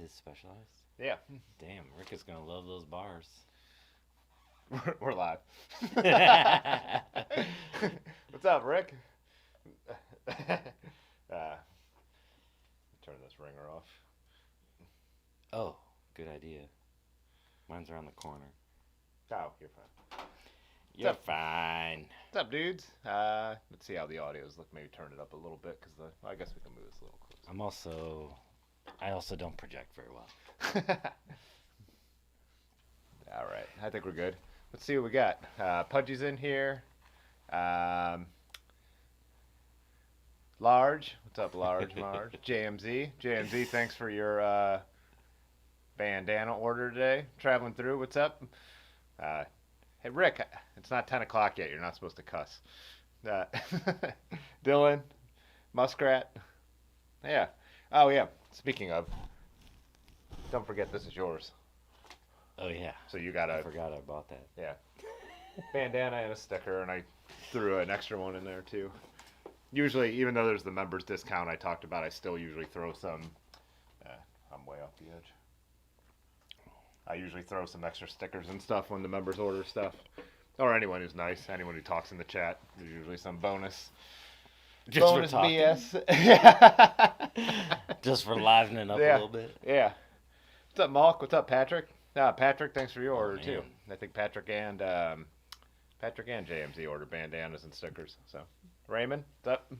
his specialized? Yeah. Damn, Rick is gonna love those bars. We're live. What's up, Rick? Turn this ringer off. Oh, good idea. Mine's around the corner. Oh, you're fine. You're fine. What's up, dudes? Let's see how the audio's look. Maybe turn it up a little bit, because I guess we can move this a little closer. I also don't project very well. All right, I think we're good. Let's see what we got. Pudgy's in here. Large. What's up, Large? Marge. JMZ, thanks for your bandana order today. Traveling through. What's up? Hey, Rick, it's not 10 o'clock yet. You're not supposed to cuss. Dylan. Muskrat. Yeah. Oh, yeah. Speaking of, don't forget this is yours. Oh, yeah. So you got I forgot I bought that. Yeah. Bandana and a sticker, and I threw an extra one in there, too. Usually, even though there's the members discount I talked about, I still usually throw some... I'm way off the edge. I usually throw some extra stickers and stuff when the members order stuff. Or anyone who's nice, anyone who talks in the chat. There's usually some bonus. Just bonus for talking. BS. Just for livening up a little bit. Yeah. What's up, Malk? What's up, Patrick? Patrick, thanks for your order, man. too. I think Patrick and JMZ ordered bandanas and stickers. So, Raymond, what's up?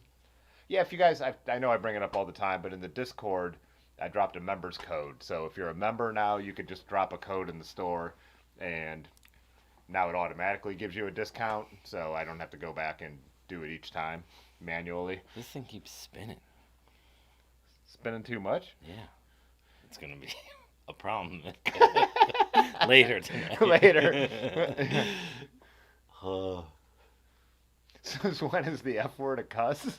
Yeah, if you guys, I know I bring it up all the time, but in the Discord, I dropped a member's code. So if you're a member now, you could just drop a code in the store, and now it automatically gives you a discount. So I don't have to go back and do it each time manually. This thing keeps spinning. Spinning too much? Yeah. It's going to be a problem later tonight. Later. So when is the F word a cuss?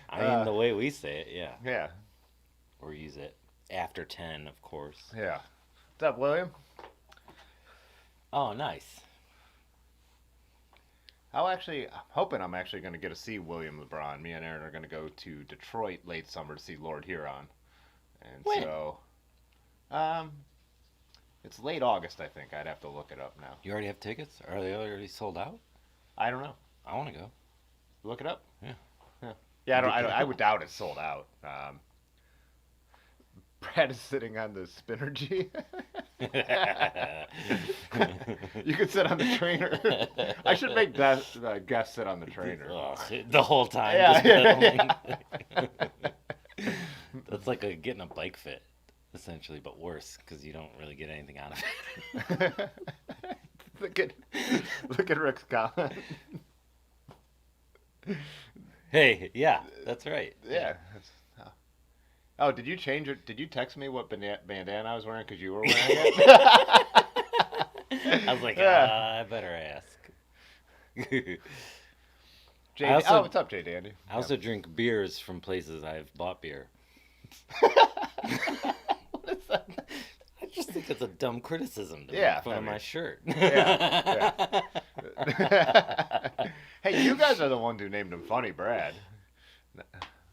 I mean, the way we say it, yeah. Yeah. Or use it after 10, of course. Yeah. What's up, William? Oh, nice. I'm hoping I'm actually going to get to see William LeBron. Me and Aaron are going to go to Detroit late summer to see Lord Huron. And when? So, it's late August, I think. I'd have to look it up now. You already have tickets? Are they already sold out? I don't know. I want to go. Look it up? Yeah. Yeah, I would doubt it's sold out. Brad is sitting on the spinner G. You could sit on the trainer. I should make guests sit on the trainer. The whole time. Yeah. That's like getting a bike fit, essentially, but worse, because you don't really get anything out of it. Look at Rick's comment. Hey, yeah, that's right. Yeah. Oh, did you change it? Did you text me what bandana I was wearing because you were wearing it? I was like, I better ask. What's up, Jay Dandy? I also drink beers from places I've bought beer. What is that? I just think it's a dumb criticism to Yeah, make fun of my shirt. Yeah. Hey, you guys are the ones who named him Funny Brad.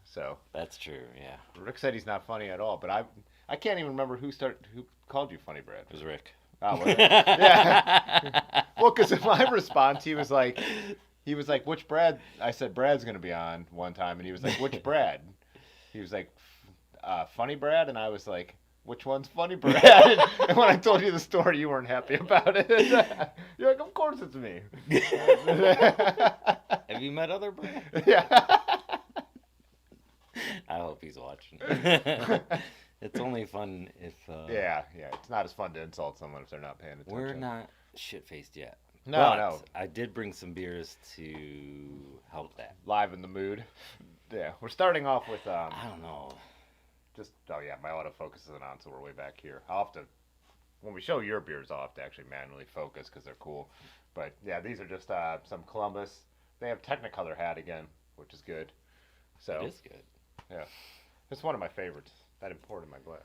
So That's true, yeah. Rick said he's not funny at all, but I can't even remember who called you Funny Brad. It was Rick. Oh, was it? Yeah. Well, because in my response, he was like, which Brad? I said Brad's gonna be on one time, and he was like, which Brad? He was like, Funny Brad, and I was like, which one's Funny Brad? And when I told you the story, you weren't happy about it. You're like, of course it's me. Have you met other Brad? Yeah. I hope he's watching. It's only fun if... Yeah, it's not as fun to insult someone if they're not paying attention. We're not shit-faced yet. No. I did bring some beers to help that. Live in the mood. Yeah, we're starting off with... I don't know. My autofocus isn't on, so we're way back here. I'll have to... When we show your beers, I'll have to actually manually focus because they're cool. But, yeah, these are just some Columbus. They have Technicolor hat again, which is good. So It is good. Yeah. It's one of my favorites. That imported my glass.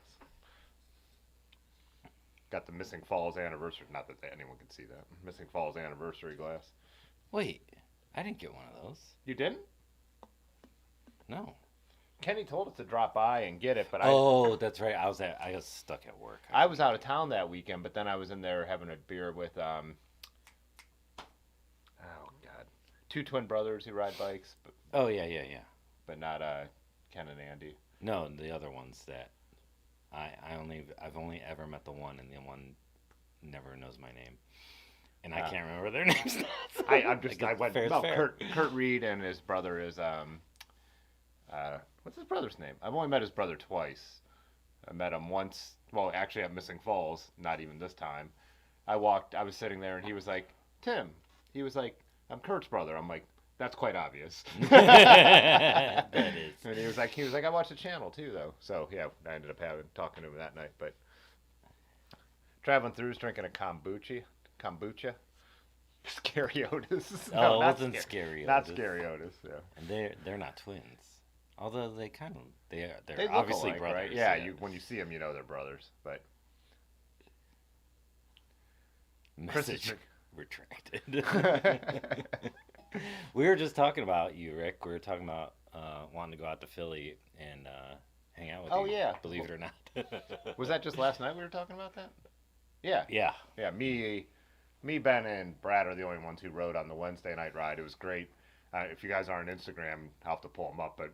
Got the Missing Falls anniversary. Not that anyone can see that. Missing Falls anniversary glass. Wait, I didn't get one of those. You didn't? No. Kenny told us to drop by and get it, but Oh, that's right. I was stuck at work. I was out of town that weekend. But then I was in there having a beer with oh God, two twin brothers who ride bikes, Oh yeah, yeah, yeah. but not Ken and Andy. No, the other ones that I've only ever met the one, and the one never knows my name, and I can't remember their names. I went. Fair's No, fair. Kurt Reed and his brother is what's his brother's name? I've only met his brother twice. I met him once. Well, actually, at Missing Falls. Not even this time. I was sitting there, and he was like, "Tim." He was like, "I'm Kurt's brother." I'm like, "That's quite obvious." That is. And he was like, "I watched the channel too, though." So yeah, I ended up talking to him that night. But traveling through, was drinking a kombucha. Scary Otis. Oh, No, it not wasn't Scary Not Otis. Scary Otis. Yeah. And they're not twins. Although they kind of they're They look obviously alike, brothers. right? Yeah, when you see them, you know they're brothers. But Message Chris retracted. We were just talking about you, Rick. We were talking about wanting to go out to Philly and hang out with Oh, you. yeah. Believe it or not. was that just last night we were talking about that? Yeah. Yeah. Yeah, me, Ben, and Brad are the only ones who rode on the Wednesday night ride. It was great. If you guys aren't on Instagram, I'll have to pull them up. But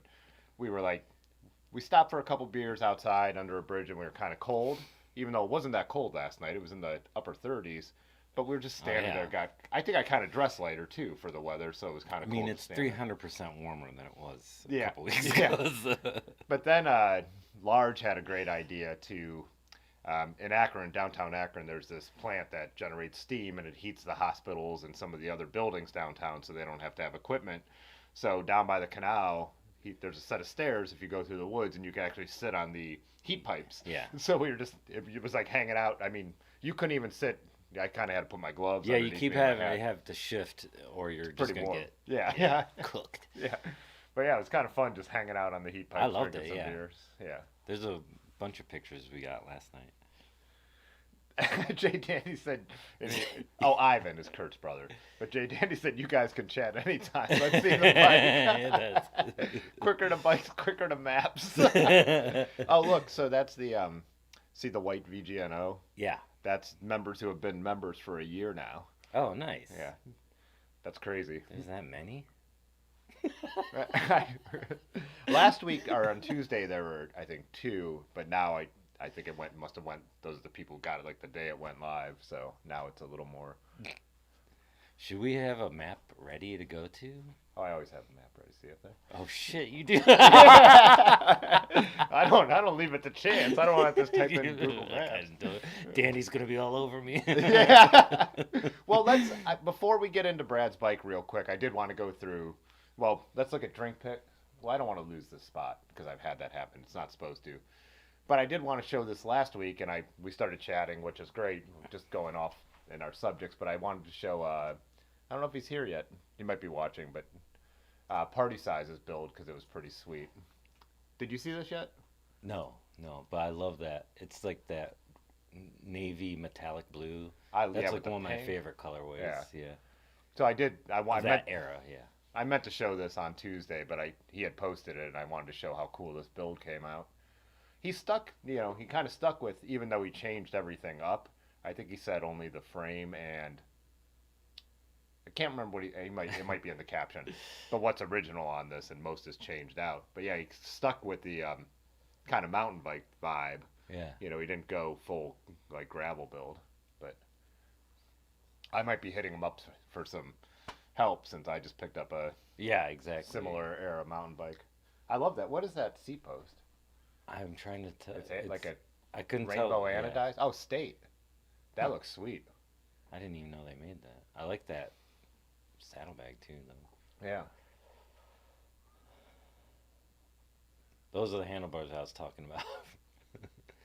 we stopped for a couple beers outside under a bridge, and we were kind of cold, even though it wasn't that cold last night. It was in the upper 30s. But we were just standing yeah. there. I think I kind of dressed lighter, too, for the weather, so it was kind of I cold. mean, it's 300% warmer than it was a Yeah. couple weeks Yeah. ago. So. But then Large had a great idea to, in Akron, downtown Akron, there's this plant that generates steam and it heats the hospitals and some of the other buildings downtown so they don't have to have equipment. So down by the canal, there's a set of stairs if you go through the woods and you can actually sit on the heat pipes. Yeah. So it was like hanging out. I mean, you couldn't even sit. I kind of had to put my gloves Yeah, you underneath keep me and my having hat. have to shift or you're just Pretty going to warm. get Yeah. cooked. Yeah. But yeah, it was kind of fun just hanging out on the heat pipes. I loved drinking it, some yeah. beers. Yeah. There's a bunch of pictures we got last night. Jay Dandy said, Ivan is Kurt's brother. But Jay Dandy said, you guys can chat anytime. Let's see the bike. Quicker to bikes, quicker to maps. Oh, look, so that's the, see the white VGNO? Yeah. That's members who have been members for a year now. Oh, nice. Yeah. That's crazy. There's that many? Last week, or on Tuesday, there were, I think, 2. But now I think must have went, those are the people who got it like the day it went live. So now it's a little more. Should we have a map ready to go to? Oh, I always have a map ready. See up there? Oh shit, you do. I don't leave it to chance. I don't want to just type in Google Maps. Danny's gonna be all over me. Yeah. Well, before we get into Brad's bike real quick, I did want to go through. Well, let's look at drink pick. Well, I don't want to lose this spot because I've had that happen. It's not supposed to. But I did want to show this last week, and we started chatting, which is great, just going off in our subjects. But I wanted to show. I don't know if he's here yet. He might be watching, but Party Size's build because it was pretty sweet. Did you see this yet? No, but I love that. It's like that navy metallic blue. Yeah, That's with like one of my paint. favorite colorways. Yeah. So I did. That era, yeah. I meant to show this on Tuesday, but he had posted it, and I wanted to show how cool this build came out. He kind of stuck with, even though he changed everything up. I think he said only the frame and I can't remember what it might be in the caption, but what's original on this, and most is changed out. But yeah, he stuck with the kind of mountain bike vibe. Yeah. He didn't go full like gravel build, but I might be hitting him up for some help since I just picked up a exactly similar era mountain bike. I love that. What is that seat post? I'm trying to tell. It's like a I couldn't rainbow tell. anodized. Yeah. Oh, State. That looks sweet. I didn't even know they made that. I like that saddlebag too, though. Yeah. Those are the handlebars I was talking about.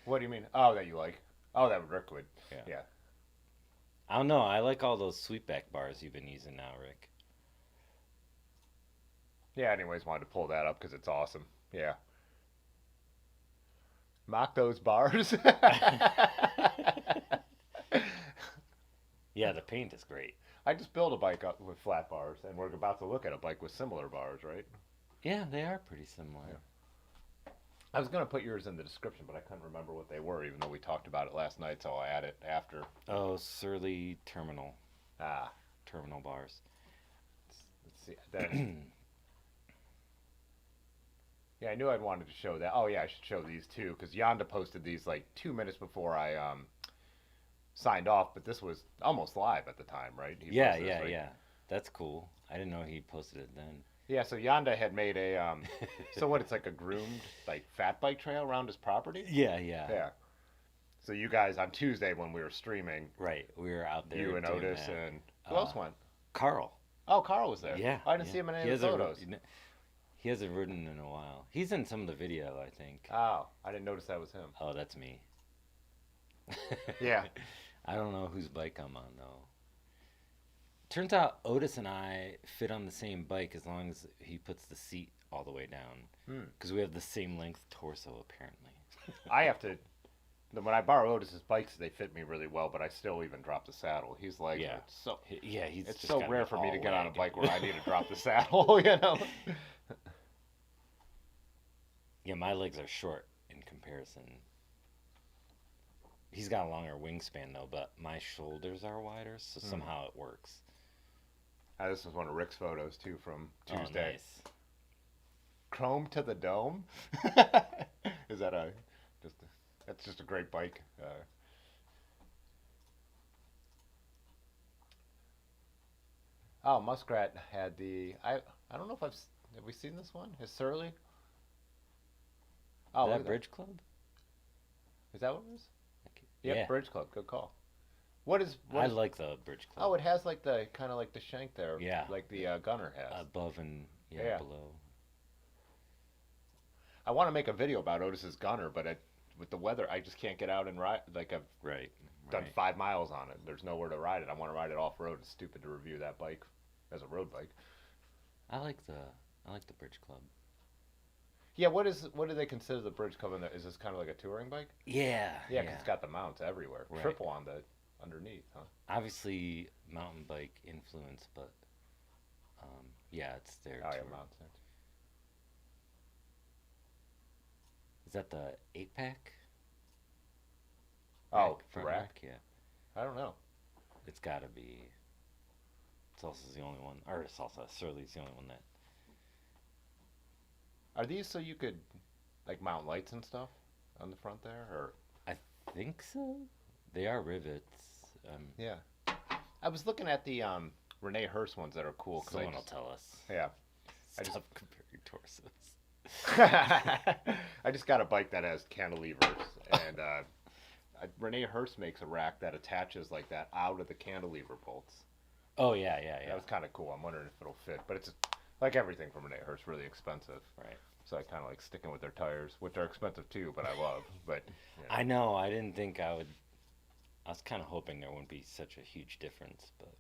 What do you mean? Oh, that you like? Oh, that Rick would. Yeah. I don't know. I like all those sweetback bars you've been using now, Rick. Yeah. Anyways, wanted to pull that up because it's awesome. Yeah. Mock those bars. Yeah, the paint is great. I just built a bike up with flat bars, and we're about to look at a bike with similar bars, right? Yeah, they are pretty similar. Yeah. I was gonna put yours in the description, but I couldn't remember what they were, even though we talked about it last night. So I add it after. Oh, Surly Ah, Terminal bars. let's see. Then yeah, I knew I'd wanted to show that. Oh yeah, I should show these too, because Yonda posted these like 2 minutes before I signed off. But this was almost live at the time, right? He Yeah, posted this, yeah, like, yeah. That's cool. I didn't know he posted it then. yeah. So Yonda had made a so what? It's like a groomed like fat bike trail around his property. Yeah, yeah. Yeah. So you guys on Tuesday when we were streaming, Right. We were out there. you and doing Otis that. and who else went? Carl. Oh, Carl was there. Yeah. Oh, I didn't yeah. see him in He any of the hasn't photos. he hasn't ridden in a while. He's in some of the video, I think. Oh, I didn't notice that was him. Oh, that's me. Yeah. I don't know whose bike I'm on though. Turns out Otis and I fit on the same bike as long as he puts the seat all the way down. Because we have the same length torso apparently. I have to. When I borrow Otis's bikes, they fit me really well, but I still even drop the saddle. He's like, Yeah. He's it's just so got rare an for me to all get on a leg. bike where I need to drop the saddle, you know? Yeah, my legs are short in comparison. He's got a longer wingspan though, but my shoulders are wider, so somehow it works. This was one of Rick's photos too from Oh, Tuesday. nice. Chrome to the dome. Is that that's just a great bike. Oh, Muskrat had I don't know if have we seen this one? His Surly? Oh, Is look that at Bridge Club? Is that what it is? Yeah. Yep, Bridge Club. Good call. What is? I like the Bridge Club. Oh, it has like the kind of like the shank there. Yeah. Like the Gunner has. Above and Yeah. below. I want to make a video about Otis's Gunner, but with the weather, I just can't get out and ride. Like I've Right. done right. 5 miles on it. There's nowhere to ride it. I want to ride it off road. It's stupid to review that bike as a road bike. I like the Bridge Club. Yeah, what do they consider the Bridge Club in there? Is this kind of like a touring bike? Yeah. Yeah, 'cause it's got the mounts everywhere. Right. Triple on the underneath, huh? Obviously mountain bike influence, but yeah, it's there Oh too. yeah, mounts. Is that the 8-pack? Oh, the front rack? Yeah. I don't know. It's got to be. Salsa's the only one, or Salsa. Surly's the only one that. Are these so you could like mount lights and stuff on the front there, or? I think so. They are rivets. Yeah. I was looking at the Renee Hurst ones that are cool. Someone will tell us. Yeah. Stop comparing torsos. I just got a bike that has cantilevers, and Renee Hurst makes a rack that attaches like that out of the cantilever bolts. Oh yeah, yeah, yeah. That was kind of cool. I'm wondering if it'll fit, but it's like everything from Renee Hurst, really expensive. Right. So I kind of like sticking with their tires, which are expensive too, but I love. But you know. I know. I didn't think I would. I was kind of hoping there wouldn't be such a huge difference, but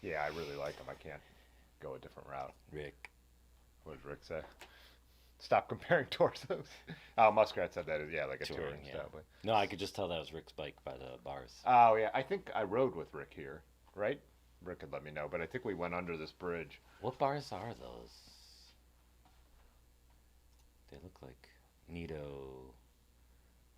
Yeah, I really like them. I can't go a different route. Rick. What does Rick say? Stop comparing torsos. Oh, Muskrat said that is like a touring yeah. style. No, I could just tell that was Rick's bike by the bars. Oh yeah, I think I rode with Rick here, right? Rick could let me know, but I think we went under this bridge. What bars are those? They look like Nito.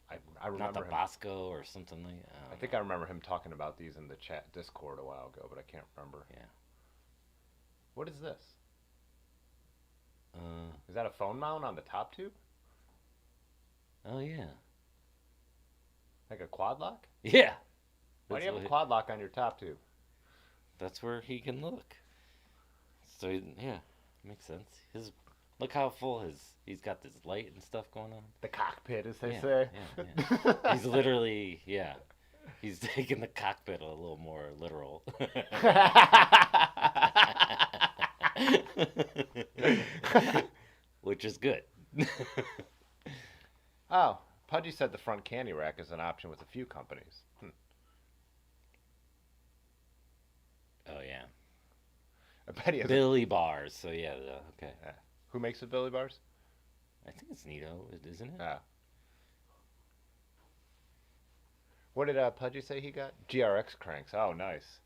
I remember Not the him, Bosco or something like. I think I remember him talking about these in the chat Discord a while ago, but I can't remember. Yeah. What is this? Uh. Is that a phone mount on the top tube? Oh yeah. Like a quad lock? Yeah. Why do you have a what- quad lock on your top tube? That's where he can look. So yeah, makes sense. Look how full he's got this light and stuff going on. The cockpit, as they Yeah, say. yeah. He's literally he's taking the cockpit a little more literal. Which is good. Oh, Pudgy said the front candy rack is an option with a few companies. Oh yeah. I bet he has. Billy bars. So yeah, okay. Who makes the Billy bars? I think it's Nito, isn't it? Ah. What did Pudgy say he got? GRX cranks. Oh, nice.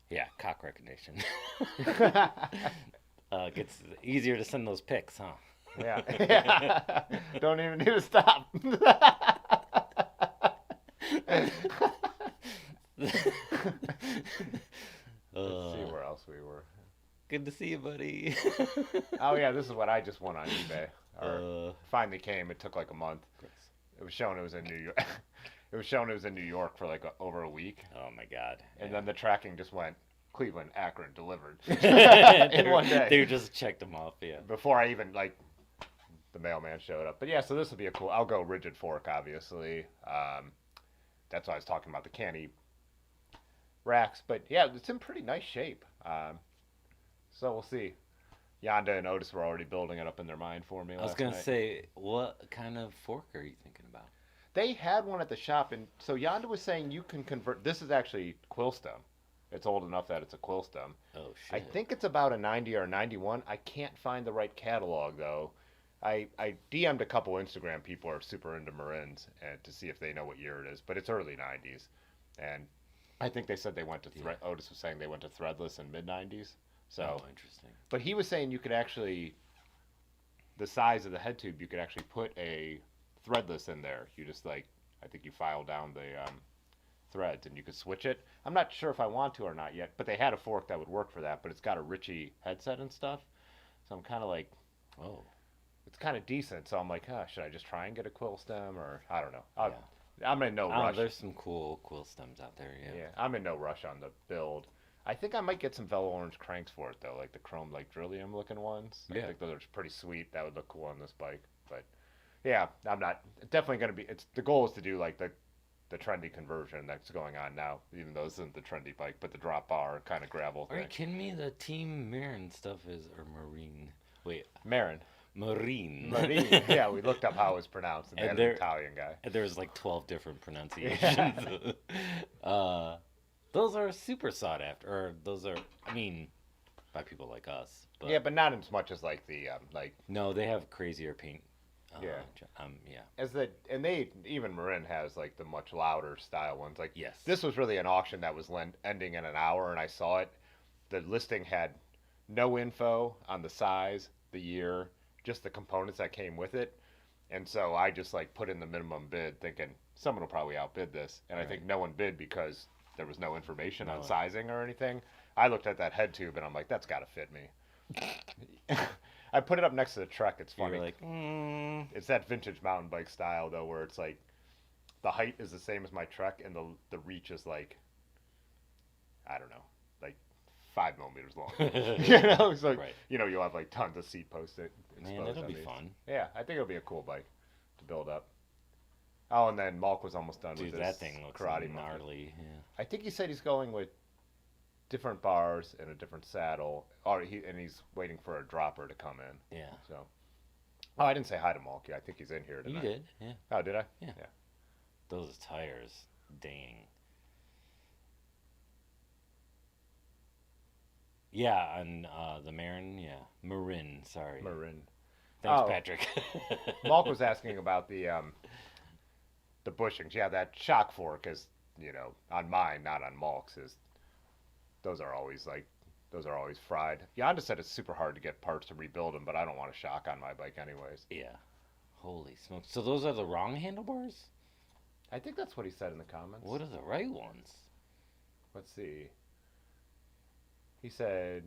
Yeah, cock recognition. Gets easier to send those pics, huh? Yeah. Yeah. Don't even need to stop. Let's see where else we were. Good to see you, buddy. Oh yeah, this is what I just won on eBay. Or uh, finally came. It took like a month. It was showing it was in New York. It was showing it was in New York for like over a week. oh my God. And Yeah. then the tracking just went Cleveland, Akron, delivered in They one day. They just checked them off. Yeah. Before I even like the mailman showed up. But yeah, so this will be a cool. I'll go rigid fork, obviously. That's why I was talking about the canny racks. But yeah, it's in pretty nice shape. So we'll see. Yonda and Otis were already building it up in their mind for me I was last gonna night. say, what kind of fork are you thinking about? They had one at the shop, and so Yonda was saying you can convert. This is actually quill stem. It's old enough that it's a quill stem. Oh I shit. think it's about a 90 or a 91. I can't find the right catalog though. I DM'd a couple Instagram people who are super into Marins and to see if they know what year it is, but it's early 90s. And I think they said they went to Otis was saying they went to threadless in mid 90s. So, Oh, interesting. but he was saying you could actually the size of the head tube you could actually put a threadless in there. You just like I think you file down the threads and you could switch it. I'm not sure if I want to or not yet, but they had a fork that would work for that, but it's got a Ritchie headset and stuff. So I'm kind of like, Oh. it's kind of decent. So I'm like, should I just try and get a quill stem or I don't know. Yeah. I'm in no Oh, rush. there's some cool quill stems out there. Yeah. Yeah, I'm in no rush on the build. I think I might get some Velo Orange cranks for it though, like the chrome like Drillium looking ones. I Yeah. think those are pretty sweet. That would look cool on this bike. But yeah, I'm not definitely gonna be. It's the goal is to do like the trendy conversion that's going on now, even though this isn't the trendy bike, but the drop bar kind of gravel Are thing. you kidding me? The Team Marin stuff is or Marine. Wait, Marin. Marine. Marine. Yeah, we looked up how it was pronounced, and they And had an they're- Italian guy. There's like 12 different pronunciations. Those are super sought after, or those are, I mean, by people like us. But Yeah, but not as much as like the like no, they have crazier paint. Yeah. Yeah. as the and they even Marin has like the much louder style ones. Like Yes. this was really an auction that was ending in an hour, and I saw it. The listing had no info on the size, the year, just the components that came with it. And so I just like put in the minimum bid, thinking someone will probably outbid this. And I think no one bid because there was no information on No. sizing or anything. I looked at that head tube and I'm like, that's got to fit me. I put it up next to the Trek. It's funny. You're like, It's that vintage mountain bike style though, where it's like the height is the same as my Trek and the reach is like I don't know, like 5 millimeters long. You know, so Right. you know you'll have like tons of seat posts. man, that'll be fun. Yeah, I think it'll be a cool bike to build up. Oh, and then Malk was almost done Dude, with that this thing looks karate monkey. gnarly. Yeah. I think he said he's going with different bars and a different saddle. Or he's waiting for a dropper to come in. Yeah. So, oh, I didn't say hi to Malky. I think he's in here You tonight. did. Yeah. Oh, did I? Yeah. Those tires, dang. Yeah, and the Marin, yeah. Marin, sorry. Marin. Thanks, Oh. Patrick. Malk was asking about the bushings. Yeah, that shock fork is, on mine, not on Malk's. Those are always fried. Yonda said it's super hard to get parts to rebuild them, but I don't want a shock on my bike anyways. Yeah. Holy smokes. So those are the wrong handlebars? I think that's what he said in the comments. What are the right ones? Let's see. He said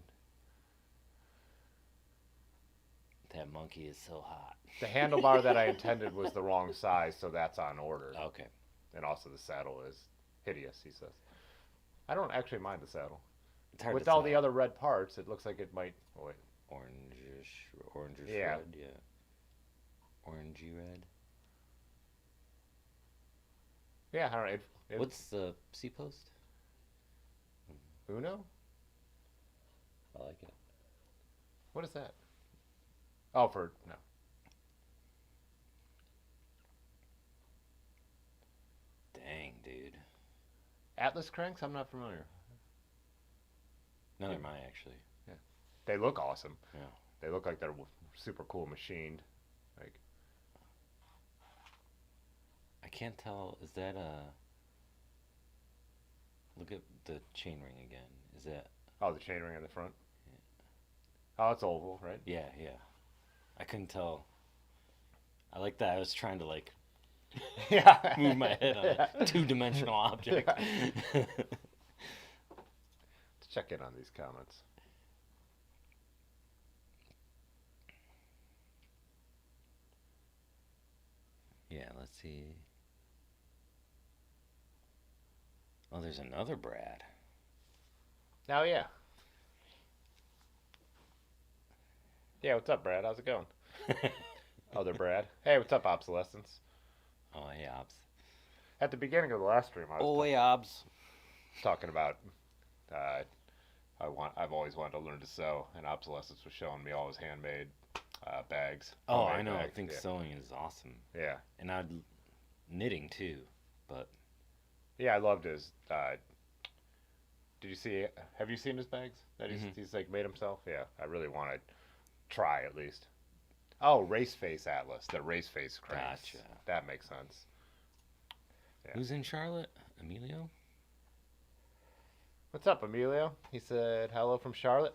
That monkey is so hot. the handlebar that I intended was the wrong size, so that's on order. Okay. And also the saddle is hideous, he says. I don't actually mind the saddle. It's hard With to all tell. the other red parts, it looks like it might. Oh, wait. Orangish Yeah. red, yeah. Orangey red. Yeah, I don't know. What's the C post? Uno? I like it. What is that? Oh, no. Dang, dude. Atlas cranks? I'm not familiar. Neither am I, actually. They look awesome. Yeah. They look like they're super cool machined. Like, I can't tell. Is that a... Look at the chainring again. Is that... oh, the chainring in the front. Oh, it's oval, right? Yeah, yeah. I couldn't tell. I like that. I was trying to like Yeah. move my head on a two-dimensional object. Let's check in on these comments. Yeah, let's see. Oh, there's another Brad. Oh, yeah. Yeah, what's up, Brad? How's it going? Other Brad. Hey, what's up, Obsolescence? Oh, hey, Obs. At the beginning of the last stream, I was Oh, hey, Obs. talking about I've always wanted to learn to sew, and Obsolescence was showing me all his handmade bags. Oh, I homemade know. I bags. think Yeah. sewing is awesome. Yeah. And knitting too, but Yeah, I loved his. Did you see? Have you seen his bags that he's like made himself? Yeah, I really want to try at least. Oh, Race Face Atlas, the Race Face cranes. Gotcha. That makes sense. Yeah. Who's in Charlotte? Emilio? What's up, Emilio? He said hello from Charlotte.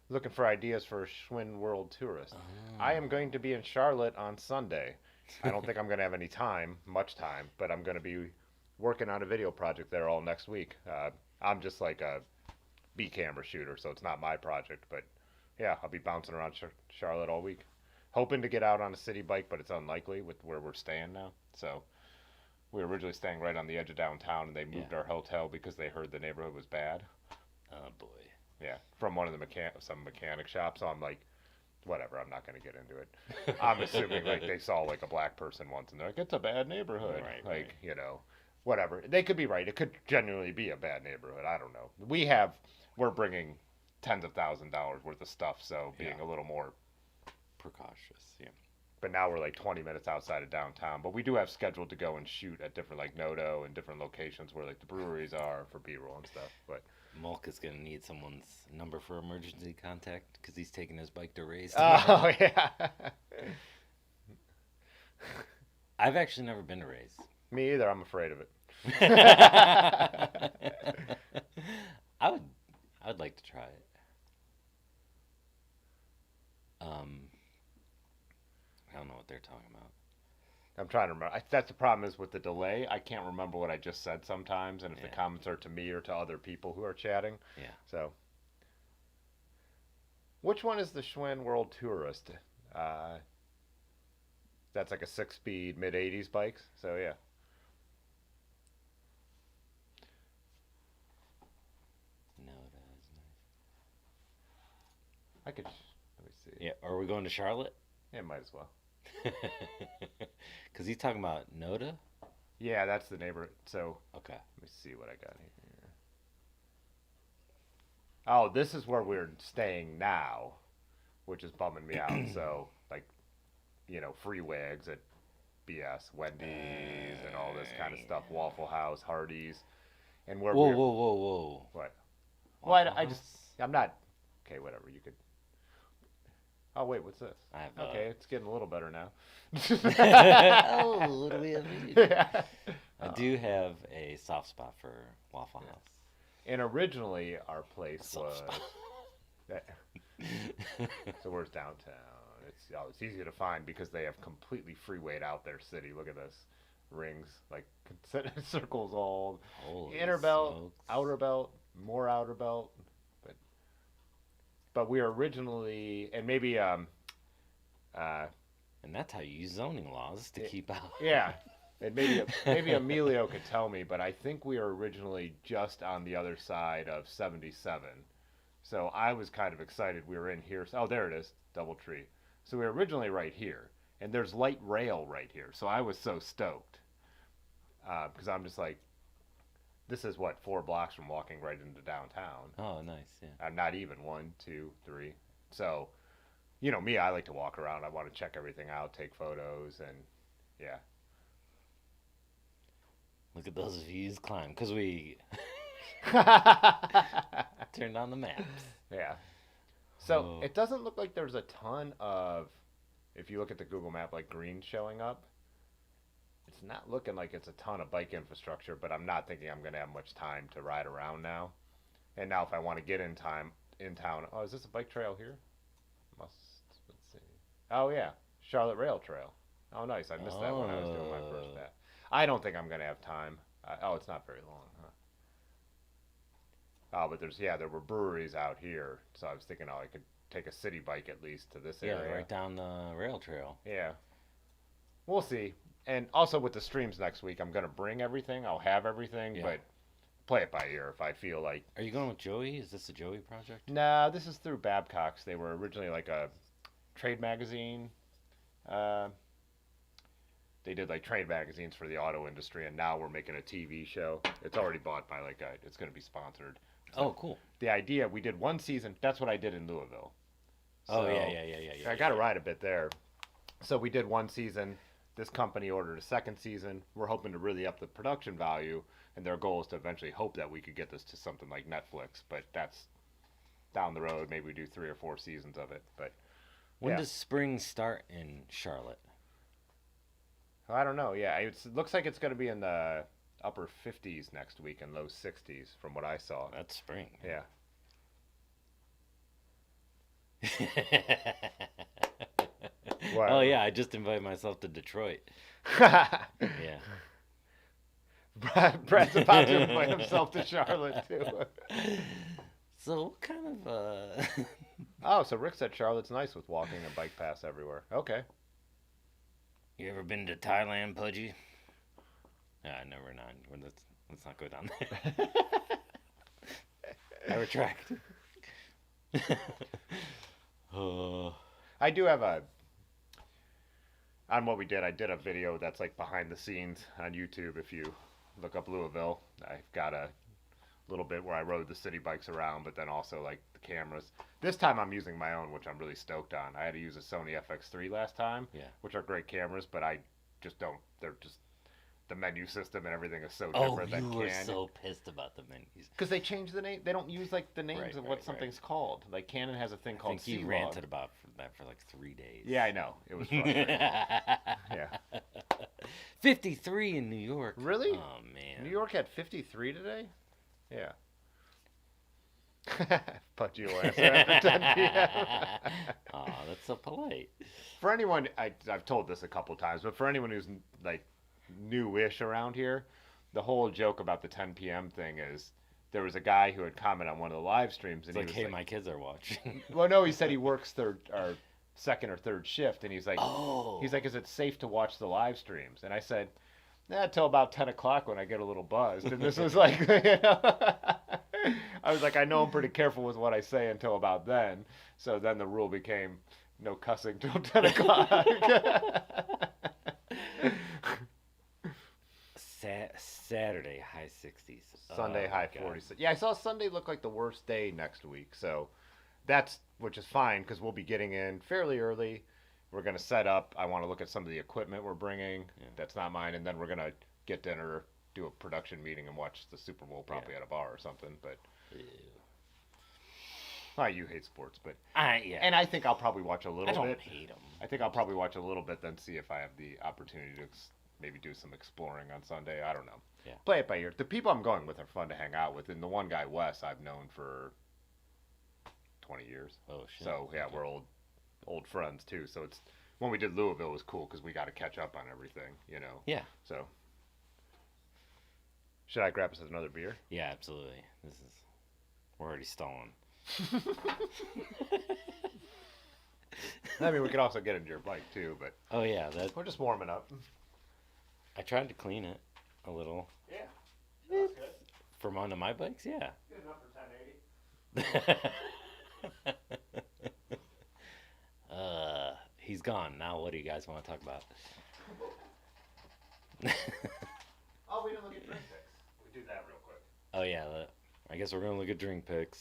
Looking for ideas for a Schwinn World Tourist. I am going to be in Charlotte on Sunday. I don't think I'm going to have any time, much time, but I'm going to be working on a video project there all next week. I'm just like a B camera shooter, so it's not my project, but yeah, I'll be bouncing around Charlotte all week. Hoping to get out on a city bike, but it's unlikely with where we're staying now. So we were originally staying right on the edge of downtown, and they moved our hotel because they heard the neighborhood was bad. Oh, boy. Yeah, from one of the some mechanic shops. So I'm like, whatever, I'm not going to get into it. I'm assuming like they saw like a black person once, and they're like, it's a bad neighborhood. Right, like, right. you know, whatever. They could be right. It could genuinely be a bad neighborhood. I don't know. We're bringing tens of $1,000s worth of stuff, so being a little more precautious. Yeah. but now we're like 20 minutes outside of downtown. But we do have scheduled to go and shoot at different like Noto and different locations where like the breweries are for B-roll and stuff. But Mulk is gonna need someone's number for emergency contact because he's taking his bike to race. oh yeah, I've actually never been to race. me either. I'm afraid of it. I would like to try it. I don't know what they're talking about. I'm trying to remember. That's the problem is with the delay. I can't remember what I just said sometimes, and if the Yeah. comments are to me or to other people who are chatting. Yeah. So, which one is the Schwinn World Tourist? That's like a 6-speed mid 80s bikes. So yeah. No, that is I could. Let me see. nice. Yeah. Are we going to Charlotte? Yeah, might as well. Because he's talking about Noda. Yeah, that's the neighborhood. So Okay. let me see what I got here. Oh, this is where we're staying now, which is bumming me out. So, like, you know, free wigs at BS, Wendy's, and all this kind of stuff. Waffle House, Hardee's, and where Whoa, we're whoa, whoa, whoa. what? Well, Waffle I just House? I'm not okay. Whatever you could. Oh wait, what's this? I have. Okay, it's getting a little better now. Oh, what do we have here? Yeah. I do have a soft spot for Waffle House. And originally, our place Soft was. spot. So where's downtown? It's easy to find because they have completely freewayed out their city. Look at this, rings like circles all Holy inner belt, smokes. outer belt, more outer belt. But we were originally and maybe And that's how you use zoning laws to keep out. yeah. And maybe Emilio could tell me, but I think we were originally just on the other side of 77. So I was kind of excited we were in here. Oh, there it is, Doubletree. So we were originally right here, and there's light rail right here. So I was so stoked because I'm just like, this is what 4 blocks from walking right into downtown. Oh, nice. Yeah. I'm not even 1, 2, 3. So, you know me, I like to walk around. I want to check everything out, take photos, and yeah. Look at those views climb because we turned on the maps. Yeah. So Oh. it doesn't look like there's a ton of, if you look at the Google map, like green showing up. It's not looking like it's a ton of bike infrastructure, but I'm not thinking I'm going to have much time to ride around now. And now if I want to get in town, oh, is this a bike trail here? Must Oh yeah, Charlotte Rail Trail. Oh nice, I missed that when I was doing my first Oh. pass. I don't think I'm gonna have time. Oh, it's not very long, huh? Oh, but there were breweries out here, so I was thinking, oh, I could take a city bike at least to this Yeah, area. right down the rail trail. Yeah, we'll see. And also with the streams next week, I'm gonna bring everything. I'll have everything, Yeah. but play it by ear if I feel like. Are you going with Joey? Is this a Joey project? Nah, this is through Babcock's. They were originally like a trade magazine. Uh, they did like trade magazines for the auto industry, and now we're making a TV show. It's already bought by like a. It's gonna be sponsored. So Oh, cool. the idea, we did one season. That's what I did in Louisville. Oh, So yeah. I got to ride a bit there. So we did one season. This company ordered a second season. We're hoping to really up the production value, and their goal is to eventually hope that we could get this to something like Netflix. But that's down the road. Maybe we do 3 or 4 seasons of it. But When yeah. does spring start in Charlotte? I don't know. Yeah, it looks like it's going to be in the upper 50s next week and low 60s from what I saw. That's spring. Yeah. What? Oh, yeah, I just invited myself to Detroit. Yeah. Brad's about to invite himself to Charlotte too. So, what kind of, Oh, so Rick said Charlotte's nice with walking and bike paths everywhere. Okay. You ever been to Thailand, Pudgy? Never mind. Well, let's not go down there. I retract. I do have on what we did, I did a video that's like behind the scenes on YouTube. If you look up Louisville, I've got a little bit where I rode the city bikes around, but then also like the cameras. This time I'm using my own, which I'm really stoked on. I had to use a Sony FX3 last time, Yeah. which are great cameras, but I just don't. They're just the menu system and everything is so Oh, different than you were Canon. so pissed about the menus. Because they changed the name. They don't use like the names Right, of right, what something's called. Like Canon has a thing I called think you C-Log. ranted about that for like 3 days. Yeah, I know. It was frustrating. Yeah. 53 in New York. Really? Oh, man. New York had 53 today? Yeah. But you'll answer after 10 p.m. Aw, that's so polite. For anyone, I've told this a couple times, but for anyone who's like newish around here, the whole joke about the 10 p.m. thing is there was a guy who had commented on one of the live streams, and It's like, he was hey, like, my kids are watching. well, no, he said he works second or third shift, and he's like, Oh. is it safe to watch the live streams? And I said, till about 10 o'clock when I get a little buzzed. And this was like, I was like, I know I'm pretty careful with what I say until about then. So then the rule became no cussing till 10 o'clock. Saturday, high 60s. Sunday, Oh, high God. 40s. Yeah, I saw Sunday look like the worst day next week. So which is fine because we'll be getting in fairly early. We're going to set up. I want to look at some of the equipment we're bringing. Yeah. That's not mine. And then we're going to get dinner, do a production meeting, and watch the Super Bowl probably at a bar or something. But Ew. you hate sports, but Yeah. and I think I'll probably watch a little I don't bit. hate them. I think I'll probably watch a little bit, then see if I have the opportunity to maybe do some exploring on Sunday. I don't know. Yeah. Play it by ear. The people I'm going with are fun to hang out with, and the one guy Wes I've known for 20 years. Oh, shit. So yeah, Okay. we're old friends too. So it's when we did Louisville it was cool because we got to catch up on everything, you know. Yeah. So should I grab us another beer? Yeah, absolutely. We're already stalling. I mean, we could also get into your bike too, but Oh, yeah. we're just warming up. I tried to clean it a little. Yeah, that's good. From one of my bikes, yeah. Good enough for 1080. He's gone. Now what do you guys want to talk about? Oh, we didn't look at drink picks. We do that real quick. Oh, yeah. I guess we're going to look at drink picks.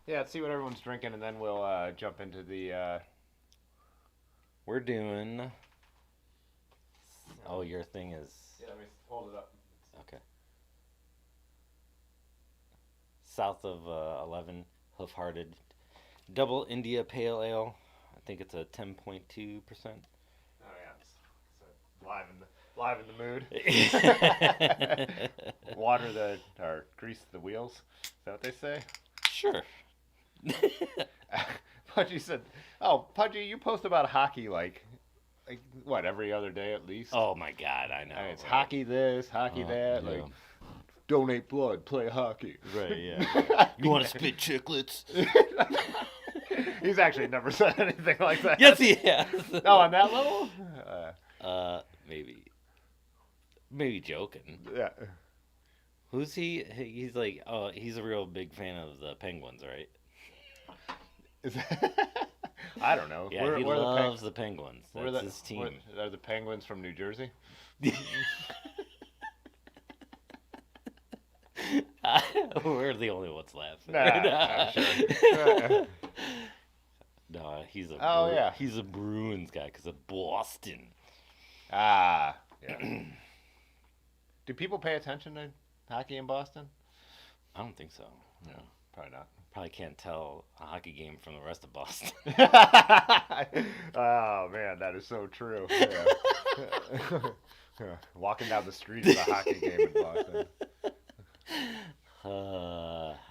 Yeah, let's see what everyone's drinking, and then we'll jump into the. We're doing... Oh, your thing is... Yeah, let me hold it up. Okay. South of 11, Hoof-Hearted Double India Pale Ale. I think it's a 10.2%. Oh yeah, it's live in the mood. Water or grease the wheels. Is that what they say? Sure. Pudgy said, "Oh, Pudgy, you post about hockey like what, every other day at least?" Oh my God, I know. And it's right? hockey this, hockey that, yeah. like donate blood, play hockey. Right, yeah. You want to spit chiclets? He's actually never said anything like that. Yes, he has. Oh, on that level? Maybe joking. Yeah. Who's he? He's like, oh, he's a real big fan of the Penguins, right? I don't know. Yeah, he loves the Penguins. That's his team. Are the Penguins from New Jersey? We're the only ones laughing. Nah, sure. No, he's a yeah. he's a Bruins guy because of Boston. Yeah. Do people pay attention to hockey in Boston? I don't think so. No, probably not. Probably can't tell a hockey game from the rest of Boston. Oh man, that is so true. Yeah. Walking down the street is a hockey game in Boston.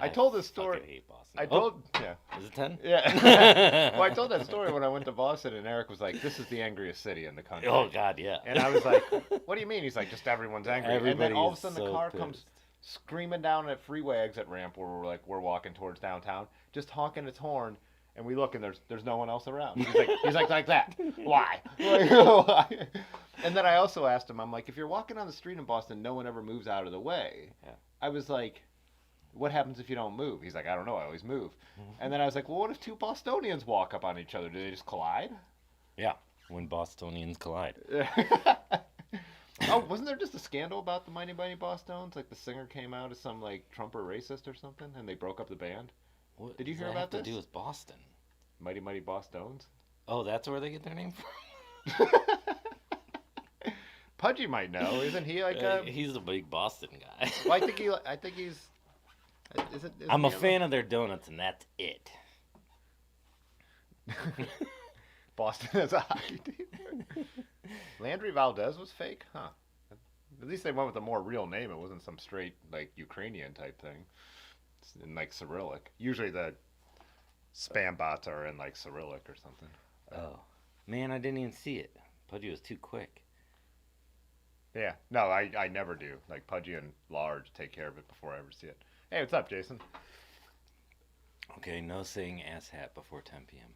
I told this story. I hate Boston. I told, yeah. Is it 10? Yeah. Well, I told that story when I went to Boston, and Eric was like, "This is the angriest city in the country." Oh God, yeah. And I was like, "What do you mean?" He's like, "Just everyone's angry." And then Everybody all of a is sudden, the so car pissed. comes screaming down at freeway exit ramp where we're walking towards downtown, just honking its horn. And we look, and there's no one else around. He's like that. Why? Like, why? And then I also asked him, I'm like, if you're walking on the street in Boston, no one ever moves out of the way. Yeah. I was like, what happens if you don't move? He's like, I don't know. I always move. And then I was like, well, what if two Bostonians walk up on each other? Do they just collide? Yeah, when Bostonians collide. Oh, wasn't there just a scandal about the Mighty Mighty Bosstones? Like the singer came out as some like Trumper racist or something, and they broke up the band. What Did you does hear that about have this? to do with Boston? Mighty Mighty Bosstones? Oh, that's where they get their name from? Pudgy might know, isn't he? Like he's a big Boston guy. Well, I think he's. I'm a fan of their donuts, and that's it. Boston as a hockey team. Landry Valdez was fake, huh? At least they went with a more real name. It wasn't some straight like Ukrainian type thing. It's in like Cyrillic. Usually the spam bots are in like Cyrillic or something. Oh, man, I didn't even see it. Pudgy was too quick. Yeah, no, I never do. Like Pudgy and Large take care of it before I ever see it. Hey, what's up, Jason? Okay, no saying ass hat before 10 p.m.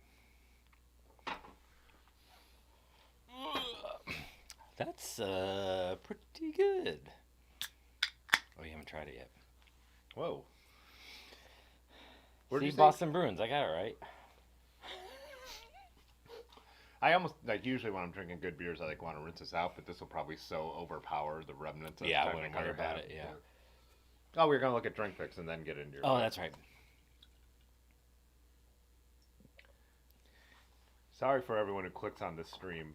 That's pretty good. Oh, you haven't tried it yet. Whoa. See, Boston Bruins, I got it right. I almost like usually when I'm drinking good beers, I like want to rinse this out, but this will probably so overpower the remnants of Yeah, I technical wouldn't worry about it. Yeah. Oh, we were gonna look at drink picks and then get into your. Oh, that's right. Sorry for everyone who clicks on this stream,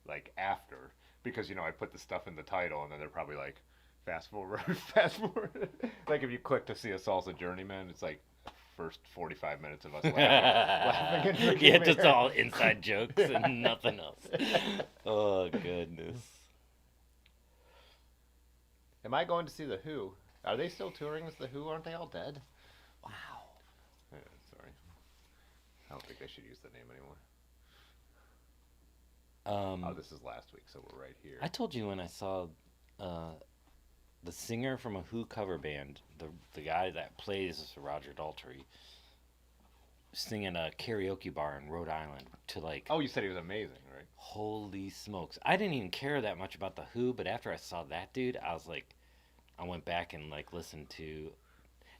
like after, because I put the stuff in the title and then they're probably like, fast forward, fast forward. Like if you click to see a Salsa JourneyMan, it's like first 45 minutes of us laughing and drinking Yeah, just beer. all inside jokes and nothing else. Oh, goodness. Am I going to see The Who? Are they still touring as The Who? Aren't they all dead? Wow. Yeah, sorry. I don't think they should use the name anymore. Oh, this is last week, so we're right here. I told you when I saw the singer from a Who cover band, the guy that plays Roger Daltrey, singing a karaoke bar in Rhode Island to like. Oh, you said he was amazing, right? Holy smokes! I didn't even care that much about the Who, but after I saw that dude, I was like, I went back and like listened to,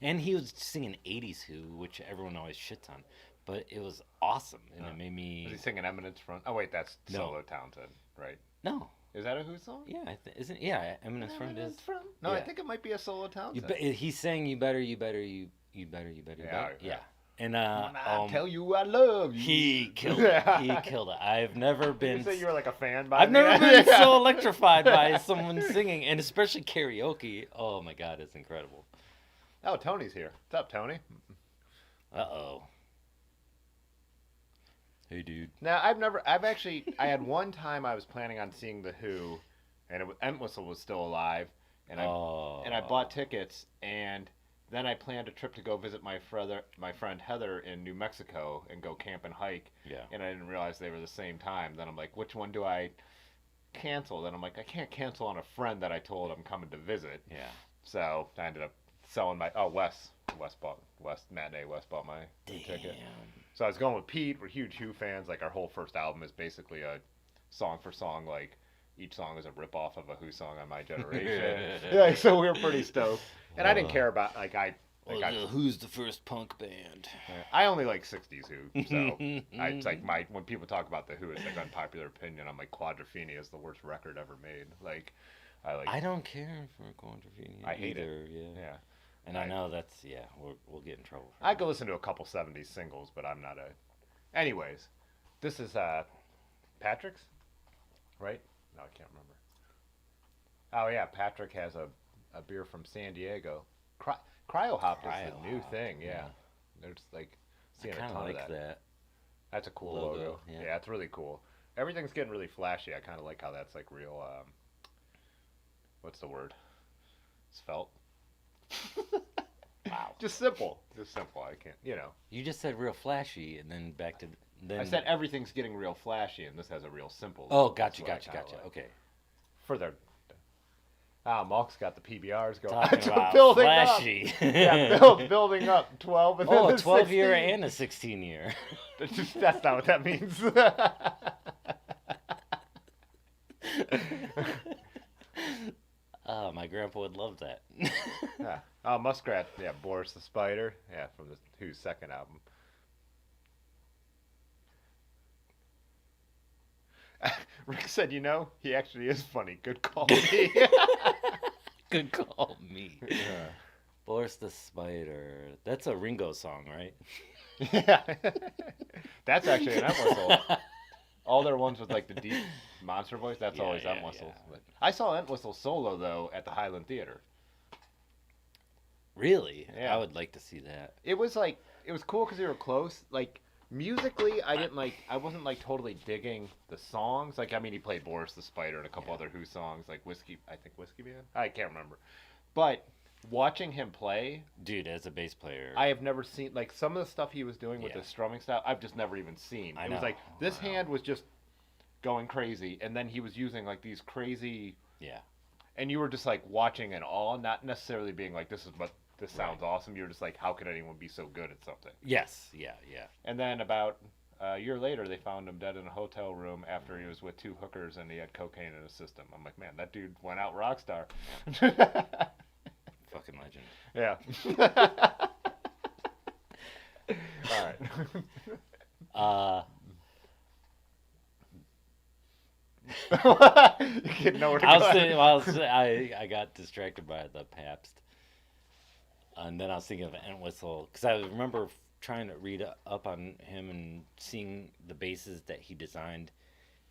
and he was singing '80s Who, which everyone always shits on, but it was awesome, and it made me. Was he singing Eminence Front? Oh wait, that's Solo Townsend, right? No. Is that a Who song? Yeah, isn't yeah? Eminence Front is. No, yeah. I think it might be a Solo Townsend. He sang "You Better, You Better, You Better, You Better." Yeah. And I tell you I love you. He killed it. He killed it. I've never been. You say you were like a fan by I've never been so electrified by someone singing, and especially karaoke. Oh my God, it's incredible. Oh, Tony's here. What's up, Tony? Uh-oh. Hey, dude. Now, I had one time I was planning on seeing The Who, and Entwistle was still alive, and I bought tickets, and then I planned a trip to go visit my friend Heather in New Mexico and go camp and hike. Yeah. And I didn't realize they were the same time. Then I'm like, which one do I cancel? Then I'm like, I can't cancel on a friend that I told I'm coming to visit. Yeah. So I ended up selling my Wes bought my ticket. So I was going with Pete. We're huge Who fans. Like our whole first album is basically a song for song. Like each song is a rip off of a Who song on My Generation. Yeah, so we were pretty stoked. And I didn't care about Who's the first punk band? I only like 60s Who, so it's like when people talk about the Who, it's like unpopular opinion. I'm like Quadrophenia is the worst record ever made. Like I don't care for Quadrophenia. I hate either, it. Yeah. And I know we'll get in trouble. I go listen to a couple 70s singles, but I'm not a. Anyways, this is Patrick's, right? No, I can't remember. Oh yeah, Patrick has a beer from San Diego. Cryo Hop is the new thing. Yeah. They're just like seeing a ton of that. That's a cool logo. Yeah, it's really cool. Everything's getting really flashy. I kind of like how that's like real. What's the word? Svelte. Wow. Just simple. I can't. You just said real flashy, and then back to. Then I said everything's getting real flashy, and this has a real simple. Oh, gotcha. Like. Okay. Further. Mark's got the PBRs going. Talking about building flashy. Up. Yeah, building up 12 and then a 12 16. year and a 16 year. That's not what that means. Oh, my grandpa would love that. Yeah. Muskrat. Yeah, Boris the Spider. Yeah, from the Who's second album. Rick said, he actually is funny. Good call me. Good call me. Yeah. Boris the Spider. That's a Ringo song, right? Yeah. That's actually an Entwistle. All their ones with like the deep monster voice, that's always Entwistle. Yeah. I saw Entwistle solo, though, at the Highland Theater. Really? Yeah. I would like to see that. It was cool because they were close. Like, musically, I wasn't like totally digging the songs. Like, I mean, he played Boris the Spider and a couple other Who songs, like Whiskey Man. I can't remember. But watching him play, dude, as a bass player, I have never seen like some of the stuff he was doing with his strumming style. I've just never even seen. It was like this hand was just going crazy, and then he was using like these crazy. Yeah. And you were just like watching in awe, not necessarily being like, this sounds awesome. You're just like, how could anyone be so good at something? Yes. Yeah. And then about a year later, they found him dead in a hotel room after he was with two hookers and he had cocaine in his system. I'm like, man, that dude went out rock star. Fucking legend. Yeah. All right. You get nowhere to go. I got distracted by the Pabst. And then I was thinking of Entwistle, because I remember trying to read up on him and seeing the basses that he designed.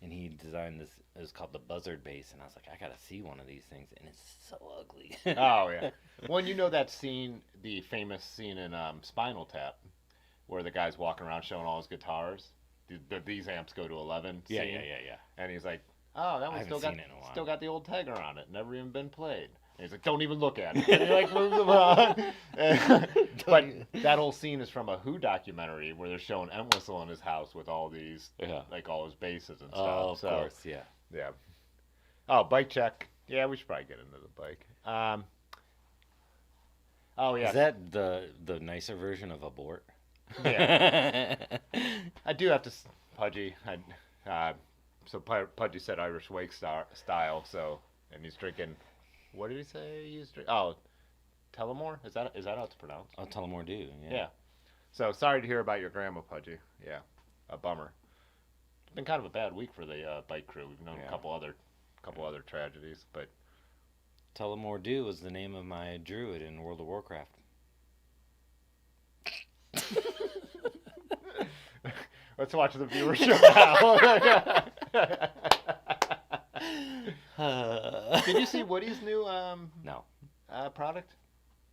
And he designed this, it was called the Buzzard bass. And I was like, I got to see one of these things. And it's so ugly. Oh, yeah. Well, you know that scene, the famous scene in Spinal Tap, where the guy's walking around showing all his guitars? These amps go to 11. Yeah. And he's like, oh, that one still got the old Tiger on it. Never even been played. And he's like, don't even look at it. And he like moves them on. But that whole scene is from a Who documentary where they're showing Entwistle in his house with all these, like all his basses and stuff. Oh, of course, yeah. Yeah. Oh, bike check. Yeah, we should probably get into the bike. Oh, yeah. Is that the nicer version of abort? Yeah. I do have to, Pudgy. So Pudgy said Irish Wake style. So, and he's drinking. What did he say? He's drinking. Oh, Tullamore. Is that how it's pronounced? Oh, Tullamore Dew. Yeah. So sorry to hear about your grandma, Pudgy. Yeah, a bummer. It's been kind of a bad week for the bike crew. We've known a couple other tragedies, but Tullamore Dew was the name of my druid in World of Warcraft. Let's watch the viewership now. Did you see Woody's new no product?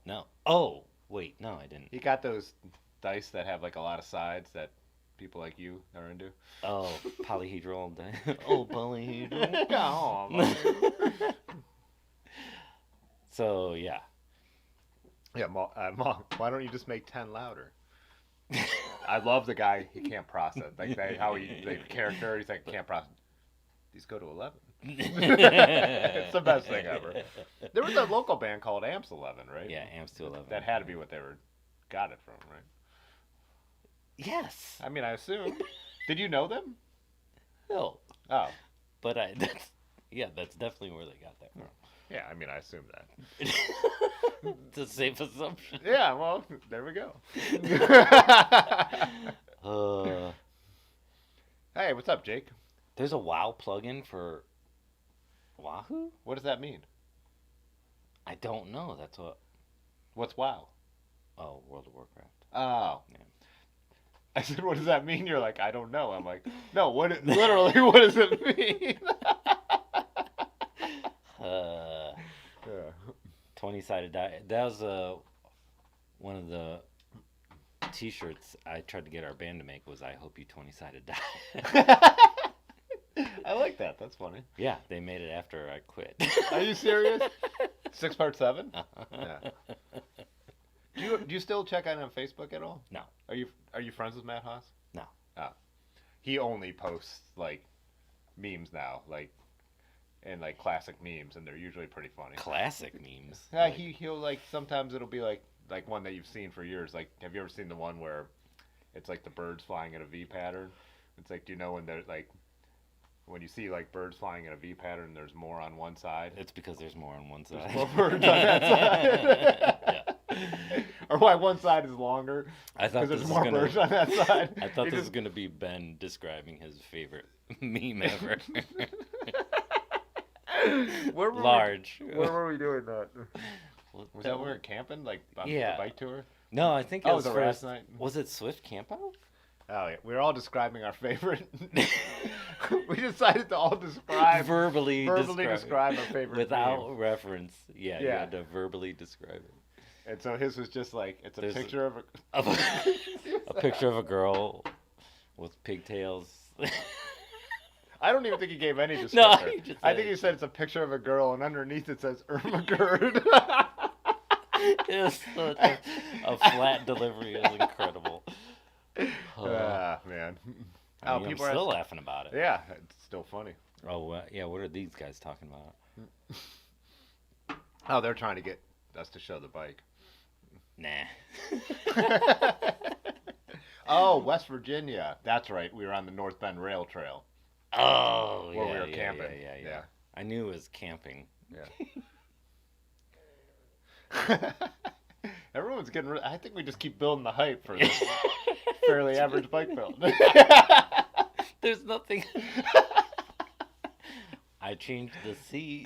No. Oh, wait, no, I didn't. He got those dice that have like a lot of sides that people like you are into. Oh, polyhedral dice. Oh, polyhedral. Oh, So yeah. Yeah, Mom, why don't you just make 10 louder? I love the guy. He can't process how he the character. He's like can't process. These go to 11. It's the best thing ever. There was a local band called Amps 11, right? Yeah, Amps to 11. That had to be what they got it from, right? Yes. I mean, I assume. Did you know them? No. Oh, But that's definitely where they got that from. yeah. I mean, I assumed that. It's a safe assumption. Yeah. Well, there we go. Hey, what's up, Jake? There's a WoW plugin for Wahoo? What does that mean? I don't know. That's what. What's WoW? Oh, World of Warcraft. Oh. Yeah. I said, what does that mean? You're like, I don't know. I'm like, no, literally, what does it mean? Yeah. 20-sided die. That was one of the T-shirts I tried to get our band to make was I hope you 20-sided die. I like that. That's funny. Yeah, they made it after I quit. Are you serious? 6 part 7? Yeah. Do you still check out on Facebook at all? No. Are you friends with Matt Haas? No. Oh. He only posts like memes now, and classic memes, and they're usually pretty funny. Classic memes. Yeah, he'll sometimes it'll be like one that you've seen for years. Like, have you ever seen the one where it's like the birds flying in a V pattern? It's like, do you know when they're when you see birds flying in a V pattern, there's more on one side? It's because there's more on one side. There's more birds on that side. Yeah. Or why one side is longer? I thought Because this there's was more gonna. birds on that side. I thought this was gonna be Ben describing his favorite meme ever. Where were Large. Where were we doing that? Was Was that when we were camping, on Yeah. the bike tour? No, I think it Oh, was the first. last night. Was it Swift Camp Out? Oh yeah, we were all describing our favorite. We decided to all verbally describe our favorite without meme. reference. Yeah, you Yeah. had to verbally describe it. And so his was just it's a There's picture of a. A picture of a girl with pigtails. I don't even think he gave any descriptor. No, he just I said think he said it's a picture of a girl, and underneath it says Irma Gerd. It was such a flat delivery. It was incredible. Man. I mean, I'm people are still laughing about it. Yeah, it's still funny. Oh, yeah. What are these guys talking about? Oh, they're trying to get us to show the bike. Nah. Oh, West Virginia. That's right. We were on the North Bend Rail Trail. Oh, Where yeah, we were yeah, camping. Yeah. I knew it was camping. Yeah. Everyone's getting. I think we just keep building the hype for this fairly average bike build. There's nothing. I changed the seat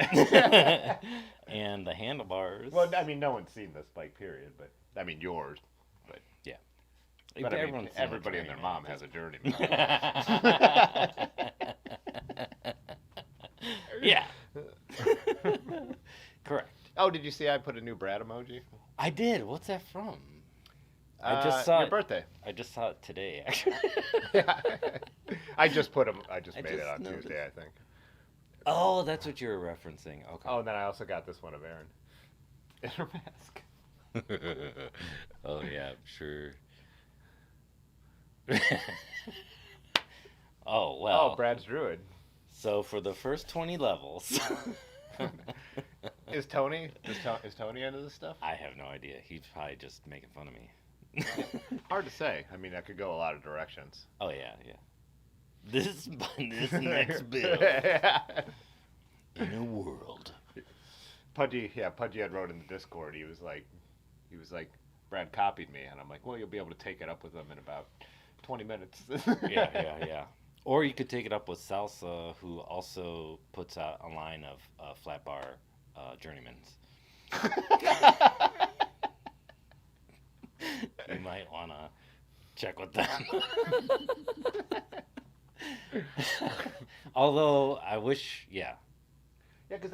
and the handlebars. Well, I mean, no one's seen this bike, period. But I mean, yours. But yeah. But I mean, Everyone's seen everybody a and their JourneyMan. mom has a JourneyMan. Yeah. Correct. Oh, did you see I put a new Brad emoji? I did. What's that from? I just saw your it. birthday. I just saw it today, actually. Yeah. I just put him. I just I made it just on noticed. Tuesday, I think. Oh, that's what you're referencing. Okay. Oh, and then I also got this one of Erin. In her mask. Oh yeah, sure. Oh well. Oh, Brad's Druid. So for the first 20 levels. Is Tony into this stuff? I have no idea. He's probably just making fun of me. Hard to say. I mean, that could go a lot of directions. Oh yeah. This next build in a world. Pudgy had wrote in the Discord. He was like, Brad copied me, and I'm like, well, you'll be able to take it up with him in about 20 minutes. Yeah. Or you could take it up with Salsa, who also puts out a line of flat bar JourneyMans. You might want to check with them. Although I wish, yeah. Yeah, because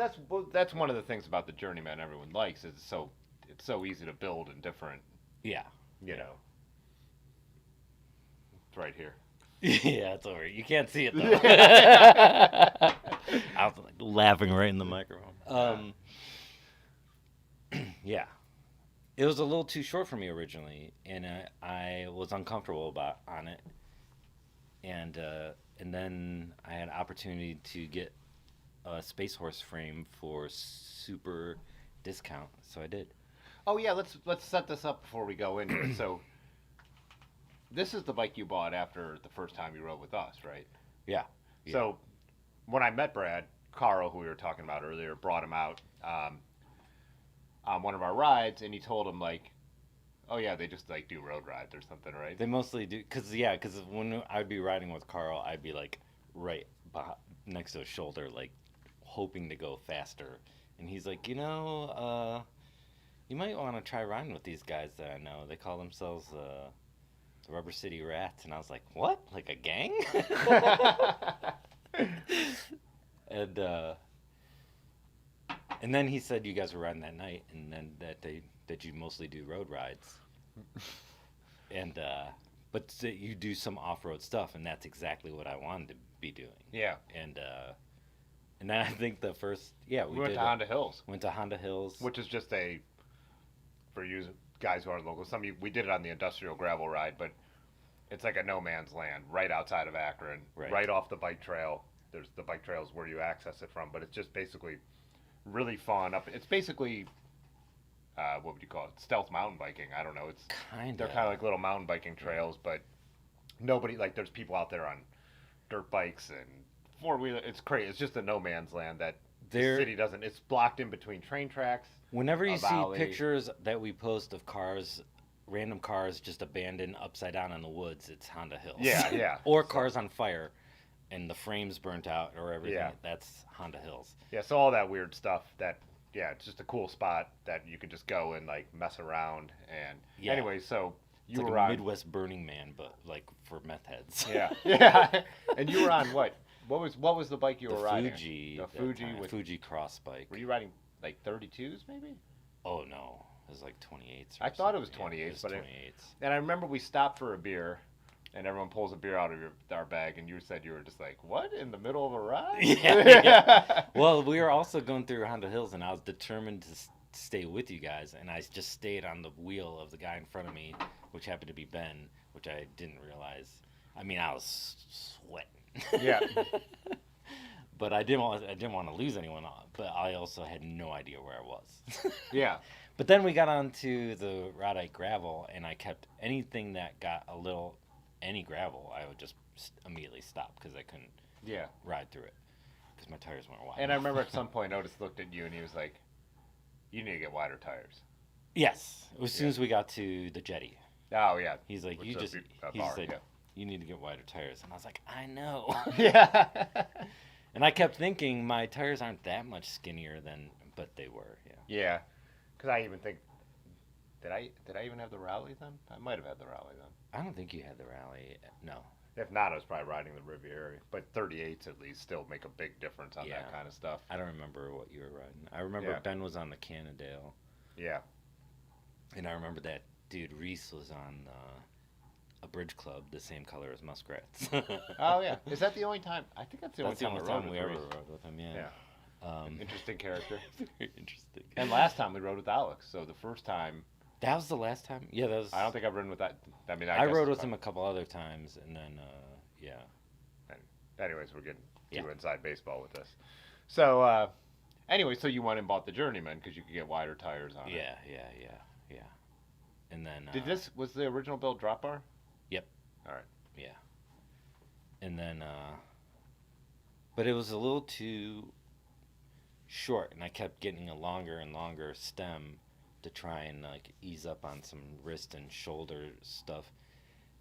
that's one of the things about the JourneyMan everyone likes is it's so easy to build in different. Yeah. You know. It's right here. Yeah, it's over. You can't see it though. I was laughing right in the microphone. Yeah. it was a little too short for me originally, and I was uncomfortable about on it, and then I had opportunity to get a Space Horse frame for super discount, so I did. Oh yeah, let's set this up before we go into it. So this is the bike you bought after the first time you rode with us, right? Yeah. Yeah. So when I met Brad, Carl, who we were talking about earlier, brought him out on one of our rides, and he told him like, "Oh yeah, they just like do road rides or something, right?" They mostly do, cause when I'd be riding with Carl, I'd be like right next to his shoulder, like hoping to go faster, and he's like, you might want to try riding with these guys that I know. They call themselves the Rubber City Rats, and I was like, what? Like a gang? and and then he said you guys were riding that night, and then that you mostly do road rides, and but that you do some off-road stuff, and that's exactly what I wanted to be doing. Yeah. And then I think the first we went did to Honda Hills, went to Honda Hills, which is just for you guys who are local. We did it on the industrial gravel ride, but it's like a no man's land right outside of Akron, right off the bike trail. There's the bike trails where you access it from, but it's just basically really fun up. It's basically what would you call it? Stealth mountain biking. I don't know. They're kind of like little mountain biking trails, but nobody like there's people out there on dirt bikes and four-wheeler. It's crazy. It's just a no man's land that the city doesn't. It's blocked in between train tracks. Whenever you see pictures that we post of cars, random cars just abandoned upside down in the woods, it's Honda Hills. Yeah, yeah. Or cars on fire and the frames burnt out or everything. Yeah. That's Honda Hills. Yeah, so all that weird stuff it's just a cool spot that you can just go and like mess around. And anyway, so you were like a Midwest Burning Man, but like for meth heads. Yeah. Yeah. And you were on what? What was the bike you were riding? The Fuji with Fuji cross bike. Were you riding like 32s maybe? Oh no, it was like 28s. I thought it was 28s, yeah, it was but 28s. And I remember we stopped for a beer, and everyone pulls a beer out of our bag, and you said you were just like, "What in the middle of a ride?" Yeah. Well, we were also going through Honda Hills, and I was determined to stay with you guys, and I just stayed on the wheel of the guy in front of me, which happened to be Ben, which I didn't realize. I mean, I was sweating. Yeah. But I didn't want to lose anyone, but I also had no idea where I was. Yeah. But then we got onto the Rodite gravel, and I kept anything that got any gravel, I would just immediately stop because I couldn't ride through it because my tires weren't wide. And I remember at some point Otis looked at you and he was like, "You need to get wider tires." Yes, as soon as we got to the jetty. Oh yeah. He's like, he just said, "You need to get wider tires," and I was like, "I know." Yeah. And I kept thinking my tires aren't that much skinnier but they were. Yeah. Yeah. Because I even think, did I even have the Rally then? I might have had the Rally then. I don't think you had the Rally. No. If not, I was probably riding the Riviera. But 38s at least still make a big difference on that kind of stuff. I don't remember what you were riding. I remember Ben was on the Cannondale. Yeah. And I remember that dude Reese was on a Bridge Club, the same color as Muskrats. Oh yeah. Is that the only time? I think that's the only time we ever rode with him. Yeah. Interesting character. Very interesting. And last time we rode with Alex. So the first time. That was the last time? Yeah, that was. I don't think I've ridden with that. I mean, I rode with him a couple other times, and then, And anyways, we're getting too inside baseball with this. So, anyway, so you went and bought the JourneyMan because you could get wider tires on it. Yeah. And then. Was the original build drop bar? Yep. All right. Yeah. And then, but it was a little too short, and I kept getting a longer and longer stem to try and like ease up on some wrist and shoulder stuff.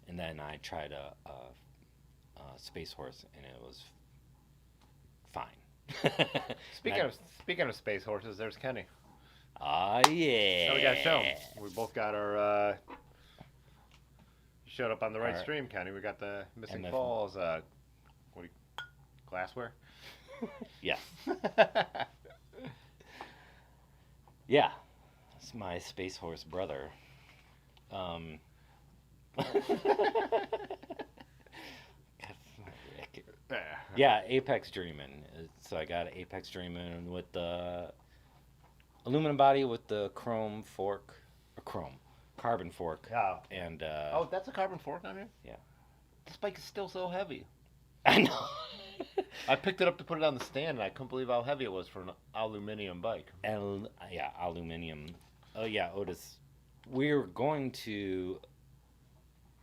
And then I tried a Space Horse, and it was fine. Speaking of Space Horses, there's Kenny. Ah, yeah. So we got to show him. We both got our. You showed up on the right stream, Kenny. We got the Missing Falls. Glassware? Yeah. Yeah. It's my Space Horse brother. Yeah, Apex JourneyMan. So I got an Apex JourneyMan with the aluminum body with the chrome fork or chrome, carbon fork, Oh. and Oh, that's a carbon fork on here? yeah. This bike is still so heavy. I know. I picked it up to put it on the stand, and I couldn't believe how heavy it was for an aluminum bike. Yeah, aluminum. Oh yeah, Otis. We were going to.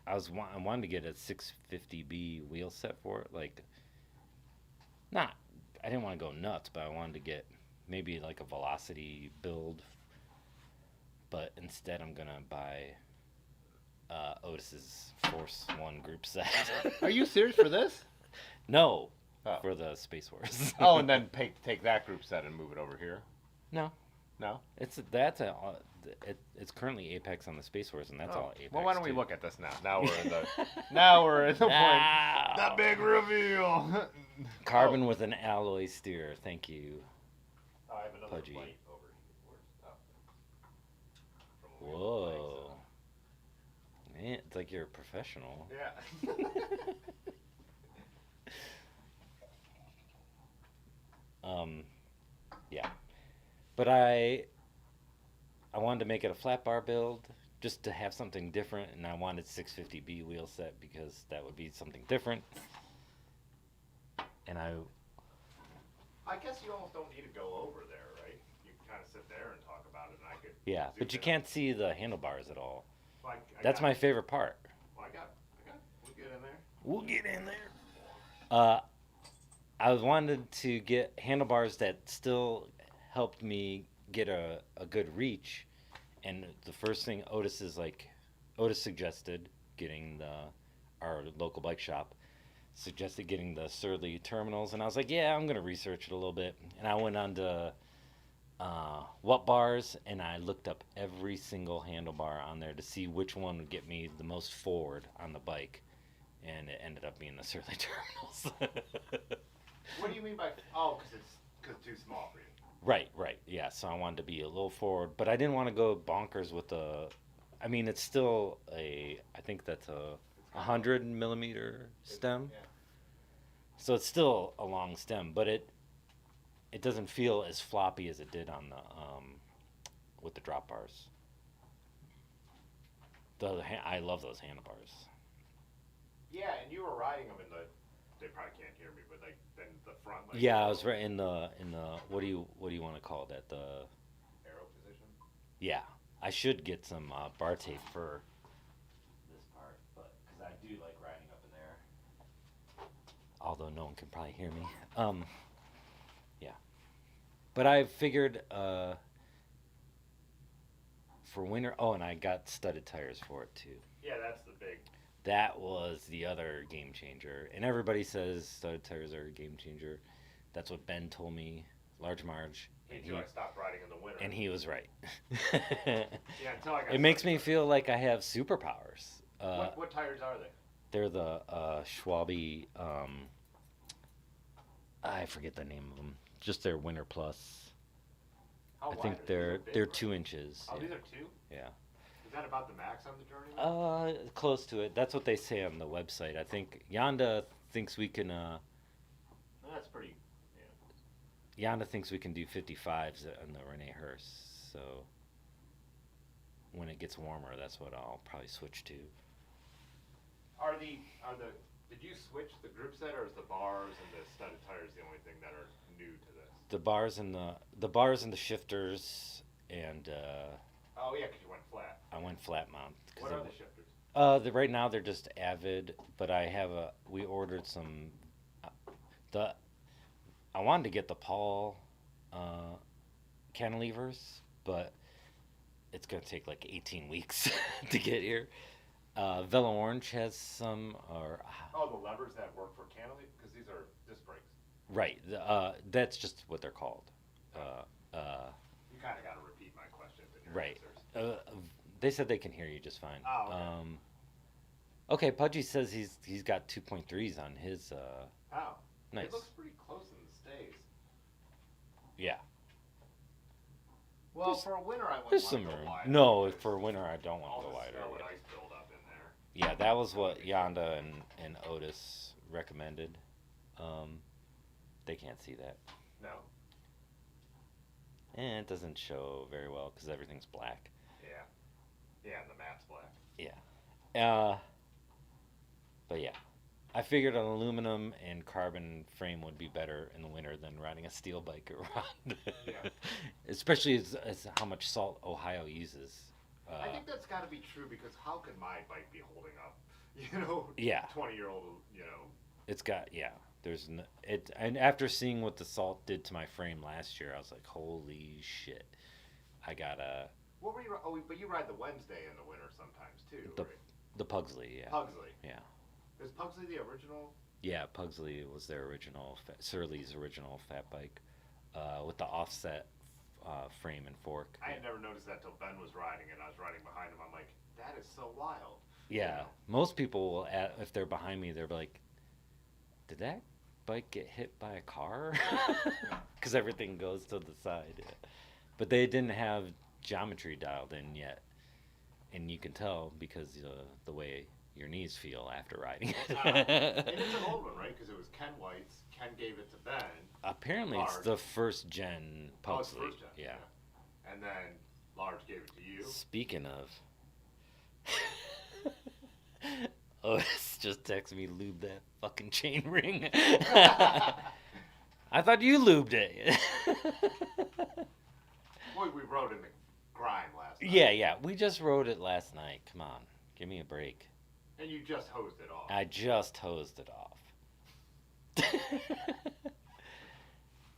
I wanted to get a 650B wheel set for it. Like, not. I didn't want to go nuts, but I wanted to get maybe like a velocity build. But instead, I'm gonna buy Otis's Force One group set. Are you serious for this? No, Oh. for the Space Wars. Oh, and then take that group set and move it over here. No, No. it's currently Apex on the Space Wars, and that's all Apex. Well, why don't we too. look at this now? Now we're in the point. Ow. The big reveal. Carbon with an alloy steer. Thank you. Oh, I have another Pudgy. plate over here. Whoa. Man, it's like you're a professional. Yeah. Yeah. But I wanted to make it a flat bar build just to have something different, and I wanted 650B wheel set because that would be something different. And I guess you almost don't need to go over there, right? You can kind of sit there and talk about it, and I could. yeah, but you can't see the handlebars at all. Well, That's my favorite part. Well, I got. We'll get in there. We'll get in there. I wanted to get handlebars that still helped me get a good reach, and the first thing Otis suggested getting our local bike shop suggested getting the Surly terminals, and I was like, yeah, I'm gonna research it a little bit, and I went on to What Bars, and I looked up every single handlebar on there to see which one would get me the most forward on the bike, and it ended up being the Surly terminals. What do you mean by? Oh, because it's too small for you. Right, yeah. So I wanted to be a little forward, but I didn't want to go bonkers with the. I mean, it's still I think that's a 100 millimeter stem. Yeah. So it's still a long stem, but it doesn't feel as floppy as it did on the with the drop bars. I love those handlebars. Yeah, and you were riding them in the. They probably can't hear me, but like then the front. Like, Yeah, I was right in the what do you want to call that, the arrow position. Yeah, I should get some bar tape for this part, but because I do like riding up in there. Although no one can probably hear me. Yeah, but I figured for winter. Oh, and I got studded tires for it too. Yeah, that's the big. That was the other game changer, and everybody says studded tires are a game changer. That's what Ben told me, Large Marge. Until I stopped riding in the winter. And he was right. Yeah, until I got. It makes me feel like I have superpowers. What tires are they? They're the Schwalbe. I forget the name of them. Just their Winter Plus. How I wide think are these? they're 2 inches. Oh, yeah. these are 2? Yeah. Is that about the max on the JourneyMan? Close to it. That's what they say on the website. I think Yonda thinks we can. That's pretty. Yonda thinks we can do 55s on the Renee Hurst. So when it gets warmer, that's what I'll probably switch to. Did you switch the group set, or is the bars and the studded tires the only thing that are new to this? The bars and the shifters and. Oh yeah, because you went flat. I went flat mount. What are the shifters? Right now they're just Avid, but we ordered some. I wanted to get the Paul cantilevers, but it's gonna take like 18 weeks to get here. Velo Orange has some, Oh, the levers that work for cantilever, because these are disc brakes. right. That's just what they're called. You kind of got to repeat my questions and your Right. answers. They said they can hear you just fine. Oh, okay. Okay, Pudgy says he's got 2.3s on his. Oh, Nice. It looks pretty close in the stays. Yeah. Well, for a winter, I There's wouldn't some want to room. go wide. No, for winter I don't want all to go the wider. snow and Yeah. ice build up in there. Yeah, that was what Yonda and Otis recommended. They can't see that. No. And it doesn't show very well because everything's black. Yeah. Yeah, and the mat's black. Yeah. But yeah, I figured an aluminum and carbon frame would be better in the winter than riding a steel bike around. Yeah. Especially as how much salt Ohio uses. I think that's got to be true because how could my bike be holding up? You know, Yeah, 20-year-old, you know. it's got yeah. It and after seeing what the salt did to my frame last year, I was like, holy shit! I gotta What were you? Oh, but you ride the Wednesday in the winter sometimes too, the right? the Pugsley, yeah, Pugsley. yeah, Is Pugsley the original? yeah. Pugsley was their original Surly's original fat bike, with the offset frame and fork. I had never noticed that till Ben was riding and I was riding behind him. I'm like, that is so wild. You Yeah, know? most people will, if they're behind me, they're like, "Did that bike get hit by a car?" Because everything goes to the side. Yeah. But they didn't have geometry dialed in yet, and you can tell because the way your knees feel after riding And it. it's an old one, right? Because it was Ken White's. Ken gave it to Ben. Apparently, it's Large. the first gen Oh, it's Pugsley. first gen. Yeah. And then Large gave it to you. Speaking of, Otis just texted me, lube that fucking chain ring. I thought you lubed it. Boy, we rode in the grime last night. Yeah, yeah. We just rode it last night. Come on. Give me a break. And you just hosed it off. I just hosed it off.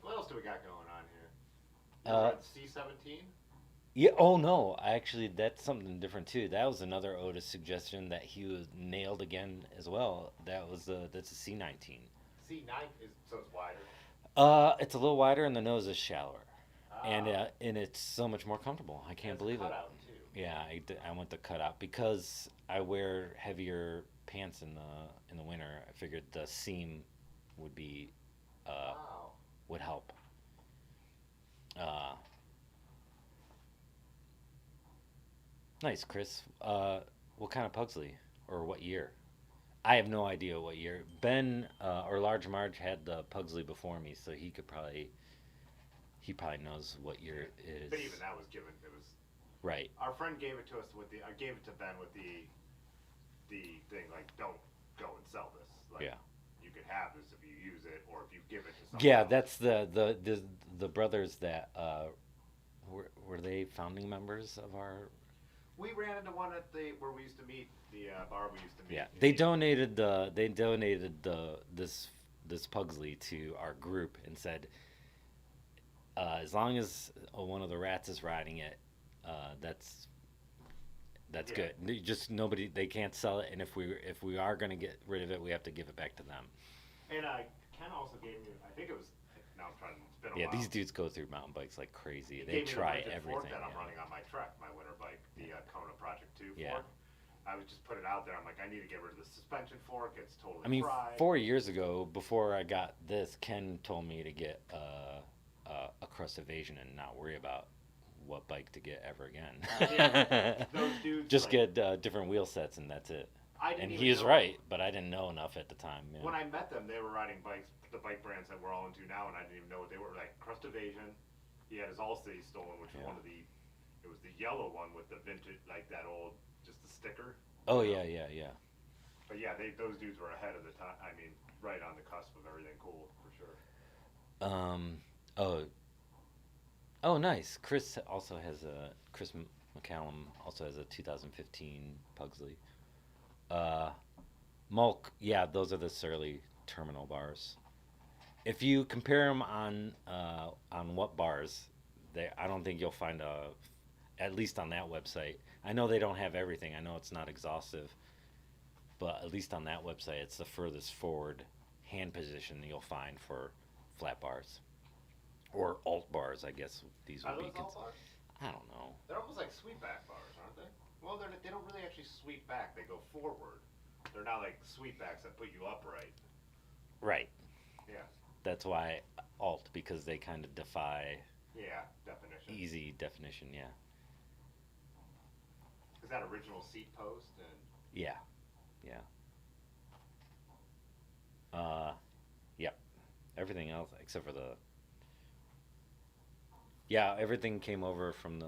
What else do we got going on here? You rode C17? Yeah. Oh no. Actually, that's something different too. That was another Otis suggestion that he was nailed again as well. That's a C19. C9 is so it's wider. It's a little wider and the nose is shallower, and Ah. and it's so much more comfortable. I can't It's believe it. cutout, too. Yeah, I went the cutout because I wear heavier pants in the winter. I figured the seam would be Wow. would help. Uh, nice, Chris. What kind of Pugsley or what year? I have no idea what year. Ben or Large Marge had the Pugsley before me, so he probably knows what year it is. But even that was given. It was Right. our friend gave it to us with the. I gave it to Ben with the thing like don't go and sell this. Like, Yeah. You could have this if you use it or if you give it to someone. Yeah, else. that's the brothers that were they founding members of our. We ran into one at the where we used to meet the bar we used to meet. Yeah, they donated this Pugsley to our group and said, as long as one of the rats is riding it, that's Yeah. good. Just nobody, they can't sell it, and if we are gonna get rid of it, we have to give it back to them. And Ken also gave me. I think it was. Now I'm trying. It's been a Yeah, while. these dudes go through mountain bikes like crazy. He They gave me the try rigid everything. fork that I'm yeah. running on my Trek, my winter bike, the Kona Project 2 Yeah. fork. I would just put it out there. I'm like, I need to get rid of the suspension fork. It's totally I mean, fried. 4 years ago, before I got this, Ken told me to get a crust evasion and not worry about what bike to get ever again. Yeah, those dudes, Just like- get different wheel sets and that's it. I didn't And even he is know- right, but I didn't know enough at the time. Yeah. When I met them, they were riding bikes, the bike brands that we're all into now, and I didn't even know what they were. Like Crust Evasion, he had his Allstate stolen, which was Yeah. one of it was the yellow one with the vintage, like that old, just the sticker. Oh you know? yeah. But yeah, those dudes were ahead of the time. I mean, right on the cusp of everything cool for sure. Oh, nice. Chris McCallum also has a 2015 Pugsley. Mulk, yeah, those are the Surly terminal bars. If you compare them on what bars, I don't think you'll find at least on that website. I know they don't have everything. I know it's not exhaustive, but at least on that website, it's the furthest forward hand position you'll find for flat bars or alt bars. I guess these Are would those be. all bars? I don't know. They're almost like sweep back bars, aren't they? Well, they don't really actually sweep back. They go forward. They're not like sweep backs that put you upright. Right. Yeah. That's why alt, because they kind of defy Yeah. Definition. easy definition. Yeah. Is that original seat post and? Yeah. Yep. Everything else except for the. Yeah, everything came over from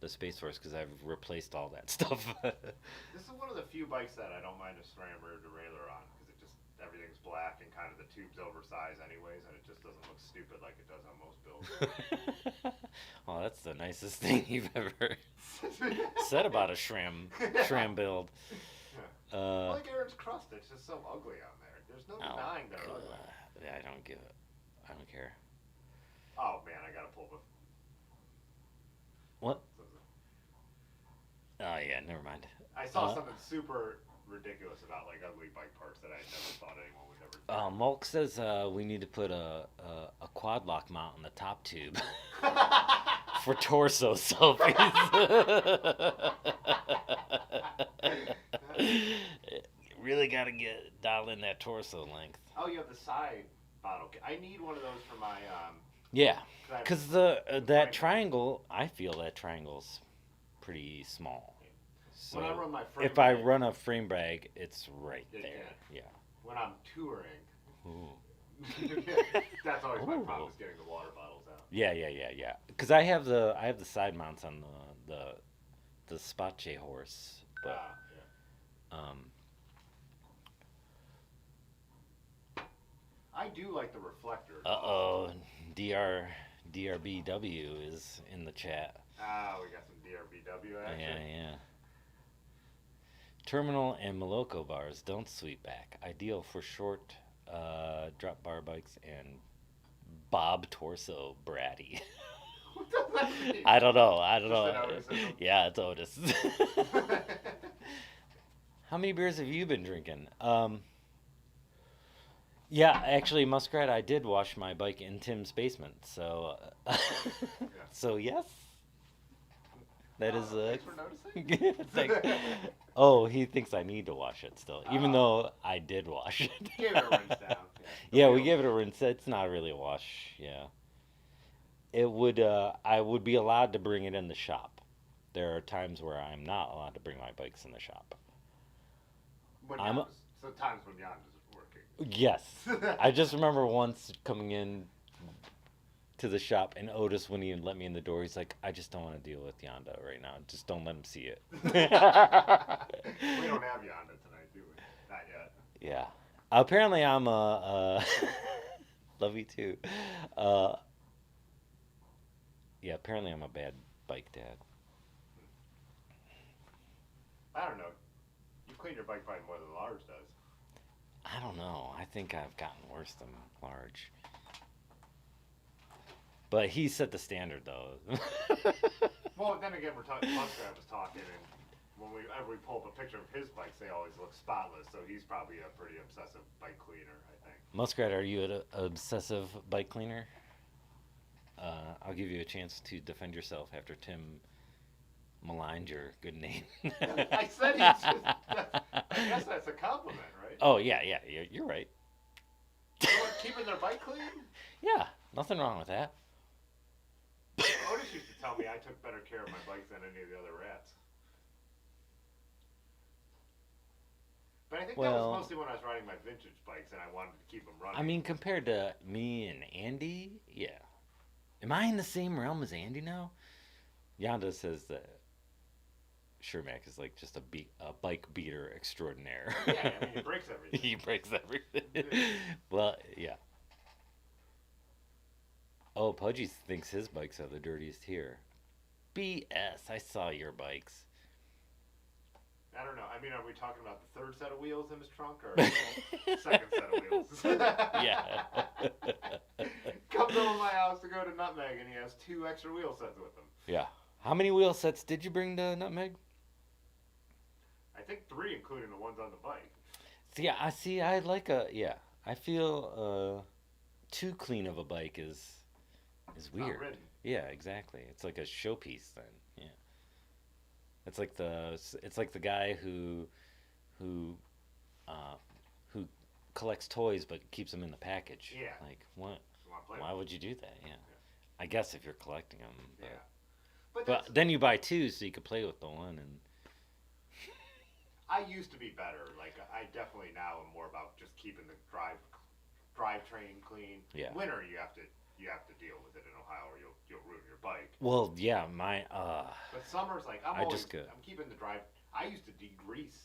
the Space Force because I've replaced all that stuff. This is one of the few bikes that I don't mind a SRAM rear derailleur on because it just everything's black and kind of the tube's oversized anyways, and it just doesn't look stupid like it does on most builds. Oh, that's the nicest thing you've ever said about a SRAM build. Like Aaron's crust, it's just so ugly on there. There's no denying they're ugly. Yeah, I don't give it. I don't care. Oh man, I gotta pull the. What? Oh yeah, never mind. I saw something super ridiculous about like ugly bike parts that I never thought anyone would ever. Mulk says we need to put a quad lock mount on the top tube for torso selfies. Really got to dial in that torso length. Oh, you have the side bottle. I need one of those for my. Yeah, because that triangle, I feel that triangle's pretty small. So when I run my frame if I run a frame bag, it's right there. Yeah. When I'm touring. Ooh. That's always my problem is getting the water bottles out. Yeah. Because I have the side mounts on the Space horse, but I do like the reflectors. DRBW is in the chat. We got some DRBW action. Yeah. Terminal and Moloko bars don't sweep back. Ideal for short drop bar bikes and Bob torso bratty. What does that mean? I don't know. Yeah, it's Otis. How many beers have you been drinking? Yeah, actually, Muskrat, I did wash my bike in Tim's basement, so so yes, that is. Thanks for noticing. Oh, he thinks I need to wash it still, even though I did wash it. Gave it a rinse down. Yeah, we gave it a rinse. It's not really a wash. Yeah, it would. I would be allowed to bring it in the shop. There are times where I'm not allowed to bring my bikes in the shop. So times when Jan is working. Yes. I just remember once coming in to the shop and Otis, when he let me in the door, he's like, I just don't want to deal with Yonda right now. Just don't let him see it. We don't have Yonda tonight, do we? Not yet. Yeah. Apparently I'm love you too. Yeah, apparently I'm a bad bike dad. I don't know. You clean your bike probably more than Lars does. I don't know. I think I've gotten worse than Large. But he set the standard, though. Well, then again, Muskrat was talking, and whenever we pull up a picture of his bikes, they always look spotless, so he's probably a pretty obsessive bike cleaner, I think. Muskrat, are you an obsessive bike cleaner? I'll give you a chance to defend yourself after Tim maligned your good name. I said he's just... I guess that's a compliment, right? Oh, yeah, you're right. Keeping their bike clean? Yeah, nothing wrong with that. Otis used to tell me I took better care of my bikes than any of the other rats. But I think that was mostly when I was riding my vintage bikes and I wanted to keep them running. I mean, compared to me and Andy, yeah. Am I in the same realm as Andy now? Yonda says that Shermack is like just a bike beater extraordinaire. Yeah, I mean, he breaks everything. He breaks everything. Well, yeah. Oh, Pudgy thinks his bikes are the dirtiest here. BS, I saw your bikes. I don't know. I mean, are we talking about the third set of wheels in his trunk or second set of wheels? Yeah. Comes over my house to go to Nutmeg and he has 2 extra wheel sets with him. Yeah. How many wheel sets did you bring to Nutmeg? I think 3, including the ones on the bike. I like I feel too clean of a bike is weird. Not ridden. Yeah, exactly. It's like a showpiece then. Yeah. It's like the guy who collects toys but keeps them in the package. Yeah. Like what? Why Why would you do that? Yeah. I guess if you're collecting them. But, yeah. But then you buy 2 so you can play with the one and. I used to be better. Like I definitely now am more about just keeping the drivetrain clean. Yeah. Winter you you have to deal with it in Ohio, or you'll ruin your bike. Well, yeah, But summer's like I'm keeping the drive. I used to degrease.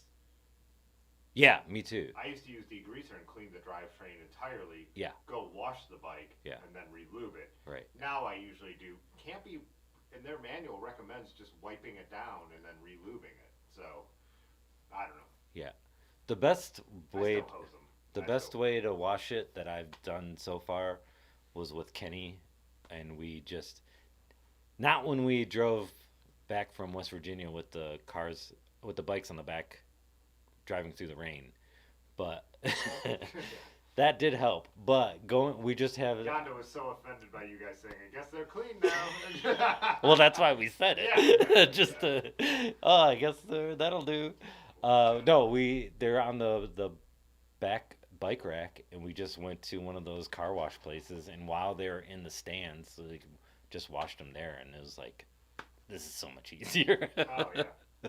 Yeah, me too. I used to use degreaser and clean the drivetrain entirely. Yeah. Go wash the bike. Yeah. And then re-lube it. Right. Now I usually do. Can't be. And their manual recommends just wiping it down and then re-lubing it. So I don't know. Yeah. The best way. I still hose them. The best way to wash it that I've done so far was with Kenny, and we just not when we drove back from West Virginia with the bikes on the back, driving through the rain, but that did help. But we just have. Yonda was so offended by you guys saying, "I guess they're clean now." Well, that's why we said it. Yeah. Just I guess that'll do. No, they're on the back bike rack, and we just went to one of those car wash places, and while they're in the stands, so they just washed them there, and it was like, this is so much easier. Oh yeah.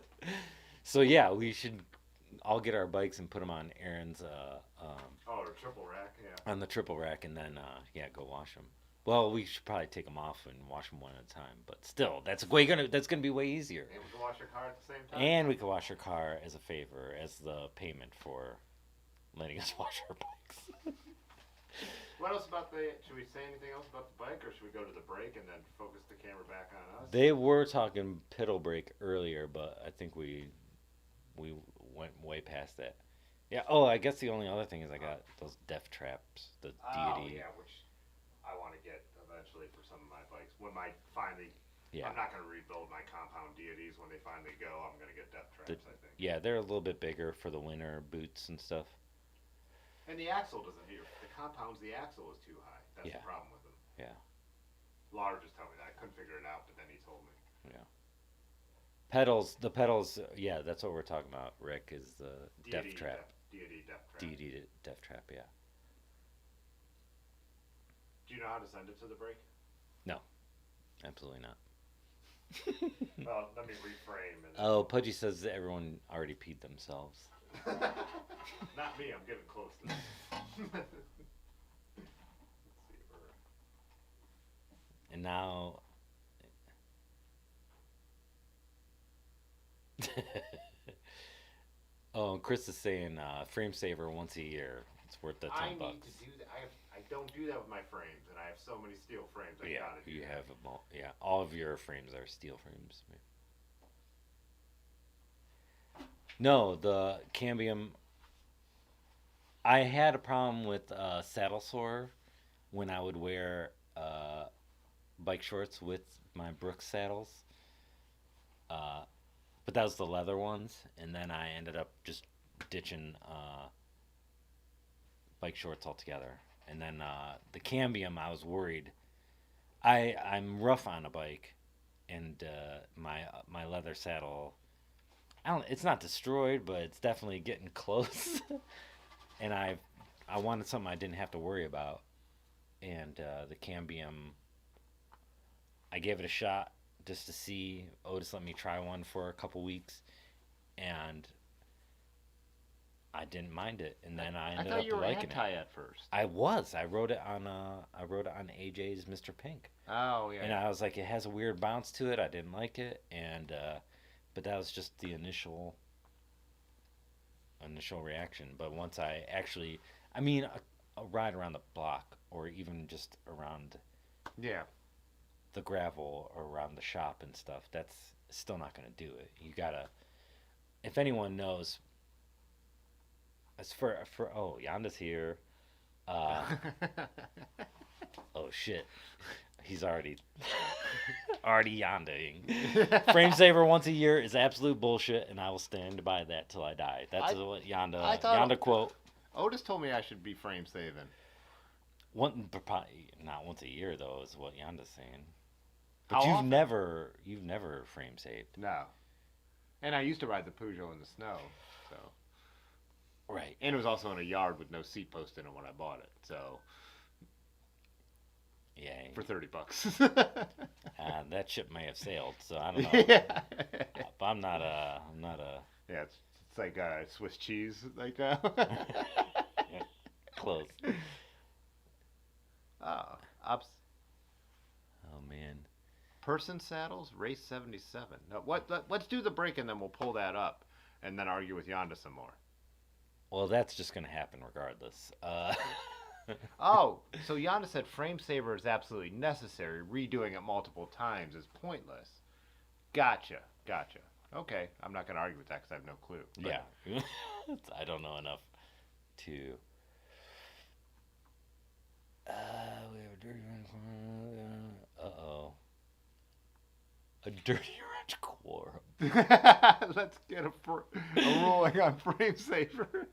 So yeah, we should all get our bikes and put them on Aaron's the triple rack, yeah. on the triple rack, and then go wash them. Well, we should probably take them off and wash them one at a time, but still, that's gonna be way easier. And we can wash your car at the same time. And we can wash your car as a favor, as the payment for letting us wash our bikes. What else about should we say anything else about the bike, or should we go to the break and then focus the camera back on us? They were talking pedal brake earlier, but I think we went way past that. Yeah. Oh, I guess the only other thing is I got those death traps, the deity. Oh yeah, which I want to get eventually for some of my bikes. When finally, Yeah. I'm not going to rebuild my compound deities. When they finally go, I'm going to get death traps. I think. Yeah, they're a little bit bigger for the winter boots and stuff. And the axle doesn't hear. The compounds, the axle is too high. That's the problem with them. Yeah. Lars just told me that. I couldn't figure it out, but then he told me. Yeah. The pedals, yeah, that's what we're talking about, Rick, is the death trap. Deity death trap. Deity death trap, yeah. Do you know how to send it to the break? No, absolutely not. Well, let me reframe. Oh, Pudgy says that everyone already peed themselves. Not me, I'm getting close to that. And now... Oh, Chris is saying frame saver once a year. It's worth the $10. I need to do that. I don't do that with my frames, and I have so many steel frames. I gotta do you that. have all of your frames are steel frames. No, the cambium. I had a problem with saddle sore when I would wear bike shorts with my Brooks saddles. But that was the leather ones, and then I ended up just ditching bike shorts altogether. And then the cambium, I was worried. I'm rough on a bike, and my leather saddle, it's not destroyed, but it's definitely getting close. And I wanted something I didn't have to worry about, and the cambium, I gave it a shot just to see. Otis let me try one for a couple weeks, and I didn't mind it. And then I ended up liking it. I thought you were anti at first. I was. I wrote it on AJ's Mr. Pink. Oh yeah. And I was like, it has a weird bounce to it. I didn't like it, and but that was just the initial reaction. But once I actually, a ride around the block, or even just around the gravel or around the shop and stuff, that's still not going to do it. You gotta, if anyone knows, as for Yonda's here. Oh shit, he's already Yondaing. Frame saver once a year is absolute bullshit, and I will stand by that till I die. That's what Yonda quote. Otis told me I should be frame saving. Not once a year though, is what Yonda's saying. But you've never frame saved. No. And I used to ride the Peugeot in the snow, so. Right. And it was also in a yard with no seat post in it when I bought it, so. Yeah. For $30. That ship may have sailed, so I don't know. Yeah. But I'm not a. Yeah, it's like Swiss cheese, like that. Close. man. Person saddles, race 77. No, let's do the break and then we'll pull that up and then argue with Yonda some more. Well, that's just gonna happen regardless. Oh, so Yonda said frame saver is absolutely necessary. Redoing it multiple times is pointless. Gotcha. Okay, I'm not gonna argue with that because I have no clue. But Yeah, I don't know enough to. We have a dirty wrench. Uh-oh. A dirty wrench quarrel. Let's get a ruling on frame saver.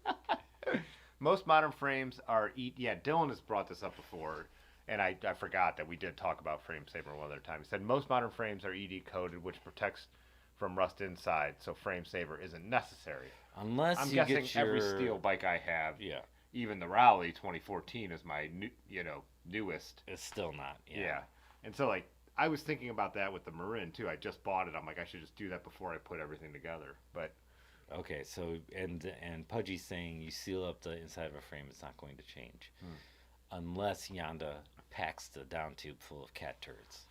Most modern frames are Yeah, Dylan has brought this up before, and I forgot that we did talk about frame saver one other time. He said most modern frames are ED coated, which protects from rust inside, so frame saver isn't necessary. Unless I'm you guessing get your... every steel bike I have, Yeah, even the Raleigh 2014 is my newest. it's still not. Yeah. And so like I was thinking about that with the Marin too. I just bought it. I'm like I should just do that before I put everything together. But Okay, so and Pudgy's saying you seal up the inside of a frame, it's not going to change, unless Yonda packs the down tube full of cat turds,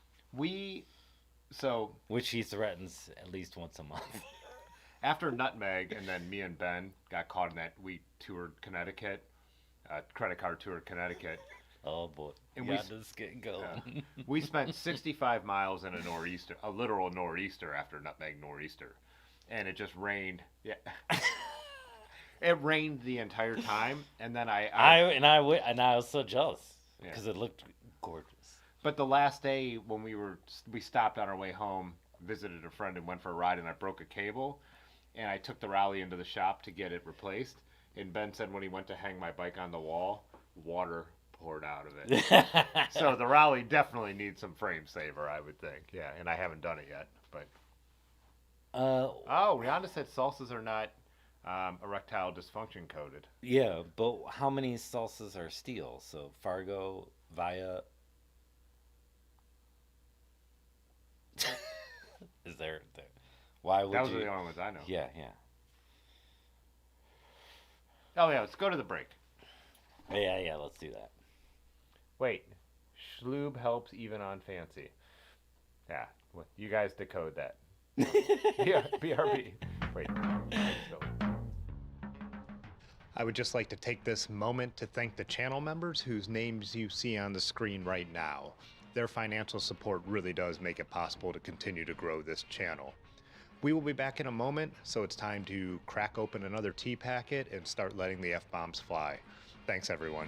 which he threatens at least once a month. After Nutmeg and then me and Ben got caught in that, we toured Connecticut, credit card toured Connecticut. Oh boy, And Yonda's getting going. We spent 65 miles in a literal nor'easter after Nutmeg nor'easter. And it just rained. Yeah. It rained the entire time. And then I was so jealous because it looked gorgeous. But the last day when we stopped on our way home, visited a friend and went for a ride, and I broke a cable. And I took the Raleigh into the shop to get it replaced. And Ben said when he went to hang my bike on the wall, water poured out of it. So the Raleigh definitely needs some frame saver, I would think. Yeah, and I haven't done it yet. But Rihanna said salsas are not erectile dysfunction coded. Yeah, but how many salsas are steel? So Fargo, Via. Is there? Why would That was you? the only ones I know. Yeah. Oh yeah, let's go to the break. Yeah. Let's do that. Wait, Schlube helps even on fancy. Yeah, you guys decode that. Yeah, BRB. Wait. I would just like to take this moment to thank the channel members whose names you see on the screen right now. Their financial support really does make it possible to continue to grow this channel. We will be back in a moment, so it's time to crack open another tea packet and start letting the F-bombs fly. Thanks, everyone.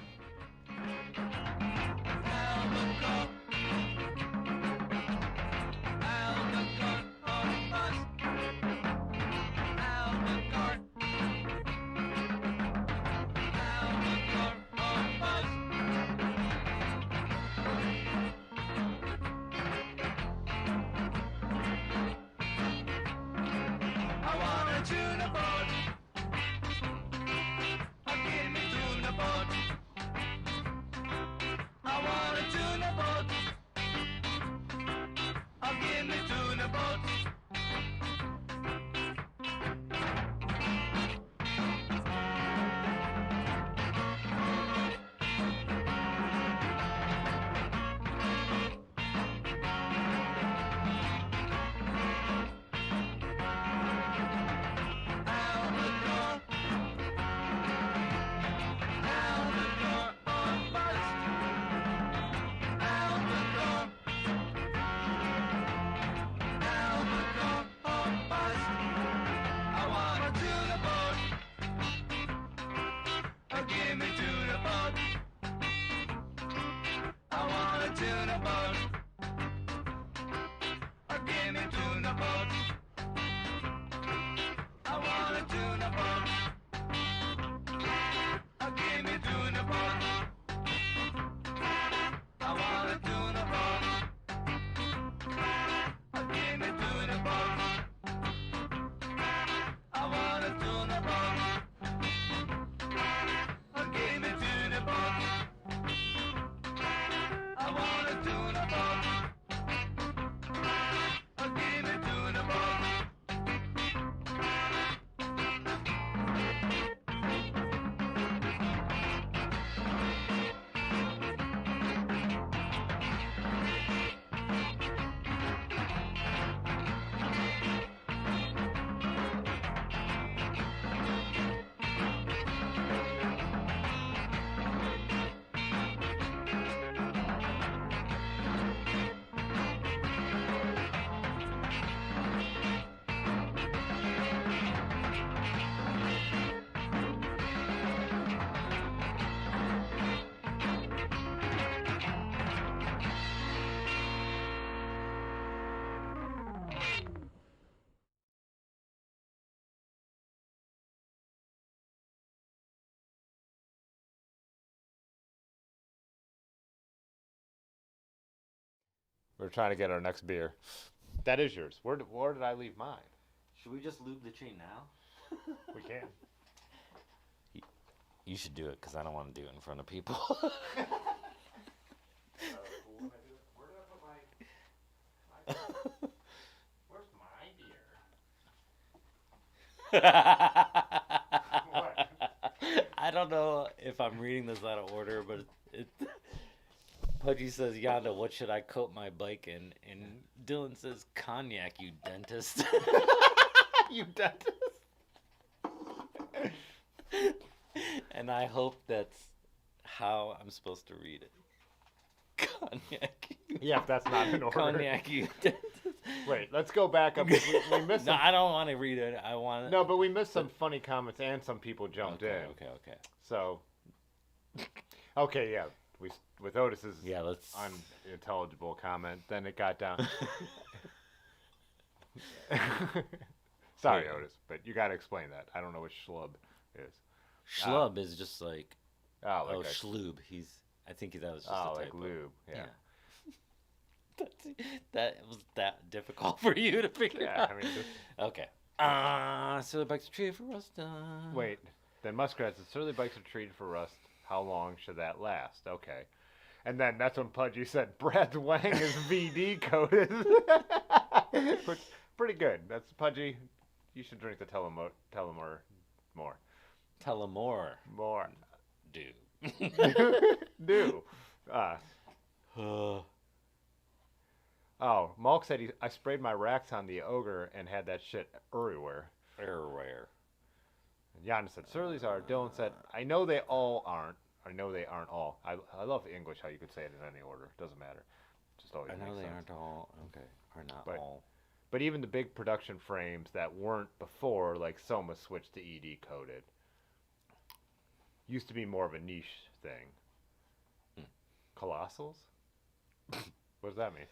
We're trying to get our next beer. That is yours. Where did I leave mine? Should we just lube the chain now? We can. You should do it because I don't want to do it in front of people. Where did I put my beer? Where's my beer? What? I don't know if I'm reading this out of order, but Pudgy says, Yonda, what should I coat my bike in? And Dylan says, cognac, you dentist. You dentist. And I hope that's how I'm supposed to read it. Cognac. Yeah, if that's not in order. Cognac, you dentist. Wait, let's go back up. We missed No, some... I don't want to read it. I want. No, but we missed some funny comments and some people jumped in. Okay. So, okay, yeah. With Otis's let's unintelligible comment, then it got down. Sorry, Otis, but you got to explain that. I don't know what schlub is. Schlub is just like Like schlub. I think that was just a like typo. lube. Yeah. That was that difficult for you to figure out. I mean, Okay. So the bikes are treated for rust. Wait. Then muskrats, the surly bikes are treated for rust. How long should that last? Okay. And then that's when Pudgy said, Brad's Wang is VD coated. Which, pretty good. That's Pudgy. You should drink the Tullamore more. Tullamore. More. Do. Do. Oh, Malk said I sprayed my racks on the ogre and had that shit everywhere. Everywhere. And Jan said, Surly's are. Dylan said, I know they all aren't. I know they aren't all. I love the English, how you could say it in any order. Doesn't matter. Just always I know makes they sense. aren't all. Okay. Are not all. But even the big production frames that weren't before, like Soma switched to ED coated, used to be more of a niche thing. Colossals? What does that mean?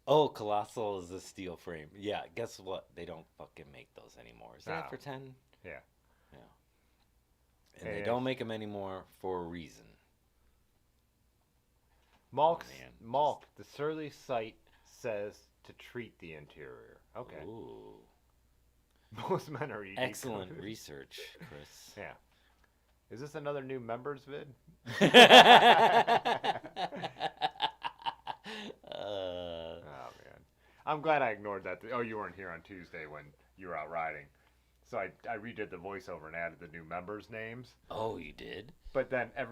Oh, Colossal is a steel frame. Yeah, guess what? They don't fucking make those anymore. Is that for 10? Yeah. Yeah. And they don't make them anymore for a reason. Malk, the Surly site says to treat the interior. Okay. Ooh. Most men are ED Excellent coated. Research, Chris. Yeah. Is this another new members vid? Oh, man. I'm glad I ignored that. Oh, you weren't here on Tuesday when you were out riding. So I redid the voiceover and added the new members' names. Oh, you did? But then of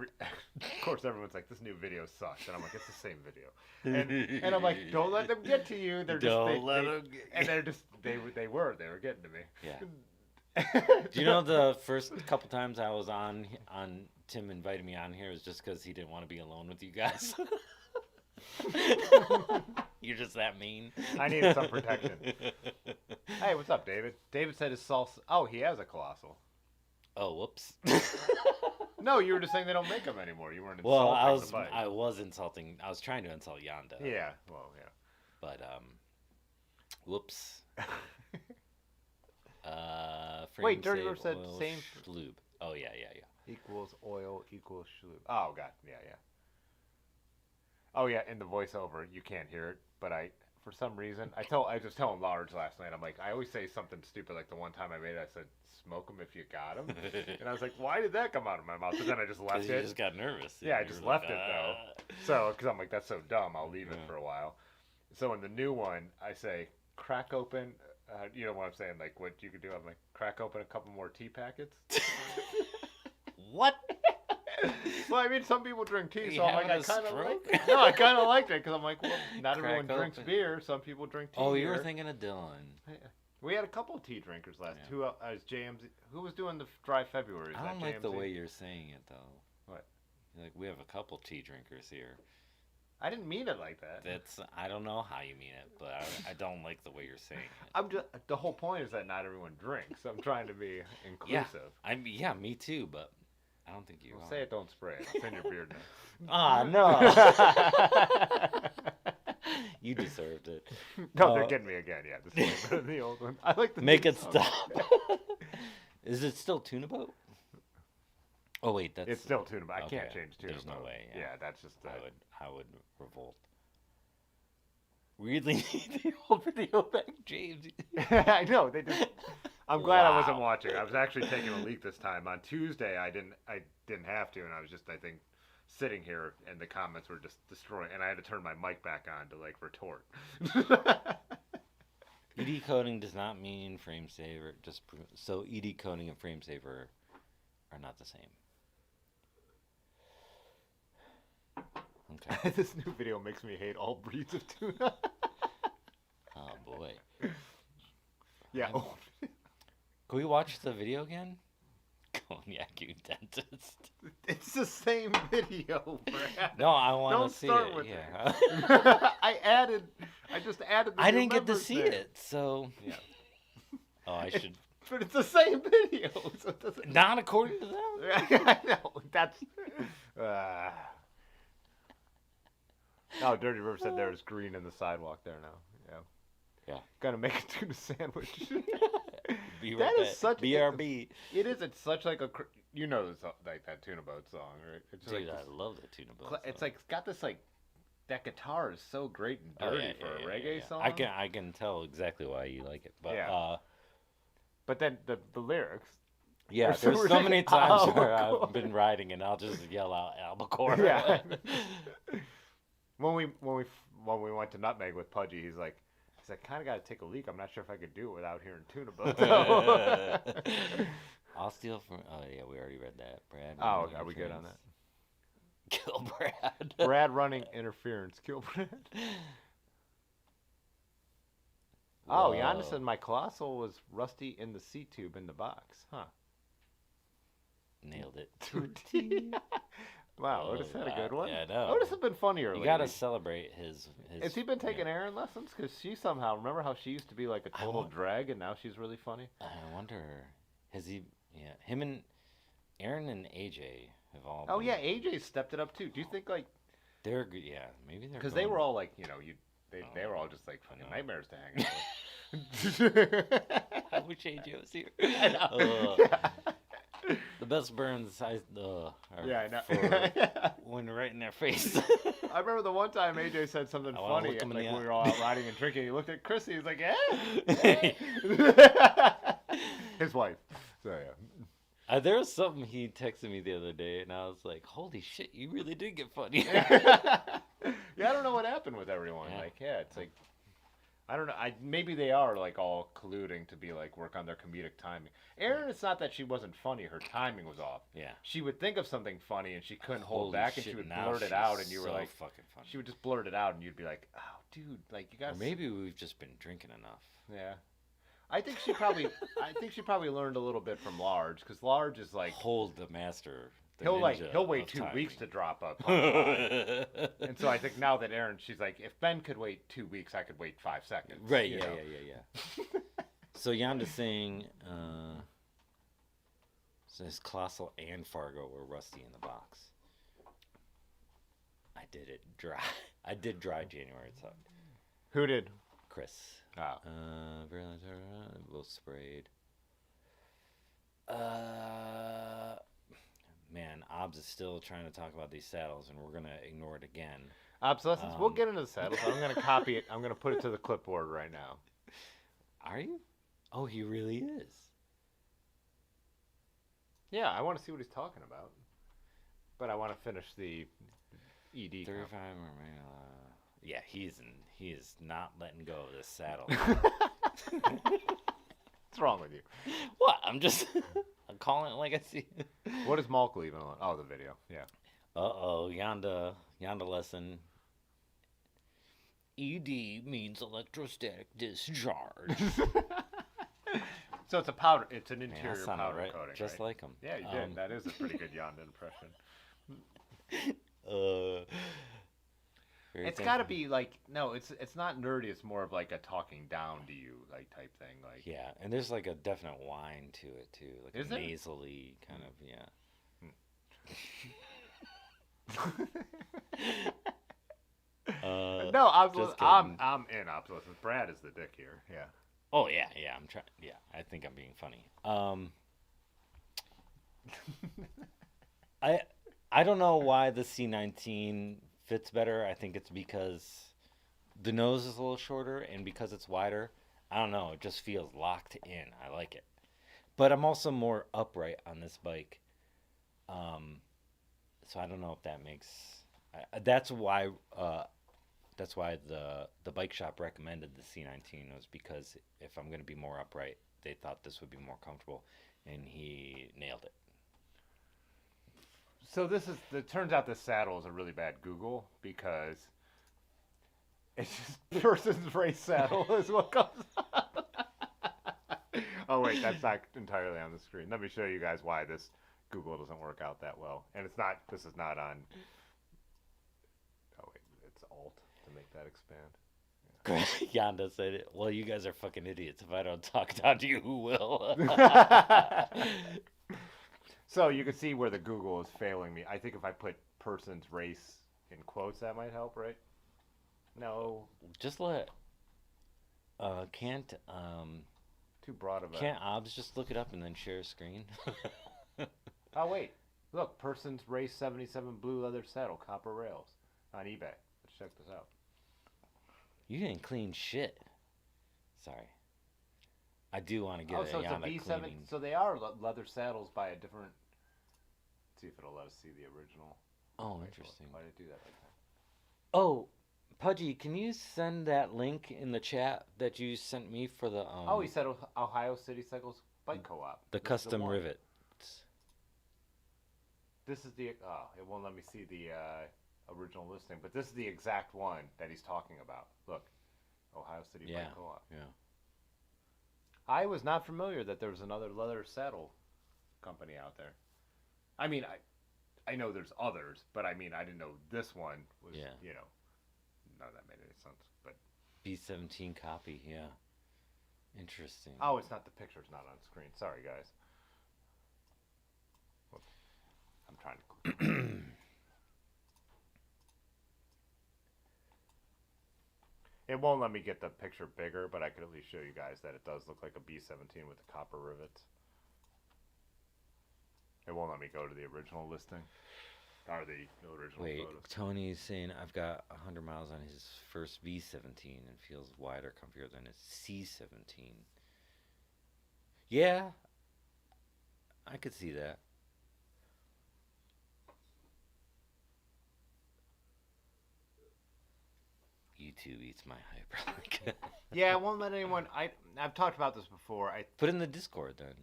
course everyone's like, this new video sucks. And I'm like, it's the same video. And I'm like, don't let them get to you. They're they were getting to me. Yeah. Do you know the first couple times I was on Tim invited me on here was just because he didn't want to be alone with you guys. You're just that mean. I needed some protection. Hey, what's up, David? David said his salsa. Oh, he has a Colossal. Oh, whoops. No, you were just saying they don't make them anymore. You weren't Well, insulting the bike. I was insulting. I was trying to insult Yonda. Yeah. Well, yeah. But whoops. Wait, Dirty Rip said same lube. Oh yeah. Equals oil equals shlube. Oh god, yeah. Oh yeah, in the voiceover you can't hear it, but for some reason I was just telling Large last night. I'm like, I always say something stupid like the one time I made it. I said, "Smoke them if you got them," and I was like, why did that come out of my mouth? But then I just left it. You just got nervous. Yeah, I just left it though. So because I'm like, that's so dumb. I'll leave it for a while. So in the new one, I say, crack open. You know what I'm saying? Like what you could do? I'm like, crack open a couple more tea packets. What? Well, I mean, some people drink tea, You so I'm like, having I a kind of stroke? like. No, I kind of liked it because I'm like, well, not Crack everyone drinks open. beer. Some people drink tea. Oh, you here. were thinking of Dylan. We had a couple of tea drinkers last. Yeah. Who was JMZ? Who was doing the dry February? Is I don't that like the JMZ? way you're saying it though. What? You're like, we have a couple tea drinkers here. I didn't mean it like that. I don't know how you mean it, but I don't like the way you're saying it. I'm just. The whole point is that not everyone drinks. I'm trying to be inclusive. Yeah, me too, but I don't think you Well, are. say it, don't spray it. It's in your beard now. Ah, no. You deserved it. No, they're getting me again. Yeah, this is way better than the old one. I like the Make new it song. stop. Is it still Tuna Boat? Oh wait, that's It's still Tuna Boat. I can't okay. change Tuna There's Boat. no way. Yeah, that's just. I would revolt. Weirdly need the old video back, James. I know they did. I'm glad I wasn't Wow. watching. I was actually taking a leak this time. On Tuesday, I didn't have to, and I was just I think sitting here, and the comments were just destroying, and I had to turn my mic back on to like retort. ED coding does not mean frame saver. So ED coding and frame saver are not the same. Okay. This new video makes me hate all breeds of tuna. Oh boy. Yeah. Can we watch the video again? Cognac, you dentist. It's the same video, Brad. No, I want Don't to see start it. with Yeah. I just added the I new didn't get to members see there. it, so. Yeah. Oh, I should. But it's the same video. So it doesn't... Not according to them. I know. That's. Oh, Dirty River said there's green in the sidewalk there now. Yeah. Yeah. Gotta make a tuna sandwich. Be That right is back. such a- BRB. It is. It's such like a. You know, like that tuna boat song, right? It's Dude, like I this, love the tuna boat. it's like it's got this like. That guitar is so great and Oh, dirty yeah, for a yeah, reggae yeah. song. I can tell exactly why you like it, but Yeah. But then the lyrics. yeah, They're so there's so many ridiculous. times where Albacore. I've been riding and I'll just yell out albacore. Yeah. When we went to Nutmeg with Pudgy, he's like, kind of got to take a leak. I'm not sure if I could do it without hearing tuna boat. I'll steal from. Oh yeah, we already read that. Brad. Oh, running are we good on interference. Kill Brad. Brad running interference. Kill Brad. Oh, Whoa. Giannis said my colossal was rusty in the C tube in the box. Huh. Nailed it. Wow, Oh, Otis had a good one. yeah, I know. Otis has been funnier You lately. gotta celebrate his. Has he been taking yeah. Aaron lessons? Because she somehow, remember how she used to be like a total want- drag and now she's really funny? I wonder, has he? Yeah, him and Aaron and AJ have all. Oh been- yeah, AJ stepped it up too. Do you think like they're good. Yeah, maybe they're. because they were going- all like they were all just like fucking know. nightmares to hang out with. I wish AJ was here. I know. The best burns are Yeah, I know. for when right in their face. I remember the one time AJ said something I wanna funny, look him in like the we eye. were all out riding and drinking. He looked at Chrissy. He's like, his wife. So yeah. There was something he texted me the other day, and I was like, "Holy shit, you really did get funny." Yeah, I don't know what happened with everyone. Yeah. Like, yeah, it's like I don't know. Maybe they are like all colluding to be like work on their comedic timing. Erin, it's not that she wasn't funny; her timing was off. Yeah. She would think of something funny and she couldn't hold Holy back, and shit, she would now blurt it she's out, and you were so like, fucking funny. she would just blurt it out, and you'd be like, "Oh, dude, like you got." Or maybe we've just been drinking enough. Yeah. I think she probably learned a little bit from Large, because Large is like Hold the master. The he'll ninja wait of 2 timing. weeks to drop a punchline. And so I think now that Erin, she's like, if Ben could wait 2 weeks, I could wait 5 seconds. Right, you yeah, know? yeah. So Yanda's saying says Colossal and Fargo were rusty in the box. I did it dry. I did dry January. So Who did? Chris. Oh. Both sprayed. Man, Obs is still trying to talk about these saddles, and we're gonna ignore it again. Obsolescence. We'll get into the saddles. I'm going to copy it. I'm going to put it to the clipboard right now. Are you? Oh, he really is. Yeah, I want to see what he's talking about. But I want to finish the ED. 35 remain. Yeah, he is not letting go of this saddle. What's wrong with you? What? I'm just I'm calling it like I see it. What is Malk leaving alone? Oh, the video. Yeah. Uh-oh, Yonda lesson. ED means electrostatic discharge. So it's a powder. It's an Man, interior that sounded powder right, coating. just right? like him. Yeah, you did. That is a pretty good Yonda impression. It's got to be like no, it's not nerdy. It's more of like a talking down to you like type thing. Like Yeah, and there's like a definite whine to it too, like Is a there? nasally kind of no, just I'm kidding. in obsolescence. Brad is the dick here. Yeah. Oh yeah, I'm trying. Yeah, I think I'm being funny. I don't know why the C19 fits better. I think it's because the nose is a little shorter, and because it's wider, I don't know, it just feels locked in. I like it. But I'm also more upright on this bike. Um, so I don't know if that makes. That's why. That's why the bike shop recommended the C19 was because if I'm gonna be more upright, they thought this would be more comfortable, and he nailed it. So this is. It turns out this saddle is a really bad Google because it's just person's race saddle is what comes up. Oh wait, that's not entirely on the screen. Let me show you guys why this Google doesn't work out that well. And it's not. This is not on. Oh wait, it's Alt to make that expand. Yanda said it. Well, you guys are fucking idiots. If I don't talk down to you, who will? So you can see where the Google is failing me. I think if I put person's race in quotes, that might help, right? No, Just let. Can't too broad of a. can't Obs just look it up and then share a screen? Oh wait, look, person's race 77 blue leather saddle, copper rails, on eBay. Let's check this out. You didn't clean shit. Sorry. I do want to get Oh, a so it's a Yanda B7. cleaning. So they are leather saddles by a different. Let's see if it'll let us see the original. Oh, Wait, interesting. Why did it do that like that? Oh, Pudgy, can you send that link in the chat that you sent me for the Oh, he said Ohio City Cycles Bike Co-op. the This is custom one. rivets? This is the. Oh, it won't let me see the original listing, but this is the exact one that he's talking about. Look, Ohio City Yeah, Bike Co-op. yeah. I was not familiar that there was another leather saddle company out there. I mean, I know there's others, but I mean, I didn't know this one was, Yeah. you know, none of that made any sense. But B17 copy, yeah. Interesting. oh, it's not the picture's not on screen. Sorry, guys. Whoops. I'm trying to. It won't let me get the picture bigger, but I could at least show you guys that it does look like a B17 with the copper rivets. It won't let me go to the original listing. Or the original Wait, photos. Tony's saying I've got 100 miles on his first V17 and feels wider, comfier than his C17. Yeah, I could see that. YouTube eats my hyperlink. Yeah, it won't let anyone. I've talked about this before. Put it in the Discord then,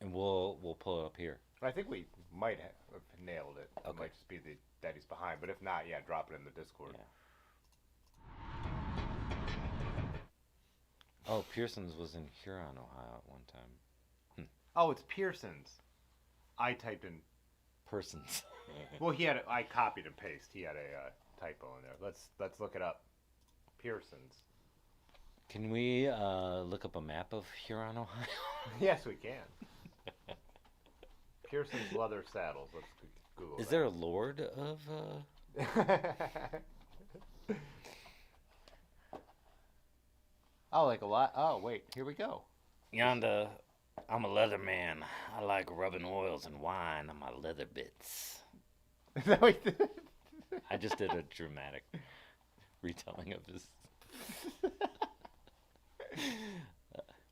and we'll pull it up here. I think we might have nailed it. It Okay. might just be that he's behind, but if not, yeah, drop it in the Discord. Yeah. Oh, Pearson's was in Huron, Ohio at one time. Oh, it's Pearson's. I typed in. Persons. Well, I copied and pasted. He had a typo in there. Let's look it up. Pearson's. Can we look up a map of Huron, Ohio? Yes, we can. Pearson's leather saddles. Let's Google. Is there a lord of? Oh, like a lot. Oh, wait. Here we go. Yonder, I'm a leather man. I like rubbing oils and wine on my leather bits. Is that what you did? I just did a dramatic retelling of this.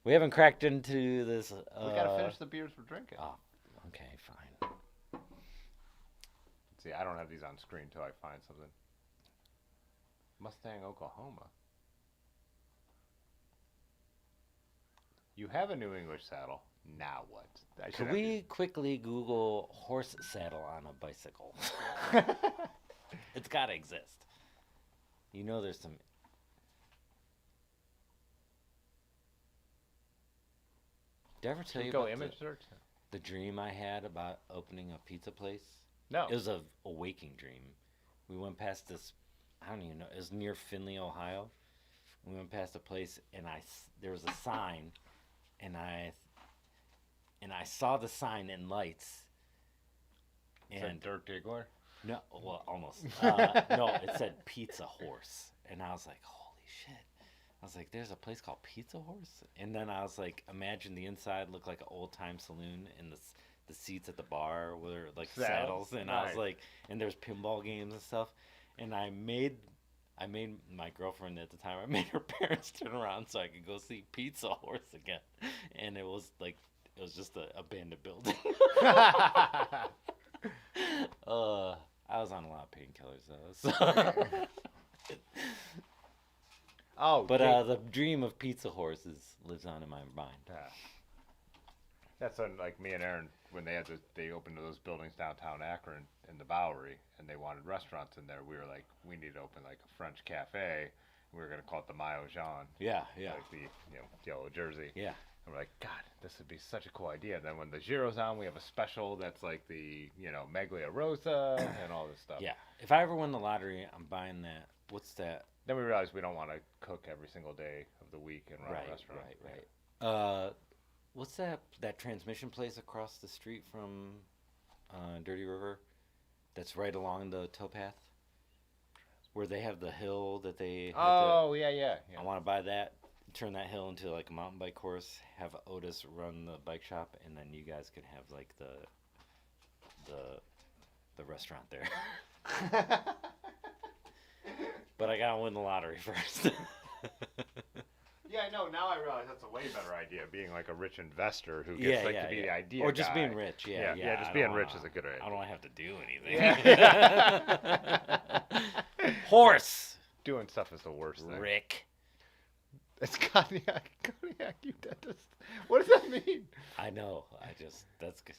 We haven't cracked into this. We gotta finish the beers we're drinking. Oh, okay, fine. See, I don't have these on screen until I find something. Mustang, Oklahoma. You have a New English saddle. Now what? Could we quickly Google horse saddle on a bicycle? It's gotta exist. You know there's some. Did I ever tell you go about image search? the dream I had about opening a pizza place? No. It was a waking dream. We went past this, I don't even know, it was near Findlay, Ohio. We went past a place and there was a sign and I saw the sign in lights. And Dirk Diggler? No, well, almost. No, it said Pizza Horse. And I was like, holy shit. I was like, there's a place called Pizza Horse? And then I was like, imagine the inside looked like an old-time saloon and the seats at the bar were like saddles. And I was Nice. like, and there's pinball games and stuff. And I made I made my girlfriend at the time. I made her parents turn around so I could go see Pizza Horse again, and it was just a abandoned building. I was on a lot of painkillers though. So. But the dream of Pizza Horse lives on in my mind. Yeah. That's when, like, me and Aaron, when they opened those buildings downtown Akron in the Bowery, and they wanted restaurants in there. We were like, we need to open like a French cafe. We were gonna call it the Maillot Jaune. Yeah. Like the yellow jersey. Yeah. And we're like, God, this would be such a cool idea. Then when the Giro's on, we have a special that's like the Maglia Rosa and all this stuff. Yeah. If I ever win the lottery, I'm buying that. What's that? Then we realized we don't want to cook every single day of the week and run a restaurant. Right. What's that transmission place across the street from Dirty River? That's right along the towpath, where they have the hill that they. Yeah. I want to buy that. Turn that hill into like a mountain bike course. Have Otis run the bike shop, and then you guys could have like the restaurant there. But I gotta win the lottery first. Yeah, I know. Now I realize that's a way better idea. Being like a rich investor who gets to be the idea or just guy. being rich. Yeah. Just being rich is a good idea. I don't have to do anything. Horse. Doing stuff is the worst thing. Rick. It's cognac, you dentist. What does that mean? I know. That's good.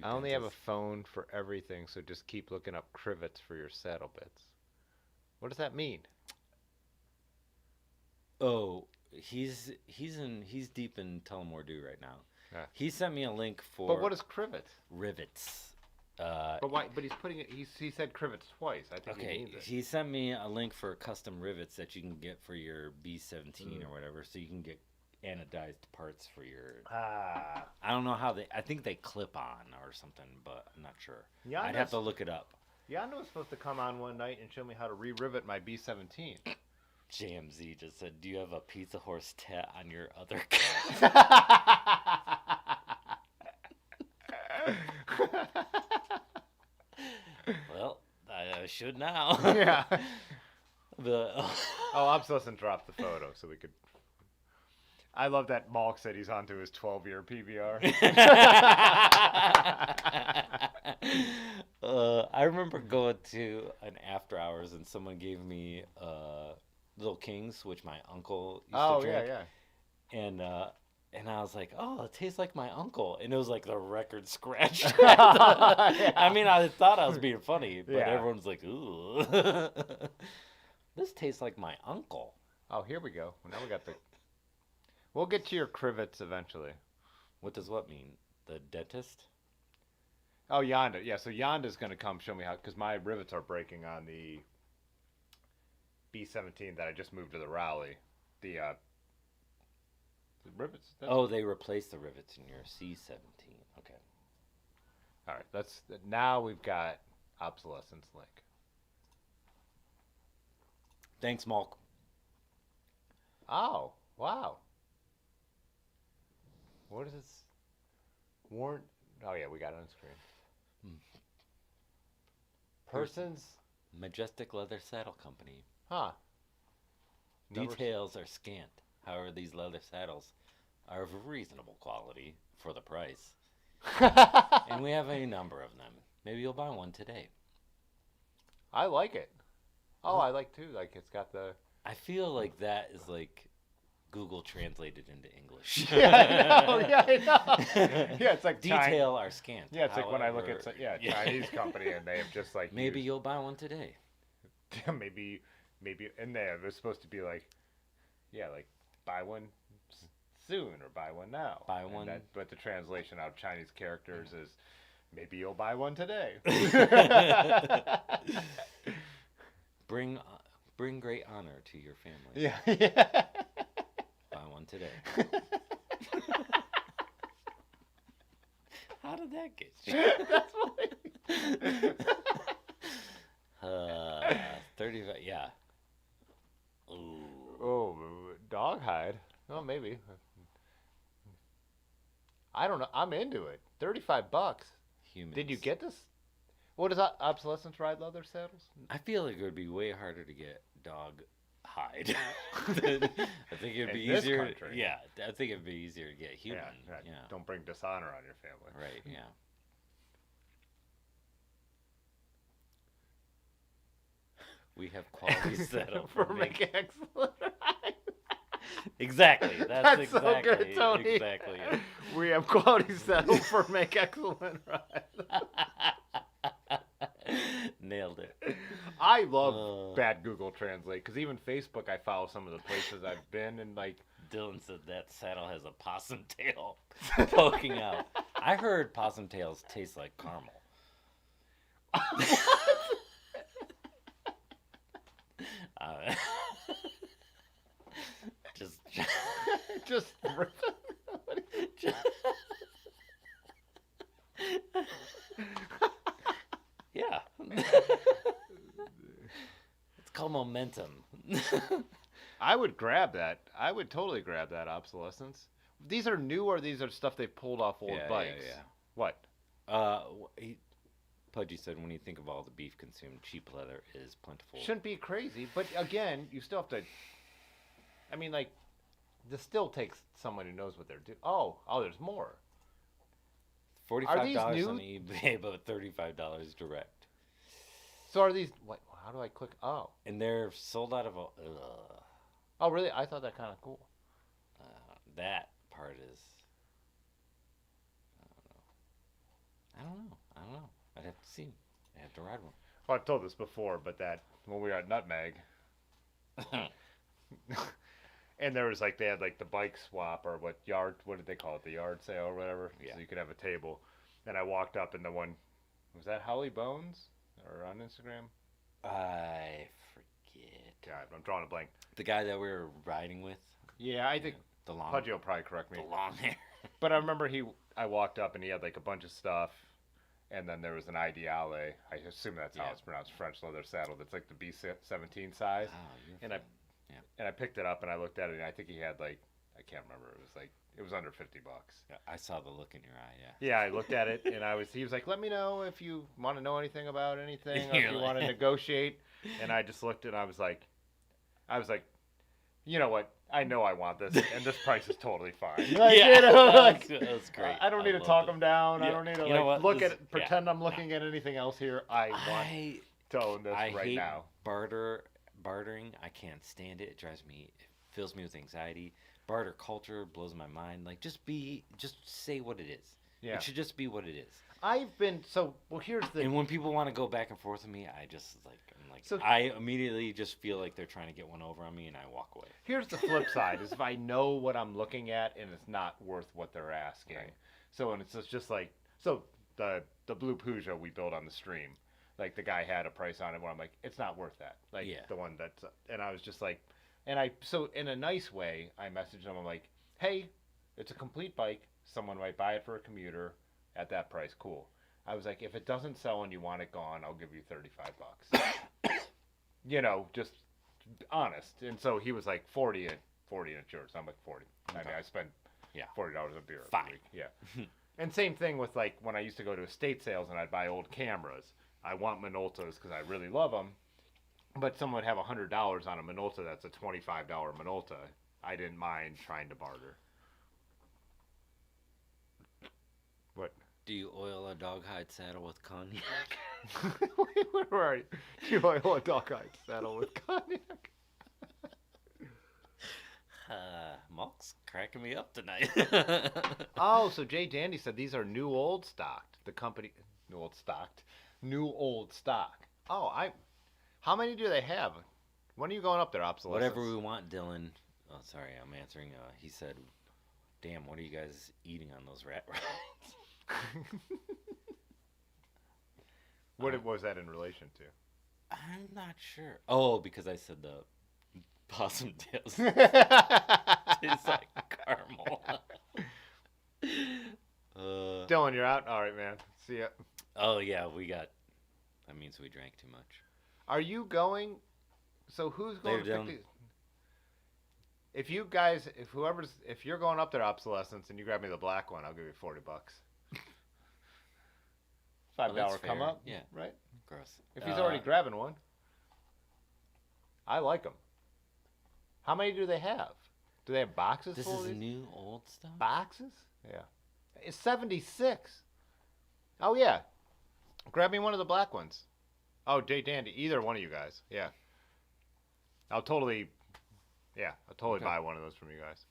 I only have a phone for everything, so just keep looking up crivets for your saddle bits. What does that mean? Oh, he's deep in Tullamore right now. Yeah. He sent me a link for. But what is crivets? Rivets. But why? But he's putting it. He said crivets twice. I think he means it. He sent me a link for custom rivets that you can get for your B17 or whatever, so you can get anodized parts for your. I don't know how I think they clip on or something, but I'm not sure. Yeah, I'd have to look it up. Yonda was supposed to come on one night and show me how to re-rivet my B17. JMZ just said, "Do you have a Pizza Horse tat on your other?" Well, I should now. Yeah. Oh, Obsolescent dropped the photo so we could. I love that Malk said he's onto his 12-year PBR. I remember going to an after hours and someone gave me Little Kings, which my uncle used to drink. Yeah. And I was like, oh, it tastes like my uncle. And it was like the record scratch. I mean, I thought I was being funny, but everyone's like, ooh. This tastes like my uncle. Oh, here we go. Now we got the... We'll get to your crivets eventually. What does what mean? The dentist? Oh, Yonda. Yeah, so Yonda's going to come show me how... Because my rivets are breaking on the B17 that I just moved to the Raleigh. The rivets. They replaced the rivets in your C17. Okay. All right. Now we've got obsolescence link. Thanks, Malk. Oh, wow. What is this? Warrant. Oh, yeah, we got it on screen. Persons. Majestic Leather Saddle Company. Huh. Details are scant. However, these leather saddles are of reasonable quality for the price. And we have a number of them. Maybe you'll buy one today. I like it. Oh, I like too. Like it's got the. I feel like that is like Google translated into English. Yeah, I know. Yeah, it's like detail are scant. Yeah, it's like when I look at Chinese company and they have just like. Maybe you'll buy one today. maybe, and they're supposed to be like, like buy one soon or buy one now. Buy one. But the translation out of Chinese characters is, maybe you'll buy one today. Bring great honor to your family. Yeah. Buy one today. How did that get you? That's funny. 35, yeah. Ooh. Oh, dog hide. Oh, maybe. I don't know. I'm into it. $35. Humans. Did you get this? What is obsolescence ride leather saddles? I feel like it would be way harder to get dog hide. I think it'd be In this easier. country. Yeah, I think it'd be easier to get human. Yeah, Yeah. Don't bring dishonor on your family. Right. Yeah. We have quality set up for making excellent. Exactly. That's exactly. So good, Tony. Exactly. It. We have quality settled for make excellent rides. Nailed it. I love bad Google Translate because even Facebook, I follow some of the places I've been and like. Dylan said that saddle has a possum tail poking out. I heard possum tails taste like caramel. Just yeah. It's called momentum. I would grab that. I would totally grab that obsolescence. These are new, or these are stuff they pulled off old bikes? Yeah. What? Pudgy said when you think of all the beef consumed, cheap leather is plentiful. Shouldn't be crazy, but again, you still have to. I mean, like, this still takes someone who knows what they're doing. Oh, there's more. $45 on eBay, but $35 direct. So are these? What? How do I click? Oh. And they're sold out of. Oh, really? I thought that kind of cool. That part is. I don't know. I'd have to see. I have to ride one. Well, I've told this before, but that when we were at Nutmeg, and there was like they had like the bike swap or what did they call it, the yard sale or whatever, yeah. So you could have a table. And I walked up and the one was that Holly Bones or on Instagram? I forget. God, I'm drawing a blank. The guy that we were riding with. Yeah, I think the long. Pudgy will probably correct me. The long hair. But I remember I walked up and he had like a bunch of stuff. And then there was an Ideale. I assume that's how it's pronounced. French leather saddle. That's like the B17 size. Oh, and I picked it up and I looked at it and I think he had like, I can't remember. It was under $50. Yeah, I saw the look in your eye. Yeah. Yeah, I looked at it and he was like, let me know if you want to know anything about anything or if you want to negotiate. And I just looked and I was like, you know what? I know I want this, and this price is totally fine. Like, yeah, that's great. I don't need to talk them down. Yeah. I don't need to pretend I'm looking at anything else here. I want to own this right now. Bartering, I can't stand it. It drives me. It fills me with anxiety. Barter culture blows my mind. Like, just say what it is. Yeah. It should just be what it is. Here's the. And when people want to go back and forth with me, I immediately just feel like they're trying to get one over on me, and I walk away. Here's the flip side: is if I know what I'm looking at and it's not worth what they're asking. Right. So and it's just like the blue Peugeot we built on the stream, like the guy had a price on it where I'm like, it's not worth that. Like the one that's and I was just like, so in a nice way I messaged him. I'm like, hey, it's a complete bike. Someone might buy it for a commuter at that price. Cool. I was like, if it doesn't sell and you want it gone, I'll give you $35. Just honest. And so he was like 40 and it's yours. I'm like 40. Okay. I mean, I spent $40 a beer. Fine. Week. Yeah. And same thing with like when I used to go to estate sales and I'd buy old cameras. I want Minoltas because I really love them. But someone would have $100 on a Minolta that's a $25 Minolta. I didn't mind trying to barter. What? Do you oil a dog hide saddle with cognac? Wait, where are you? Do you oil a dog hide saddle with cognac? Malk's cracking me up tonight. Oh, so Jay Dandy said these are new old stocked. The company, new old stock. Oh, how many do they have? When are you going up there, obsolescence? Whatever we want, Dylan. Oh, sorry, I'm answering. He said, damn, what are you guys eating on those rat rides? What was that in relation to? I'm not sure. Oh, because I said the possum tails tastes like caramel. Dylan, you're out? All right, man. See ya. Oh, yeah, that means we drank too much. Are you going? So who's going to pick these? If you guys, if you're going up there, obsolescence, and you grab me the black one, I'll give you $40. $5 come up. Yeah. Right. Gross. If he's already grabbing one, I like them. How many do they have? Do they have boxes This full is of these? new old stuff? Boxes? Yeah. It's 76. Oh, yeah. Grab me one of the black ones. Oh, Dandy. Either one of you guys. Yeah. I'll totally Okay. buy one of those from you guys.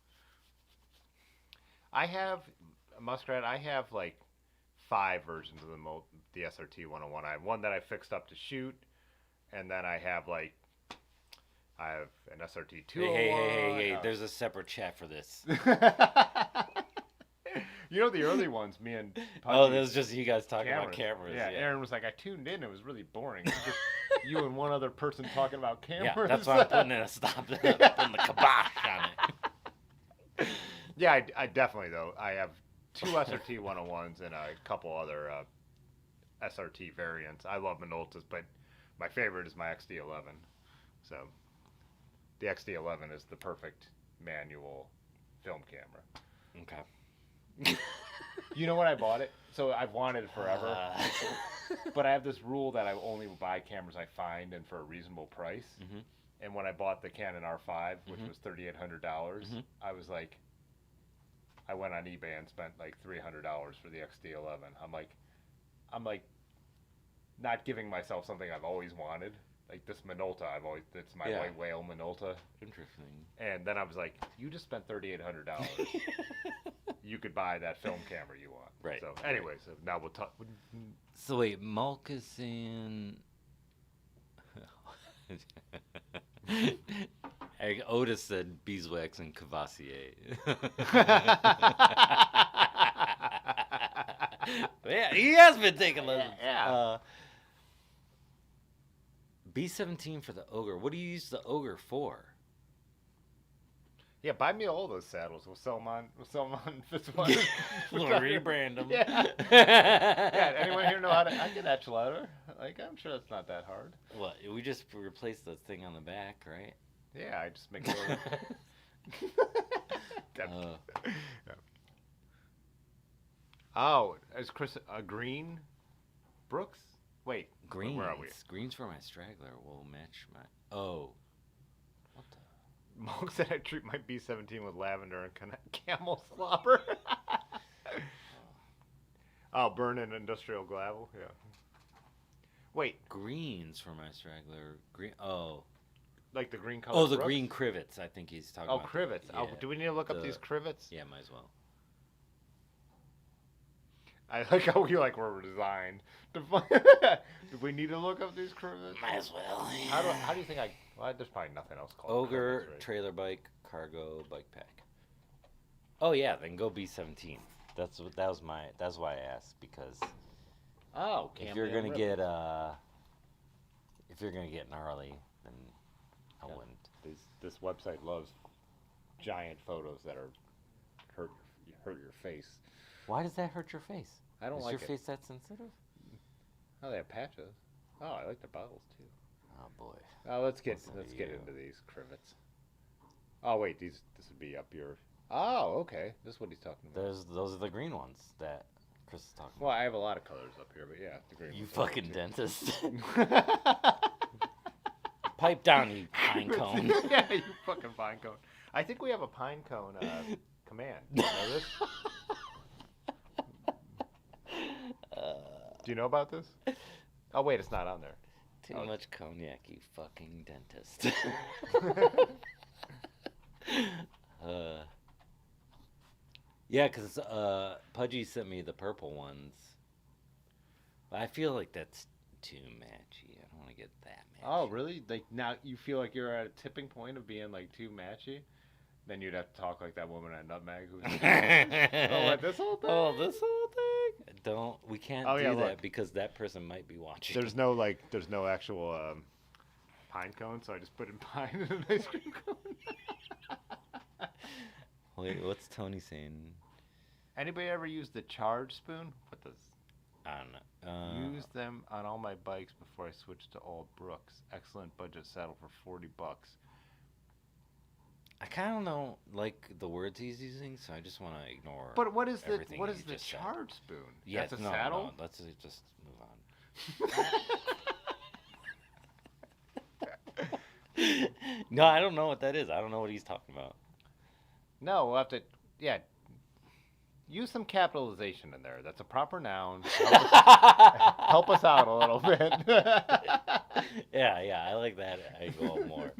I have, Muskrat, I have like 5 versions of the SRT 101. I have one that I fixed up to shoot, and then I have an SRT 201. Hey. There's a separate chat for this. You know the early ones, me and Oh, Pudgy, that was just you guys talking about cameras. Yeah, Aaron was like, I tuned in. It was really boring. It was just you and one other person talking about cameras. Yeah, that's why I'm putting in a stop, putting the kibosh on it. Yeah, I definitely, though. I have 2 SRT 101s and a couple other SRT variants. I love Minoltas, but my favorite is my XD11. So the XD11 is the perfect manual film camera. Okay. You know when I bought it? So I've wanted it forever. But I have this rule that I only buy cameras I find and for a reasonable price. Mm-hmm. And when I bought the Canon R5, which was $3,800, I was like, I went on eBay and spent like $300 for the XD11. I'm like not giving myself something I've always wanted. Like this Minolta, it's my white whale Minolta. Interesting. And then I was like, you just spent $3,800. You could buy that film camera you want. Right. So anyway, so now we'll talk. So wait, Malk is saying... Otis said beeswax and Cavassier. Yeah, he has been taking lessons. Yeah. B17 for the Ogre. What do you use the Ogre for? Yeah, buy me all those saddles. We'll sell them on Fitzwater. We'll rebrand them. Yeah. Yeah. Anyone here know how to? I can etch leather. Like I'm sure it's not that hard. What? We just replaced the thing on the back, right? Yeah, I just make it. Yeah. Oh, is Chris a green? Brooks? Wait. Greens. Where are we? Greens for my straggler will match my. Oh. What the? Monk said I treat my B17 with lavender and camel slobber. Oh, burn in industrial gravel. Yeah. Wait. Greens for my straggler. Green. Oh. Like the green color. Oh, the Brooks? green crivets. I think he's talking about. Oh, crivets. Yeah, Do we need to look up these crivets? Yeah, might as well. I like how we were designed to find. Do we need to look up these crivets? Might as well. Yeah. How do you think well, there's probably nothing else called Ogre, crivets, right? trailer bike, cargo, bike pack. Oh yeah, then go B17. That's why I asked, because if you're gonna get gnarly, then I wouldn't. This website loves giant photos that are hurt your face. Why does that hurt your face? I don't Is like your it. face that sensitive? Oh, they have patches. Oh, I like the bottles too. Oh boy. Oh, let's get Listen to into you. these crivets. Oh wait, this would be up your. Oh, okay. This is what he's talking about. Those are the green ones that Chris is talking Well, about. I have a lot of colors up here, but yeah, the green. You ones are fucking too. dentist. Pipe down, you pine cone. Yeah, you fucking pine cone. I think we have a pine cone command. Do you know this? Do you know about this? Oh wait, it's not on there. Too much cognac, you fucking dentist. Yeah, because Pudgy sent me the purple ones. I feel like that's too matchy. I don't want to get that matchy. Oh really? Like now you feel like you're at a tipping point of being like too matchy? Then you'd have to talk like that woman at Nutmeg who's like, oh, what, this whole thing? Oh, this whole thing? We can't do that look. because that person might be watching. There's no actual pine cone, so I just put in pine in an ice cream cone. Wait, what's Tony saying? Anybody ever use the charge spoon? What does? I don't know. Use them on all my bikes before I switched to all Brooks. Excellent budget saddle for $40. I kind of don't like the words he's using, so I just want to ignore. But what is the everything what you is the just said. charge spoon? Yeah, That's a no, saddle. No, let's just move on. No, I don't know what that is. I don't know what he's talking about. No, we'll have to. Yeah, use some capitalization in there. That's a proper noun. Help us out a little bit. Yeah, I like that angle more.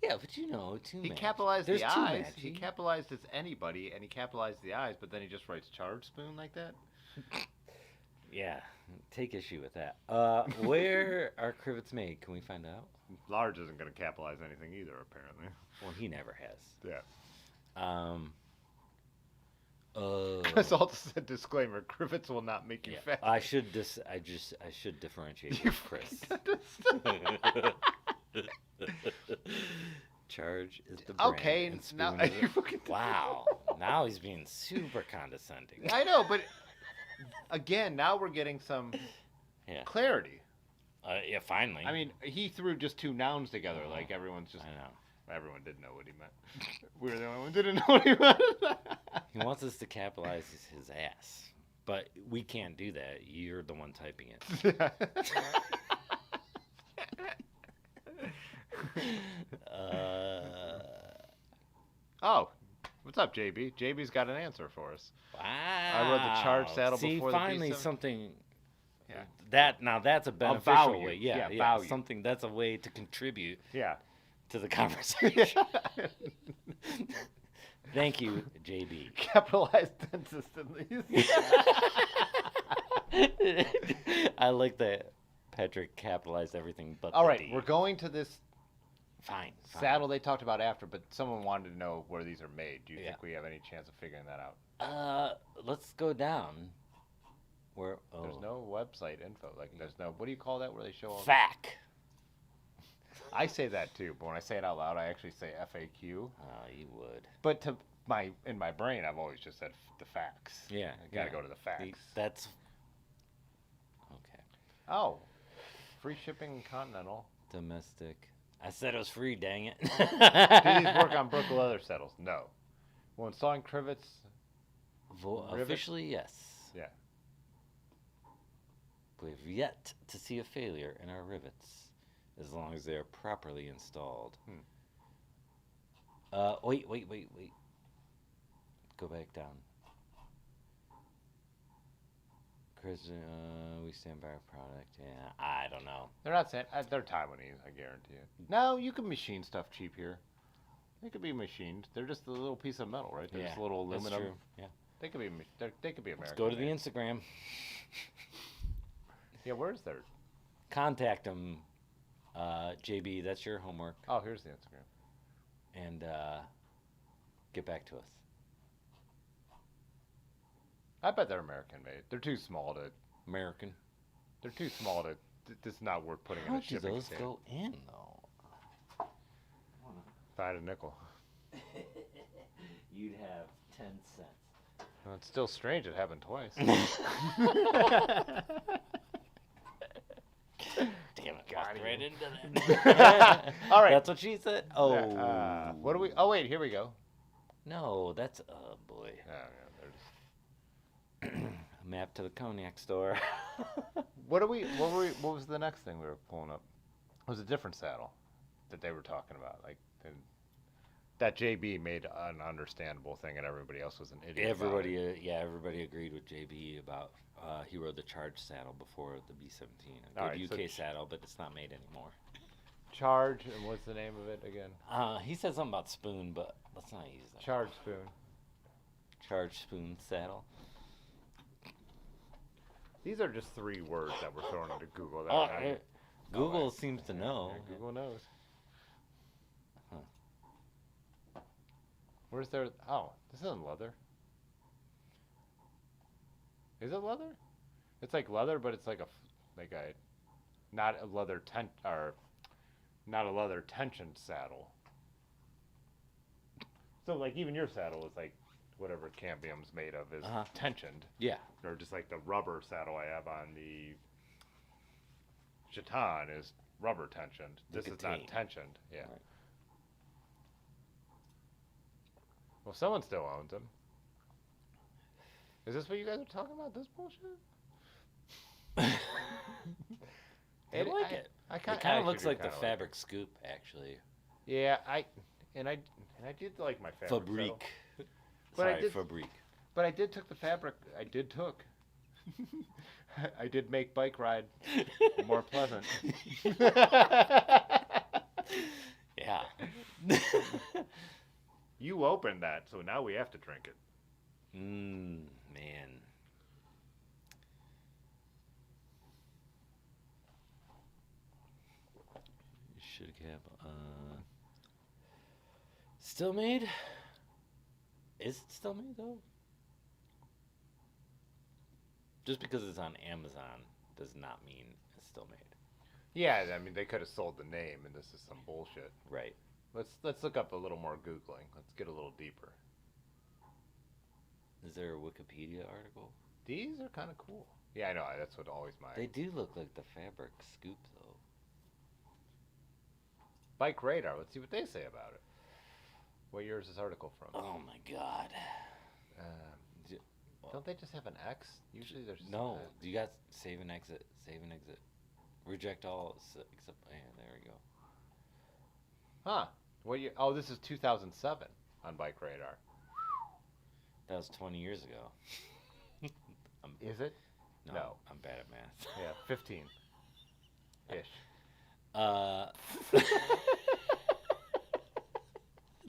Yeah, but too He much. capitalized There's the too eyes. much. He capitalized as anybody, and he capitalized the eyes, but then he just writes charge spoon like that. Yeah, take issue with that. Where are crivets made? Can we find out? Large isn't going to capitalize anything either, apparently. Well, he never has. Yeah. Salsa said disclaimer: crivets will not make you fat. I should I should differentiate with Chris. Charge is the brand. Okay, and spoon now is wow. Now he's being super condescending. I know, but again, now we're getting some clarity. Yeah, finally. I mean, he threw just two nouns together, like everyone's just. I know. Everyone did know what he meant. We were the only one who didn't know what he meant. He wants us to capitalize his ass, but we can't do that. You're the one typing it. Oh, what's up, JB? JB's got an answer for us. Wow. I rode the charge saddle before the finally B7. something. Yeah. That's a beneficial value. way. Yeah, value. Something that's a way to contribute. Yeah. To the conversation. Thank you, JB. Capitalized consistently. I like that Patrick capitalized everything but All the right, D. we're going to this Fine. saddle they talked about after, but someone wanted to know where these are made. Do you think we have any chance of figuring that out? Let's go down. Where? Oh. There's no website info. Like, there's no. What do you call that? Where they show all? FAQ. I say that too, but when I say it out loud, I actually say FAQ. Oh, you would. But in my brain, I've always just said the facts. Yeah, I gotta go to the facts. That's okay. Oh, free shipping continental. Domestic. I said it was free. Dang it. Do these work on Brook leather saddles? No. Well, installing crivets. Officially, yes. Yeah. We've yet to see a failure in our rivets, as long as they are properly installed. Wait. Go back down. Chris, we stand by our product. Yeah, I don't know. They're not saying they're Taiwanese. I guarantee it. No, you can machine stuff cheap here. They could be machined. They're just a little piece of metal, right? They're just a little aluminum. That's true. Yeah. They could be. They could be American. Let's go to the made. Instagram. Yeah, where's their? Contact them, JB. That's your homework. Oh, here's the Instagram. And get back to us. I bet they're American made. They're too small to. American. They're too small to. It's not worth putting in How a do shipping those container. go in though? If I had a nickel. You'd have 10 cents. Well, it's still strange it happened twice. Damn it! Got Walked you. right into that. All right. That's what she said. Oh. What do we? Oh wait, here we go. No, that's oh boy. Yeah, A map to the cognac store. What was the next thing we were pulling up? It was a different saddle that they were talking about. Like that JB made an understandable thing, and everybody else was an idiot. Everybody agreed with JB about he rode the Charge saddle before the B-17. A good UK saddle, but it's not made anymore. Charge, and what's the name of it again? He said something about spoon, but let's not use that. Charge spoon. Charge spoon saddle. These are just 3 words that we're throwing into Google. That Google seems to know. Yeah, Google knows. Huh. Where's their? Oh, this isn't leather. Is it leather? It's like leather, but it's like a not a leather not a leather tensioned saddle. So like even your saddle is like whatever cambium's made of is tensioned. Yeah. Or just like the rubber saddle I have on the Chaton is rubber tensioned. This is not tensioned. Yeah. Right. Well, someone still owns them. Is this what you guys are talking about? This bullshit? I like it. It kind of looks like the fabric scoop, actually. Yeah, I did like my fabric. Fabrique. But Sorry, I did, Fabrique. But I did took the fabric. I did make bike ride more pleasant. Yeah. You opened that, so now we have to drink it. Man. Should have still made? Is it still made though? Just because it's on Amazon does not mean it's still made. Yeah, I mean they could have sold the name, and this is some bullshit. Right. Let's look up a little more googling. Let's get a little deeper. Is there a Wikipedia article? These are kind of cool. Yeah, I know. That's what always my. They do look like the fabric scoop though. Bike Radar. Let's see what they say about it. What year is this article from? Oh my god. Don't they just have an X? Usually there's no. Do you got save and exit? Save and exit. Reject all except. Yeah, there we go. Huh? What year? Oh, this is 2007 on Bike Radar. That was 20 years ago. Is it? No, I'm bad at math. Yeah, 15 ish.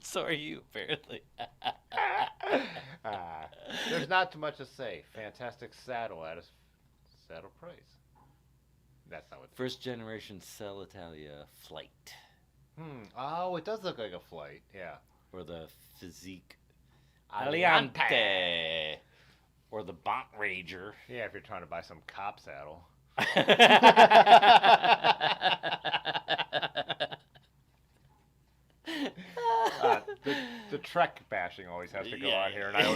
So are you, apparently. There's not too much to say. Fantastic saddle at a saddle price. That's not what. First generation Cell Italia Flight. Oh, it does look like a flight. Yeah. Or the Physique Aliante. Or the Bont Rager. Yeah, if you're trying to buy some cop saddle. The Trek bashing always has to go on here, and I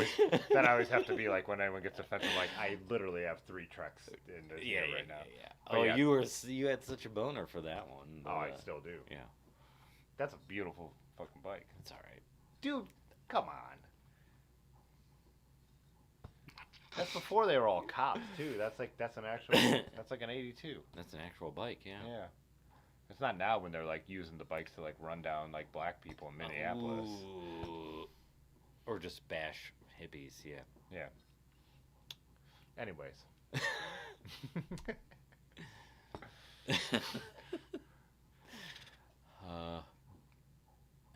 always have to be like, when anyone gets offended, I'm like, I literally have 3 Treks in this year right now. Yeah. Oh, yeah. You had such a boner for that one. But, I still do. Yeah. That's a beautiful fucking bike. It's all right, dude. Come on. That's before they were all cops too. That's like an '82. That's an actual bike, yeah. Yeah. It's not now when they're like using the bikes to like run down like black people in Minneapolis. Ooh. Or just bash hippies, yeah. Yeah. Anyways.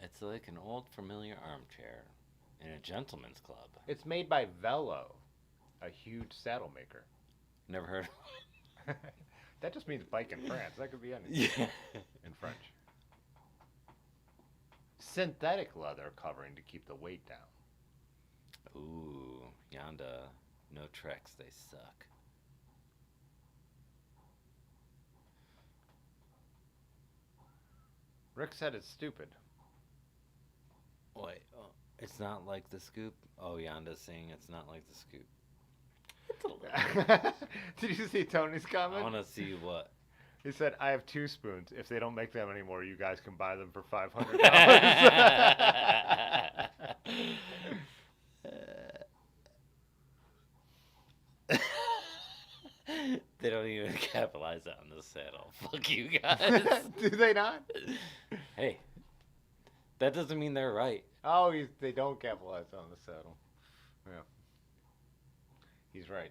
It's like an old familiar armchair in a gentleman's club. It's made by Velo, a huge saddle maker. Never heard of it. That just means bike in France. That could be anything. Yeah. In French. Synthetic leather covering to keep the weight down. Ooh, Yonda. No Treks, they suck. Rick said it's stupid. Wait, it's not like the Scoop? Oh, Yonda's saying it's not like the Scoop. It's a little. Did you see Tony's comment? I want to see what. He said, I have 2 spoons. If they don't make them anymore, you guys can buy them for $500. They don't even capitalize on the saddle. Fuck you guys. Do they not? Hey, that doesn't mean they're right. Oh, they don't capitalize on the saddle. Yeah. He's right.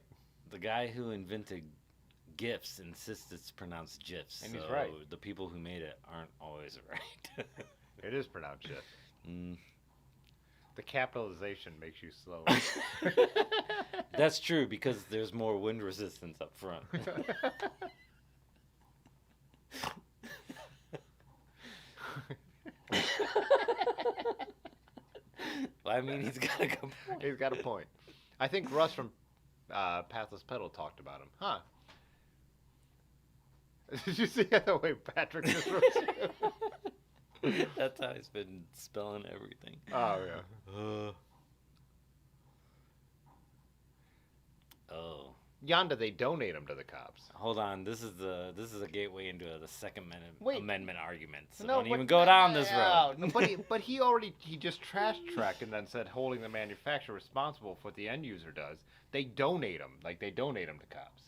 The guy who invented GIFs insists it's pronounced GIFs. And so he's right. The people who made it aren't always right. It is pronounced GIF. Mm. The capitalization makes you slow. That's true because there's more wind resistance up front. Well, I mean, he's got a good point. He's got a point. I think Russ from Pathless Pedal talked about him. Huh. Did you see the way Patrick just wrote it? That's how he's been spelling everything. Oh, yeah. Oh. Yonda, they donate them to the cops. Hold on, this is a gateway into the Second Amendment argument. So no, don't even go down this road. But he just trashed and then said holding the manufacturer responsible for what the end user does. They donate them, to cops.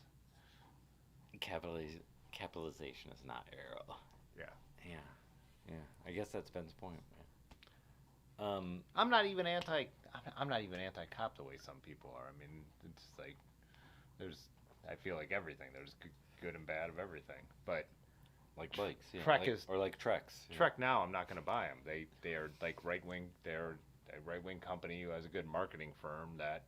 Capitalization is not arrow. Yeah. Yeah. Yeah. I guess that's Ben's point, man. I'm not even anti-cop the way some people are. I mean, it's like I feel like everything. There's good and bad of everything. But like bikes, yeah. Trek is or like Treks. Yeah. Trek now. I'm not going to buy them. They are like right wing. They're a right wing company who has a good marketing firm that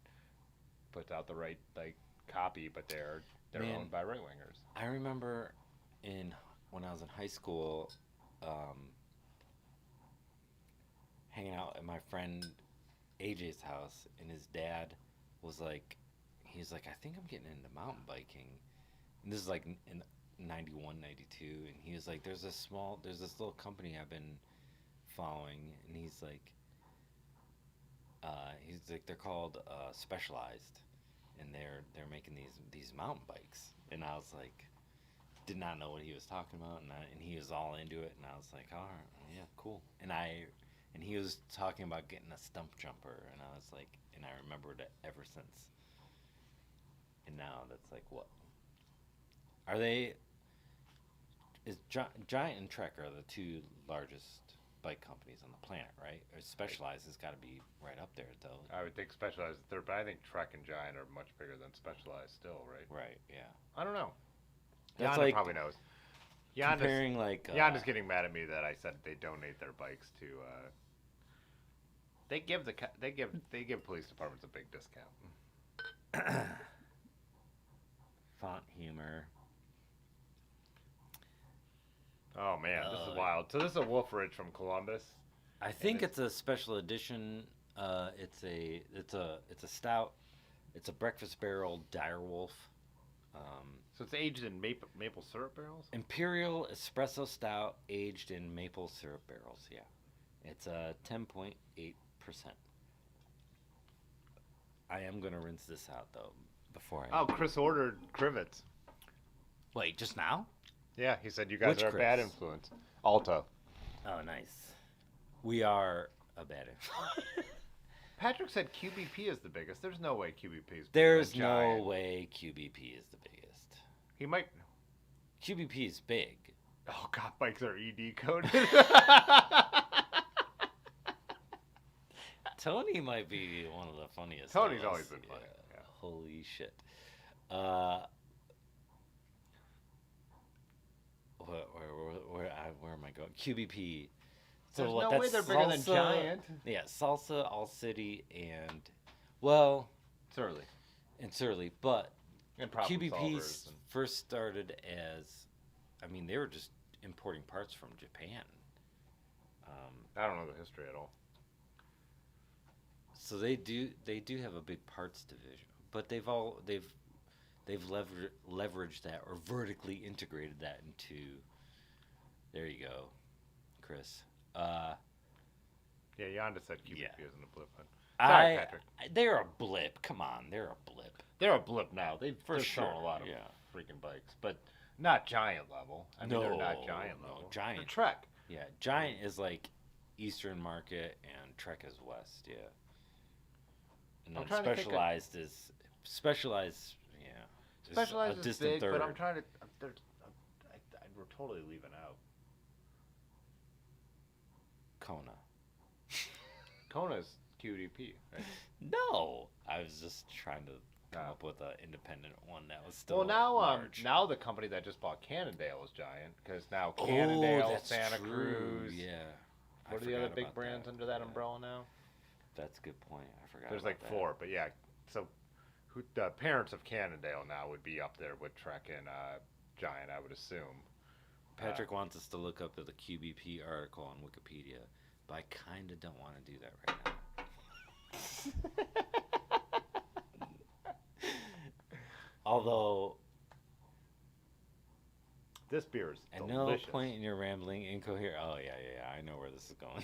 puts out the right like copy, but they're owned by right wingers. I remember when I was in high school, hanging out at my friend AJ's house, and his dad was like, he's like, I think I'm getting into mountain biking. And this is like in 91, 92, and he was like, there's this little company I've been following, and he's like, they're called Specialized, and they're making these mountain bikes, and I was like, did not know what he was talking about, and he was all into it, and I was like, all right, yeah, cool, and he was talking about getting a stump jumper, and I was like, and I remembered it ever since. And now that's like, what? Are they? Is Giant and Trek are the two largest bike companies on the planet, right? Or Specialized has got to be right up there, though. I would think Specialized is third, but I think Trek and Giant are much bigger than Specialized still, right? Right. Yeah. I don't know. That's Yonda like probably knows. Comparing like Yonda's getting mad at me that I said they donate their bikes to. They give police departments a big discount. Font humor. Oh man, this is wild. So this is a Wolfridge from Columbus. I think it's a special edition. It's a stout. It's a breakfast barrel direwolf. So it's aged in maple syrup barrels? Imperial espresso stout aged in maple syrup barrels, yeah. It's 10.8%. I am going to rinse this out, though, before I... Oh, Chris ordered Crivets. Wait, just now? Yeah, he said you guys Which are a Chris? bad influence. Alto. Oh, nice. We are a bad influence. Patrick said QBP is the biggest. There's no way QBP is bigger There's than no Giant. way QBP is the biggest. He might... QBP is big. Oh, God, bikes are ED coded. Tony might be one of the funniest. Tony's of us. always been funny. Yeah. Holy shit. Where am I going? QBP. So There's what? no That's way they're bigger than Salsa- Giant. Yeah, Salsa, All City, and well, Surly. and Surly, but And Problem QBP Solvers. first started as, I mean, they were just importing parts from Japan. I don't know the history at all. So they do have a big parts division, but they've leveraged that or vertically integrated that into. There you go, Chris. Yeah, Yonda said QBP Yeah. isn't a blip. Sorry, Patrick. They're a blip. Come on, they're a blip. They're a blip now. They're For showing sure, a lot of yeah. freaking bikes, but not Giant level. I mean, they're not Giant no, level. Giant. They're Trek. Yeah, Giant is like Eastern Market and Trek is West. Yeah. And then Specialized is Specialized. Yeah. Specialized a is distant big, third. but I'm trying to. We're totally leaving out. Kona. Kona's QDP. Right? No, I was just trying to come up with an independent one that was still Well, now large. now the company that just bought Cannondale is Giant because now Cannondale, that's Santa true. Cruz. Yeah. What are the other big brands under that umbrella now? That's a good point. I forgot. There's about like that. 4, but yeah. So, the parents of Cannondale now would be up there with Trek and Giant, I would assume. Patrick wants us to look up the QBP article on Wikipedia, but I kind of don't want to do that right now. Although, this beer is at delicious. no point in your rambling, incoherent. Oh yeah, I know where this is going.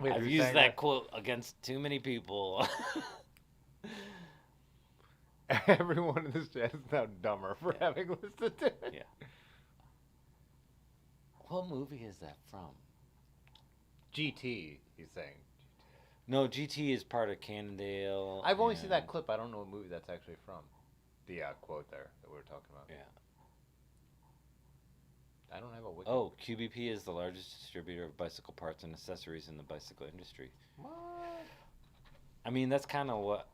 Wait, I've you're used saying that quote against too many people. Everyone in this chat is now dumber for having listened to it. Yeah. What movie is that from? GT, he's saying. No, GT is part of Cannondale. I've only seen that clip. I don't know what movie that's actually from. The quote there that we were talking about. Yeah. I don't have a wiki. Oh, QBP is the largest distributor of bicycle parts and accessories in the bicycle industry. What? I mean, that's kind of what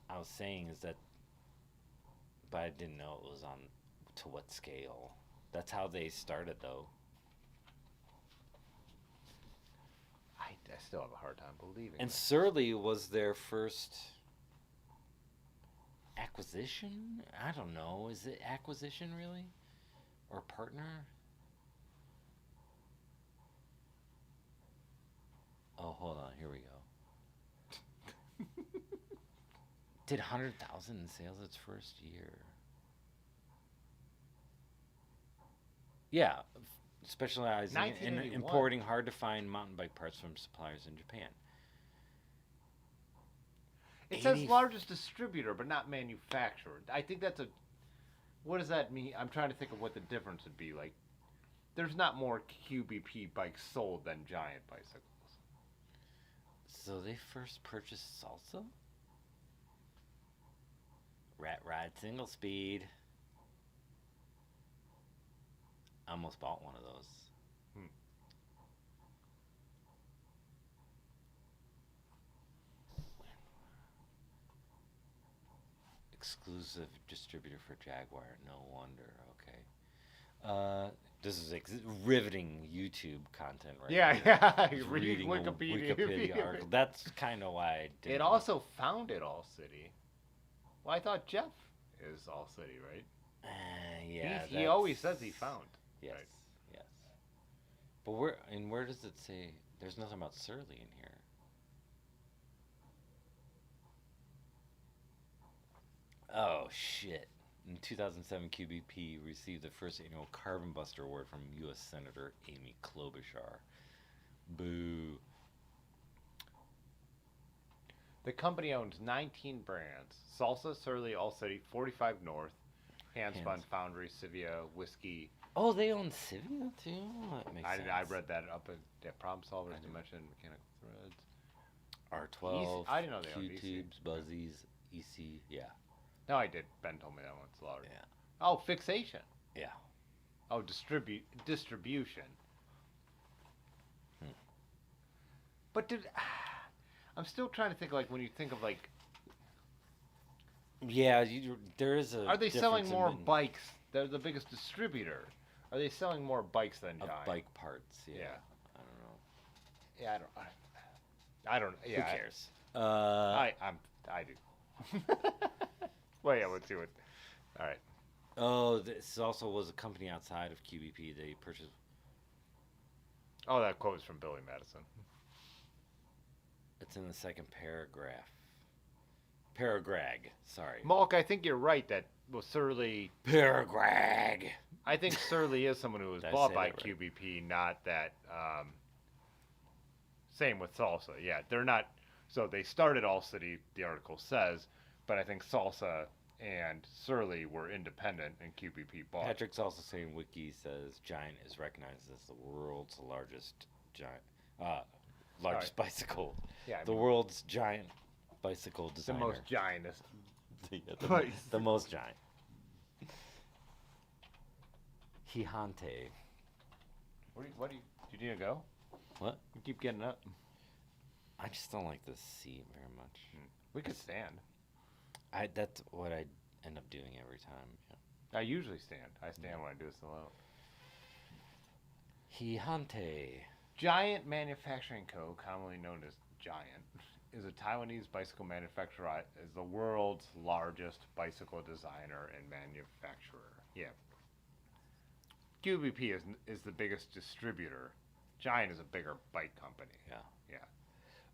I was saying is that, but I didn't know it was on to what scale. That's how they started, though. I still have a hard time believing And that. Surly was their first acquisition? I don't know. Is it acquisition, really? Or partner? Oh, hold on. Here we go. Did 100,000 in sales its first year. Yeah, specializing in 1981. importing hard-to-find mountain bike parts from suppliers in Japan. It says largest distributor, but not manufacturer. I think that's a. What does that mean? I'm trying to think of what the difference would be. Like, there's not more QBP bikes sold than Giant bicycles. So they first purchased Salsa? Rat Ride single speed. I almost bought one of those. Exclusive distributor for Jaguar. No wonder. Okay. This is riveting YouTube content right Yeah, here. yeah. Just Reading reading a Wikipedia article. That's kind of why I did It also founded All City. Well, I thought Jeff is All City, right? Yeah. He always says he found. Yes. Right. Yes. But where does it say? There's nothing about Surly in here. Oh shit. In 2007, QBP received the first annual Carbon Buster Award from U.S. Senator Amy Klobuchar. Boo. The company owns 19 brands: Salsa, Surly, All City, 45 North, Handspun, Foundry, Sivia, Whiskey. Oh, they own Sivia too? That makes sense. I read that up at Problem Solvers, Dimension, Mechanical Threads. R12, I didn't know they owned EC. Q-Tubes, Buzzies, EC, yeah. No, I did. Ben told me that once. Large. Yeah. Oh, Fixation. Yeah. Oh, distribution. But I'm still trying to think, like, when you think of, like... Yeah, there is a Are they selling difference more in bikes? They're the biggest distributor. Are they selling more bikes than of Giant? bike parts, yeah. Yeah. I don't know. Yeah, I don't. Yeah, Who cares? I do. Well, yeah, let's do it. All right. Oh, this also was a company outside of QBP. They purchased. Oh, that quote is from Billy Madison. It's in the second paragraph. Paragrag. Sorry. Malk, I think you're right that Surly. Paragrag. I think Surly is someone who was Did I bought say by that right? QBP, not that. Same with Salsa. Yeah, they're not. So they started All City, the article says, but I think Salsa and Surly were independent, and QBP bought. Patrick's also saying Wiki says Giant is recognized as the world's largest bicycle. Yeah, The world's giant bicycle the designer. most giantest. The most giant. Hihante. What do you need to go? What? You keep getting up. I just don't like this seat very much. We could stand. That's what I end up doing every time. Yeah. I usually stand. I stand when I do this alone. Hihante. Giant Manufacturing Co., commonly known as Giant, is a Taiwanese bicycle manufacturer. Is the world's largest bicycle designer and manufacturer. Yeah. QBP is the biggest distributor. Giant is a bigger bike company. Yeah. Yeah.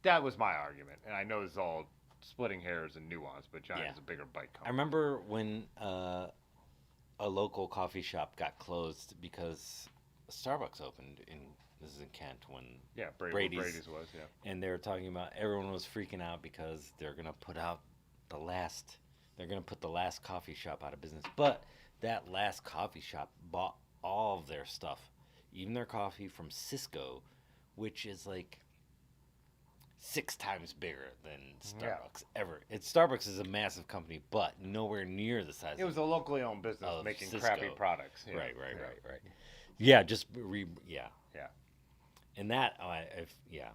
That was my argument, and I know it's all splitting hairs and nuance, but Giant is a bigger bike company. I remember when a local coffee shop got closed because Starbucks opened this is in Kent when Brady's was, yeah. and they were talking about everyone was freaking out because they're gonna put the last coffee shop out of business. But that last coffee shop bought all of their stuff, even their coffee, from Cisco, which is like 6 times bigger than Yeah. Starbucks ever. Starbucks is a massive company, but nowhere near the size. It was a locally owned business of making Cisco. crappy products. Yeah. Right. Yeah. Yeah, just yeah. Yeah. And that yeah.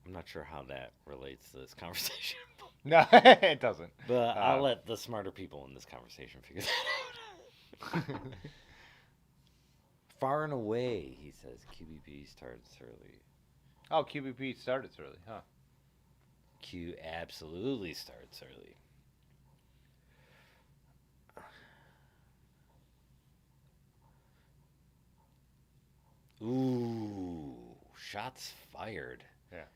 I'm not sure how that relates to this conversation. No, it doesn't. But I'll let the smarter people in this conversation figure that out. Far and away, he says. QBP starts early. Oh, QBP started early, huh? Q absolutely starts early. Ooh, shots fired. Yeah.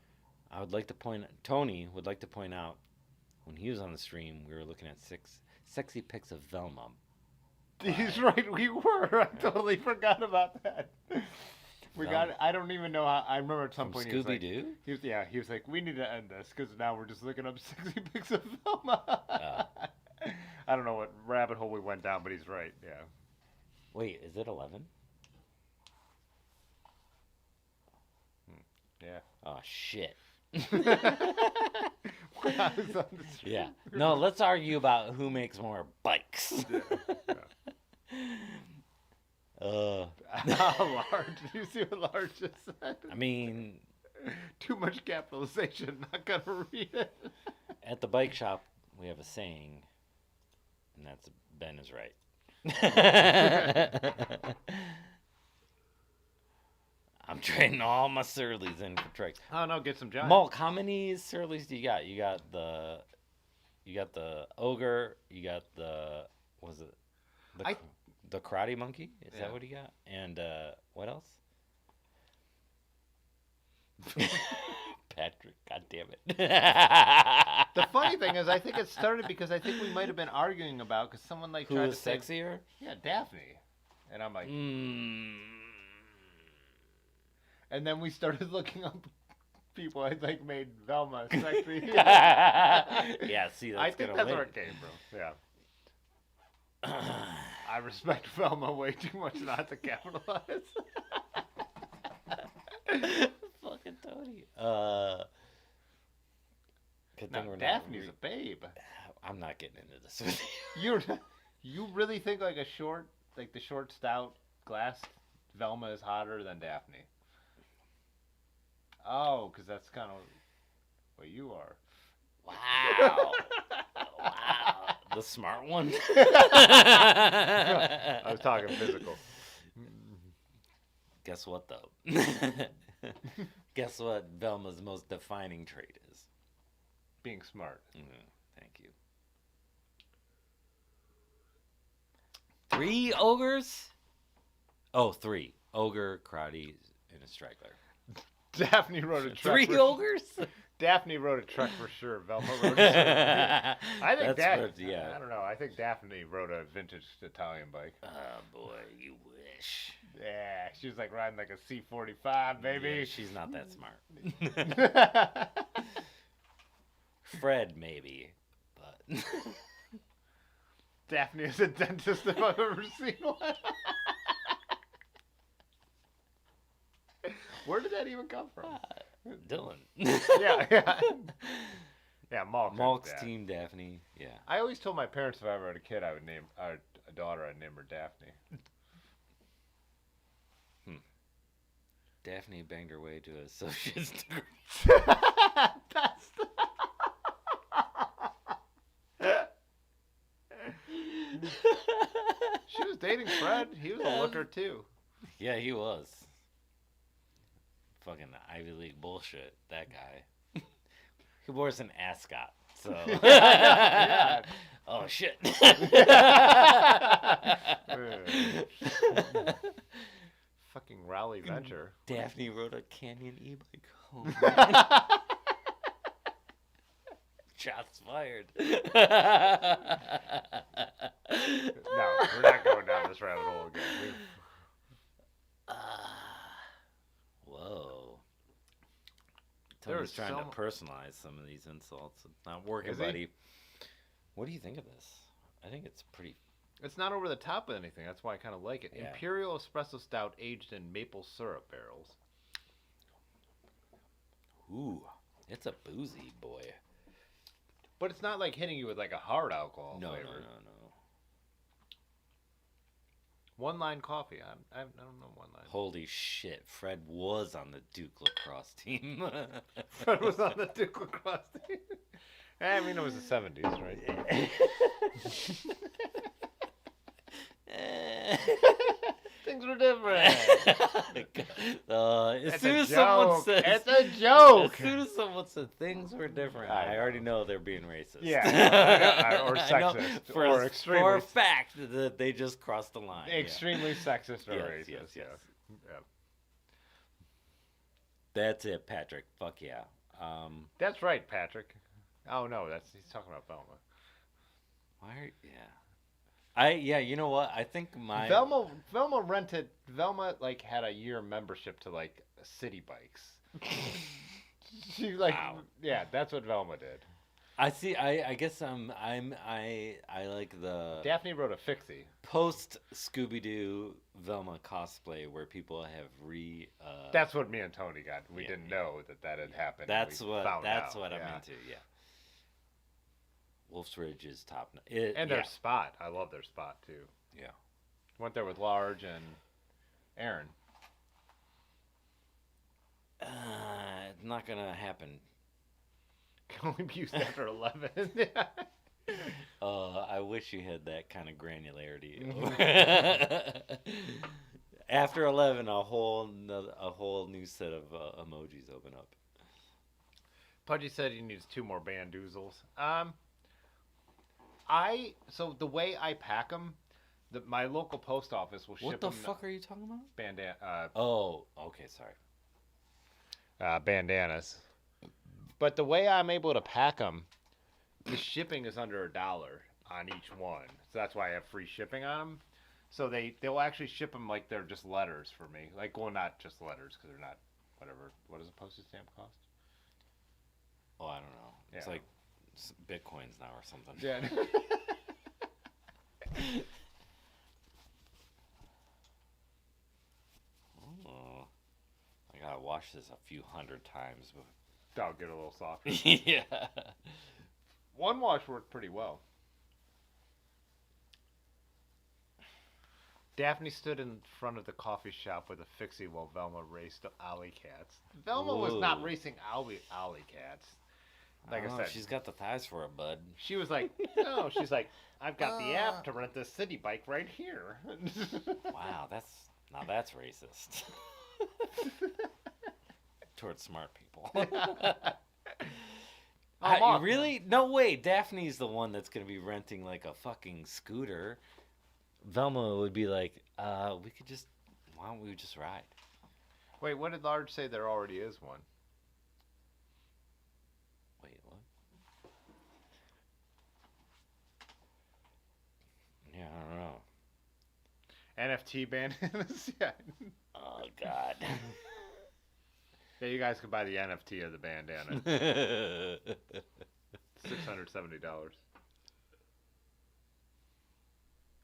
Tony would like to point out, when he was on the stream, we were looking at 6 sexy pics of Velma. He's right, we were. I totally forgot about that. We got it. I don't even know how. I remember at some point Scooby Doo? He was like, we need to end this because now we're just looking up sexy pics of Velma. I don't know what rabbit hole we went down, but he's right, yeah. Wait, is it 11? Yeah. Oh, shit. Yeah. No, let's argue about who makes more bikes. How large? Did you see what large just said? I mean, too much capitalization. Not gonna read it. At the bike shop, we have a saying, and that's Ben is right. I'm trading all my Surleys in for trikes. Oh no, get some giant. Mulk, how many Surleys do you got? You got the ogre. You got the the karate monkey. Is that what he got? And what else? Patrick, God damn it. The funny thing is, I think it started because I think we might have been arguing about because someone like who tried was to say, sexier? Yeah, Daphne, and I'm like, And then we started looking up people I like made Velma sexy. Yeah, see, that's I think that's where it came from. Yeah. I respect Velma way too much not to capitalize. Fucking Tony. No, Daphne's a babe. I'm not getting into this with you. You really think like the short, stout glass Velma is hotter than Daphne? Oh, because that's kind of what you are. Wow. Wow. The smart one. I was talking physical. Guess what, though? Guess what Velma's most defining trait is? Being smart. Thank you. 3 ogres? Oh, 3. Ogre, karate, and a straggler. Daphne wrote a truck. 3 ogres? Daphne wrote a truck for sure. Velma wrote a I think Daphne. I don't know. I think Daphne wrote a vintage Italian bike. Oh boy, you wish. Yeah, she was like riding like a C45, baby. Yeah, she's not that smart. Fred, maybe, but Daphne is a dentist if I've ever seen one. Where did that even come from? Dylan. Yeah. Yeah, Malk's team Daphne. Yeah. I always told my parents if I ever had a kid, I would name a daughter. I'd name her Daphne. Daphne banged her way to an associate's degree. She was dating Fred. He was a looker too. Yeah, he was. Fucking Ivy League bullshit. That guy. He wears an ascot. So. Yeah. Oh shit. Fucking Raleigh Venture. Daphne rode a Canyon e-bike home. Shots fired. No, we're not going down this rabbit hole again. Whoa. Tony's trying to personalize some of these insults. It's not working, buddy. What do you think of this? I think it's pretty... It's not over the top of anything. That's why I kind of like it. Yeah. Imperial Espresso Stout aged in maple syrup barrels. Ooh, it's a boozy boy. But it's not like hitting you with like a hard alcohol No, flavor. no. One line coffee. I don't know one line. Holy shit, Fred was on the Duke lacrosse team. Fred was on the Duke lacrosse team. I mean, it was the 70s, right? Things were different. As It's soon a as someone joke. says, It's a joke. as soon as someone said things were different, I already know they're being racist. Yeah, or I know sexist, for, or for extremely a fact that they just crossed the line. extremely sexist or Yes, racist. yes, yes. Yeah. That's it, Patrick. Fuck yeah. That's right, Patrick. Oh no, he's talking about Velma. You know what? I think my Velma like had a year membership to like City Bikes. She like Wow. yeah, that's what Velma did. I see. I guess I like the Daphne wrote a fixie. post Scooby Doo Velma cosplay where people have That's what me and Tony got. We Yeah, didn't yeah. know that had happened. That's We what found out. I'm Yeah. into. Yeah. Wolf's Ridge is top. And their spot. I love their spot too. Yeah. Went there with Large and Aaron. It's not gonna happen. Can only be used after 11. I wish you had that kind of granularity. After 11, a whole new set of emojis open up. Pudgy said he needs 2 more bandoozles. So the way I pack them, my local post office will ship What the them fuck are you talking about? bandana. Okay, sorry. Bandanas. But the way I'm able to pack them, the shipping is under $1 on each one. So that's why I have free shipping on them. So they'll actually ship them like they're just letters for me. Like, well, not just letters because they're not whatever. What does a postage stamp cost? Oh, I don't know. It's Yeah. like Bitcoins now or something. Yeah. Oh, I gotta wash this a few hundred times. I'll get a little softer. Yeah. One wash worked pretty well. Daphne stood in front of the coffee shop with a fixie while Velma raced the alley cats. Velma was not Whoa. racing alley cats. Like I Oh, said, she's got the thighs for it, bud. she was like, no, she's like, I've got the app to rent this city bike right here. Wow, that's racist. Towards smart people. Really? No way. Daphne's the one that's gonna be renting like a fucking scooter. Velma would be like, why don't we just ride? Wait, what did Large say? There already is one. Wait, what? Yeah, I don't know. NFT bandanas? Yeah. Oh, God. Yeah, you guys can buy the NFT of the bandana. $670.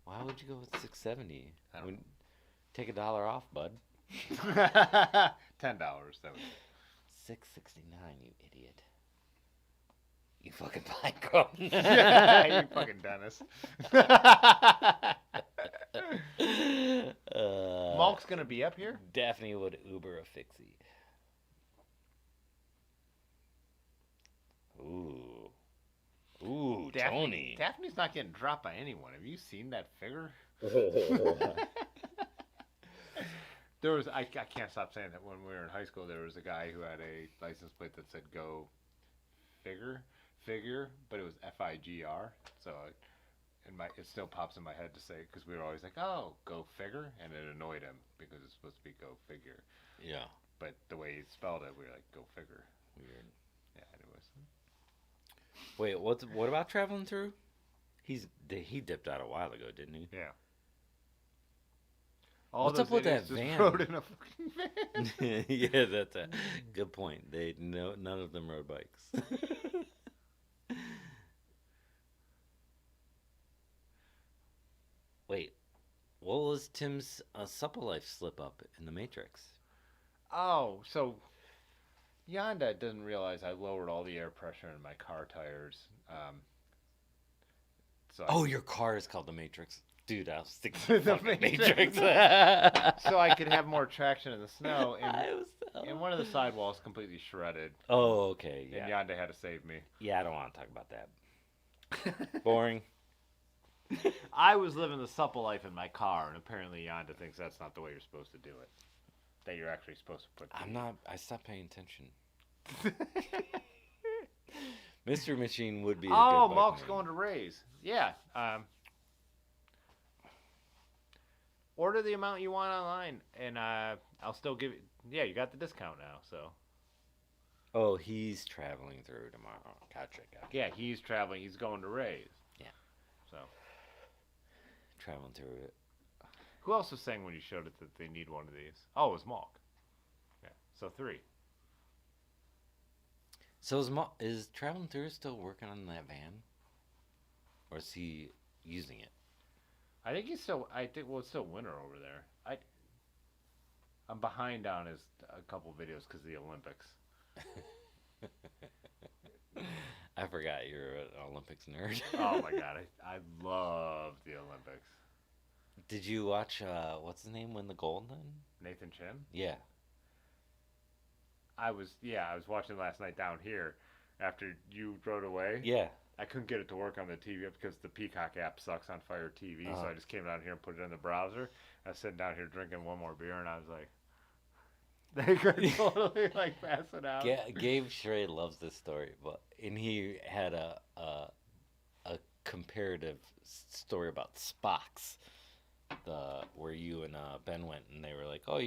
Why would you go with $670? I don't know. Take $1 off, bud. $10. That was $669, you idiot. You fucking psycho. yeah, you fucking Dennis. Malk's gonna be up here? Daphne would Uber a fixie. Ooh, Tony. Daphne's not getting dropped by anyone. Have you seen that figure? There was I can't stop saying that when we were in high school there was a guy who had a license plate that said go figure, but it was FIGR. So it still pops in my head to say because we were always like, oh, go figure, and it annoyed him because it's supposed to be go figure. Yeah. But the way he spelled it, we were like, go figure. Weird. Yeah, anyways. Wait, what about traveling through? He dipped out a while ago, didn't he? Yeah. What's up with that just van? Rode in a fucking van. Yeah, that's a good point. None of them rode bikes. Wait, what was Tim's Supple Life slip up in the Matrix? Oh, so Yonda doesn't realize I lowered all the air pressure in my car tires. Oh, your car is called the Matrix. Dude, I was thinking The the fucking Matrix. Matrix. So I could have more traction in the snow. I was And one of the sidewalls completely shredded. Oh, okay. Yeah. And Yonda had to save me. Yeah, I don't want to talk about that. Boring. I was living the supple life in my car, and apparently Yonda thinks that's not the way you're supposed to do it. That you're actually supposed to put. I'm not. I stopped paying attention. Mystery Machine would be a good bike Malk's name. going to Ray's. Yeah. Order the amount you want online, and I'll still give you. Yeah, you got the discount now, so. Oh, he's traveling through tomorrow. Gotcha. Yeah, he's traveling. He's going to Ray's. Yeah. So. Traveling through it. Who else was saying when you showed it that they need one of these? Oh, it was Malk. Yeah. So 3. So is Traveling Through still working on that van? Or is he using it? I think he's still. It's still winter over there. I'm behind on a couple videos because of the Olympics. I forgot you're an Olympics nerd. Oh my god, I love the Olympics. Did you watch what's his name win the gold then? Nathan Chen? Yeah. I was watching last night down here after you drove away. Yeah. I couldn't get it to work on the TV because the Peacock app sucks on Fire TV, so I just came down here and put it in the browser. I was sitting down here drinking one more beer, and I was like, they could totally like pass it out. Gabe Schray loves this story, and he had a comparative story about Spock's, where you and Ben went, and they were like, oh,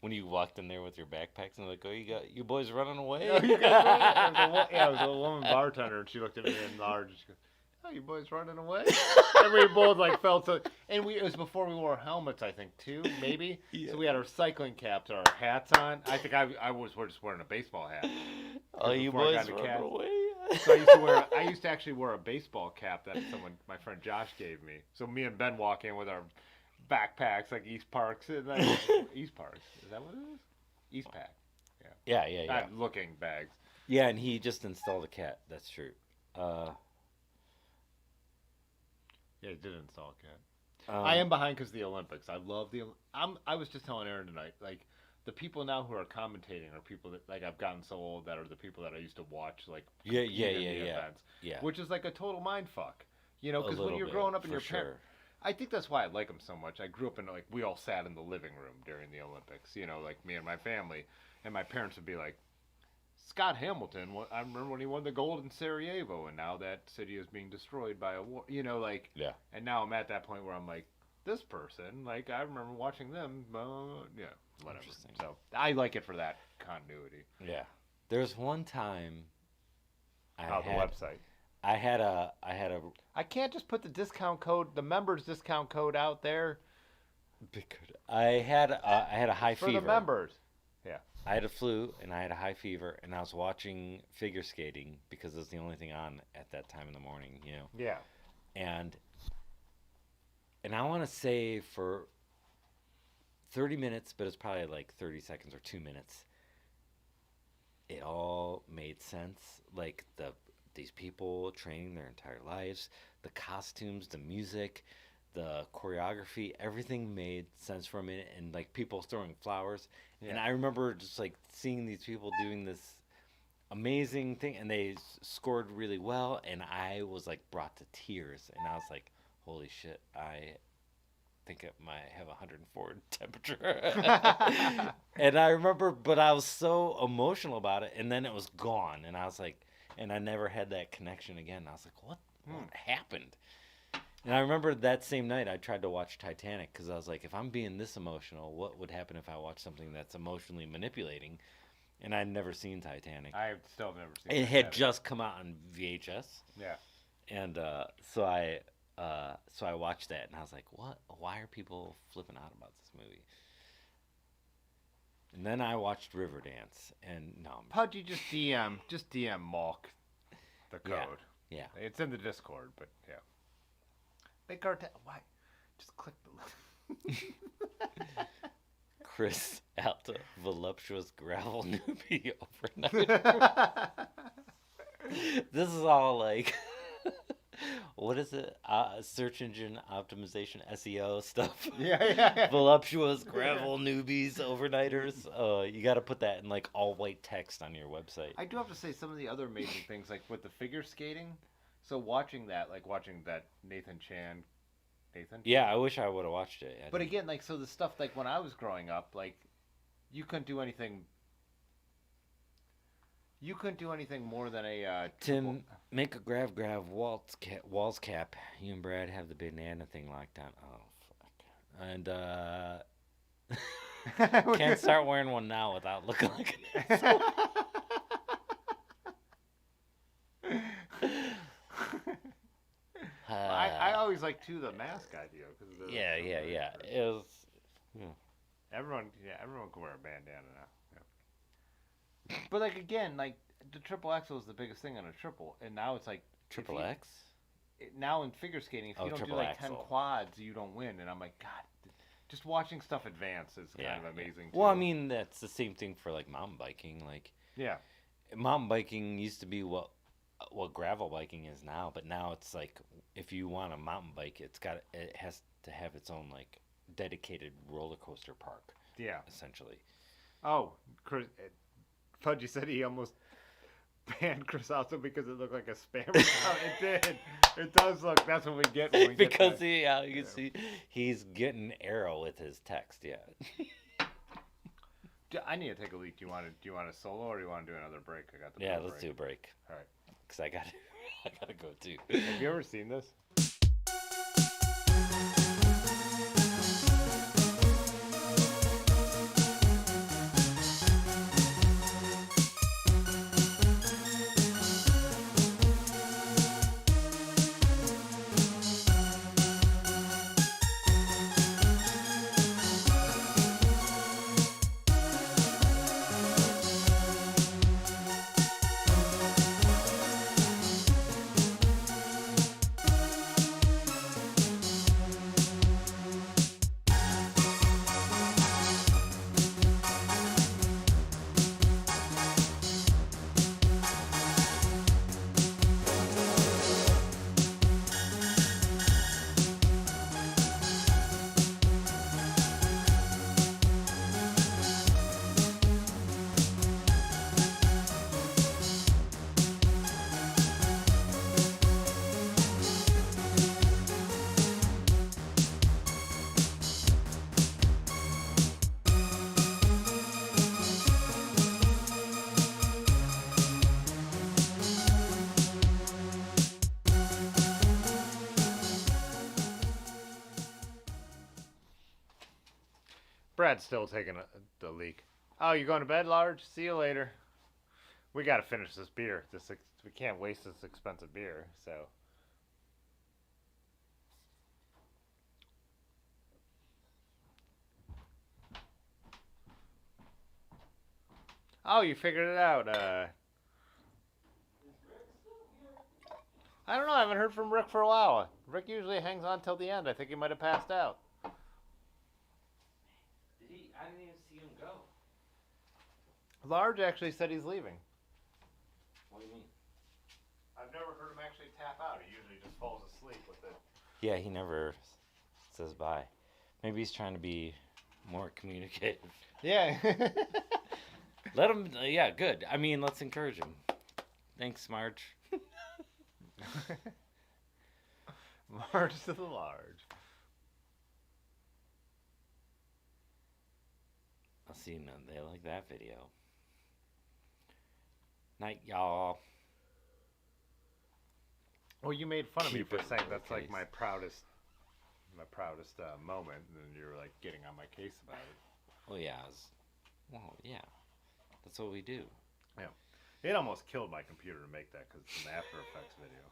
when you walked in there with your backpacks, and they're like, oh, you boys running away? Oh, you guys it was a woman bartender, and she looked at me in large, and she goes, oh, you boys running away? And we both like felt so, and it was before we wore helmets, I think, too, maybe. Yeah. So we had our cycling caps, our hats on. I think I was just wearing a baseball hat. Oh, you boys running away? So I used to actually wear a baseball cap that my friend Josh gave me. So me and Ben walk in with our backpacks like East Parks, East Parks. Is that what it is? East Pack. Yeah. Yeah. Not looking bags. Yeah, and he just installed a cat. That's true. Yeah, he did install a cat. I am behind because of the Olympics. I love I was just telling Aaron tonight, like, the people now who are commentating are people that, like, I've gotten so old that are the people that I used to watch, like, events. Yeah. Which is like a total mind fuck. You know, because when you're growing up in your parents. I think that's why I like them so much. I grew up in, like, we all sat in the living room during the Olympics, you know, like me and my family. And my parents would be like, Scott Hamilton, I remember when he won the gold in Sarajevo, and now that city is being destroyed by a war, you know, like. Yeah. And now I'm at that point where I'm like, this person, like, I remember watching them, yeah, whatever. So I like it for that continuity. Yeah. There's one time the website. I had a. I can't just put the members discount code out there. I had a high fever. For the members. Yeah. I had a flu and I had a high fever and I was watching figure skating because it was the only thing on at that time in the morning, you know. Yeah. And I want to say for 30 minutes, but it's probably like 30 seconds or 2 minutes. It all made sense. Like these people training their entire lives, the costumes, the music, the choreography, everything made sense for a minute, and like people throwing flowers. Yeah. And I remember just like seeing these people doing this amazing thing, and they scored really well, and I was like brought to tears, and I was like, holy shit, I think it might have 104 temperature. And I remember, but I was so emotional about it, and then it was gone, and I was like, and I never had that connection again. I was like, what happened? And I remember that same night I tried to watch Titanic because I was like, if I'm being this emotional, what would happen if I watched something that's emotionally manipulating? And I'd never seen Titanic. I still have never seen it. It had just come out on VHS. Yeah. And so I watched that, and I was like, what? Why are people flipping out about this movie? And then I watched Riverdance, and no. How'd you just DM Malk the code? Yeah. It's in the Discord, but yeah. Big cartel. Why? Just click the link. Chris Alta, voluptuous gravel newbie overnight. This is all like, what is it? Search engine optimization, SEO stuff. Yeah. Voluptuous gravel newbies, overnighters. You got to put that in like all white text on your website. I do have to say some of the other amazing things, like with the figure skating. So watching that Nathan Chan. Yeah, I wish I would have watched it. But again, like, so the stuff, like when I was growing up, like, you couldn't do anything. You couldn't do anything more than a Tim, make a grab walls cap. You and Brad have the banana thing locked down. Oh fuck! And can't start wearing one now without looking like an asshole. I always like too the mask idea because yeah. It was. Yeah. Everyone can wear a bandana now. Yeah. But like again, like the triple XL is the biggest thing on a triple, and now it's like Triple X. Now in figure skating, if you don't do like 10 quads, you don't win. And I'm like, God, just watching stuff advance is kind of amazing. Too. Well, I mean, that's the same thing for like mountain biking. Like, yeah, mountain biking used to be what gravel biking is now, but now it's like if you want a mountain bike, it has to have its own like dedicated roller coaster park. Yeah, essentially. Oh, Pudgy said he almost banned Chris Alto because it looked like a spam account. It did. It does look. That's what we get when we because you can see he's getting arrow with his text. Yeah. I need to take a leak. Do you want a solo or do you want to do another break? I got the let's break. do a break. All right. Because I gotta go too. Have you ever seen this? Brad's still taking the leak. Oh, you going to bed, Large? See you later. We got to finish this beer. We can't waste this expensive beer. So. Oh, you figured it out. I don't know. I haven't heard from Rick for a while. Rick usually hangs on till the end. I think he might have passed out. I didn't even see him go. Large actually said he's leaving. What do you mean? I've never heard him actually tap out. He usually just falls asleep with it. Yeah, he never says bye. Maybe he's trying to be more communicative. Yeah. Let him, yeah, good. I mean, let's encourage him. Thanks, Marge. Marge to the large. I'll see you. They like that video. Night, y'all. Well, you made fun of me Keep for it saying in that's your like case. my proudest moment, and then you're like getting on my case about it. Well, yeah. Yeah. That's what we do. Yeah. It almost killed my computer to make that because it's an After Effects video.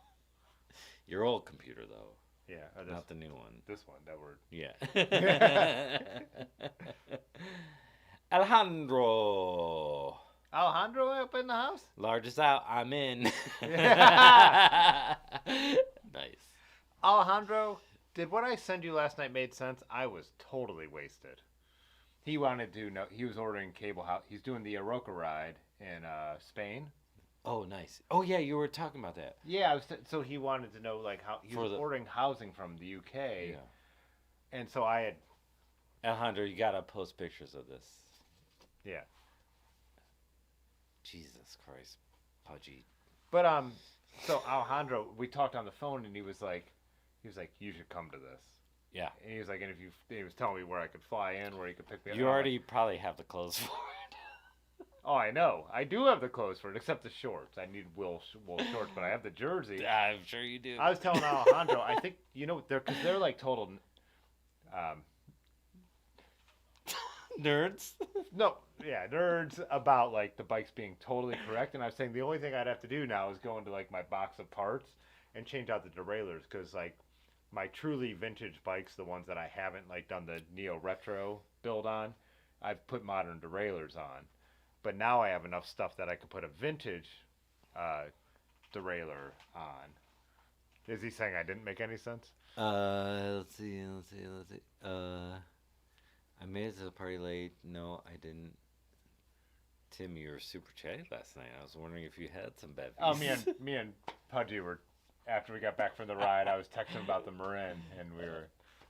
Your old computer, though. Yeah. Not the new one. This one, that word. Yeah. Alejandro. Alejandro up in the house? Largest out. I'm in. Nice. Alejandro, did what I sent you last night made sense? I was totally wasted. He wanted to know. He was ordering cable house. He's doing the Aroca ride in Spain. Oh, nice. Oh, yeah, you were talking about that. Yeah, so he wanted to know like how he For was the- ordering housing from the UK, Yeah. and so I had Alejandro, you gotta post pictures of this. yeah. Jesus Christ, Pudgy. But so Alejandro, we talked on the phone, and he was like, you should come to this. Yeah. And he was like, and if you, he was telling me where I could fly in, where he could pick me up. You And I'm already like, probably have the clothes for it. oh, I know. I do have the clothes for it, except the shorts. I need wool shorts, but I have the jersey. I'm sure you do. I was telling Alejandro, I think they're like total. Nerds. No, yeah, nerds about like the bikes being totally correct, and I was saying the only thing I'd have to do now is go into like my box of parts and change out the derailleurs, because like my truly vintage bikes, the ones that I haven't like done the neo retro build on, I've put modern derailleurs on, but now I have enough stuff that I could put a vintage derailleur on. Is he saying I didn't make any sense? Let's see. I made it to the party late. No, I didn't. Tim, you were super chatty last night. I was wondering if you had some bevies. Oh, me and Pudgy were, after we got back from the ride, I was texting about the Marin, and we were,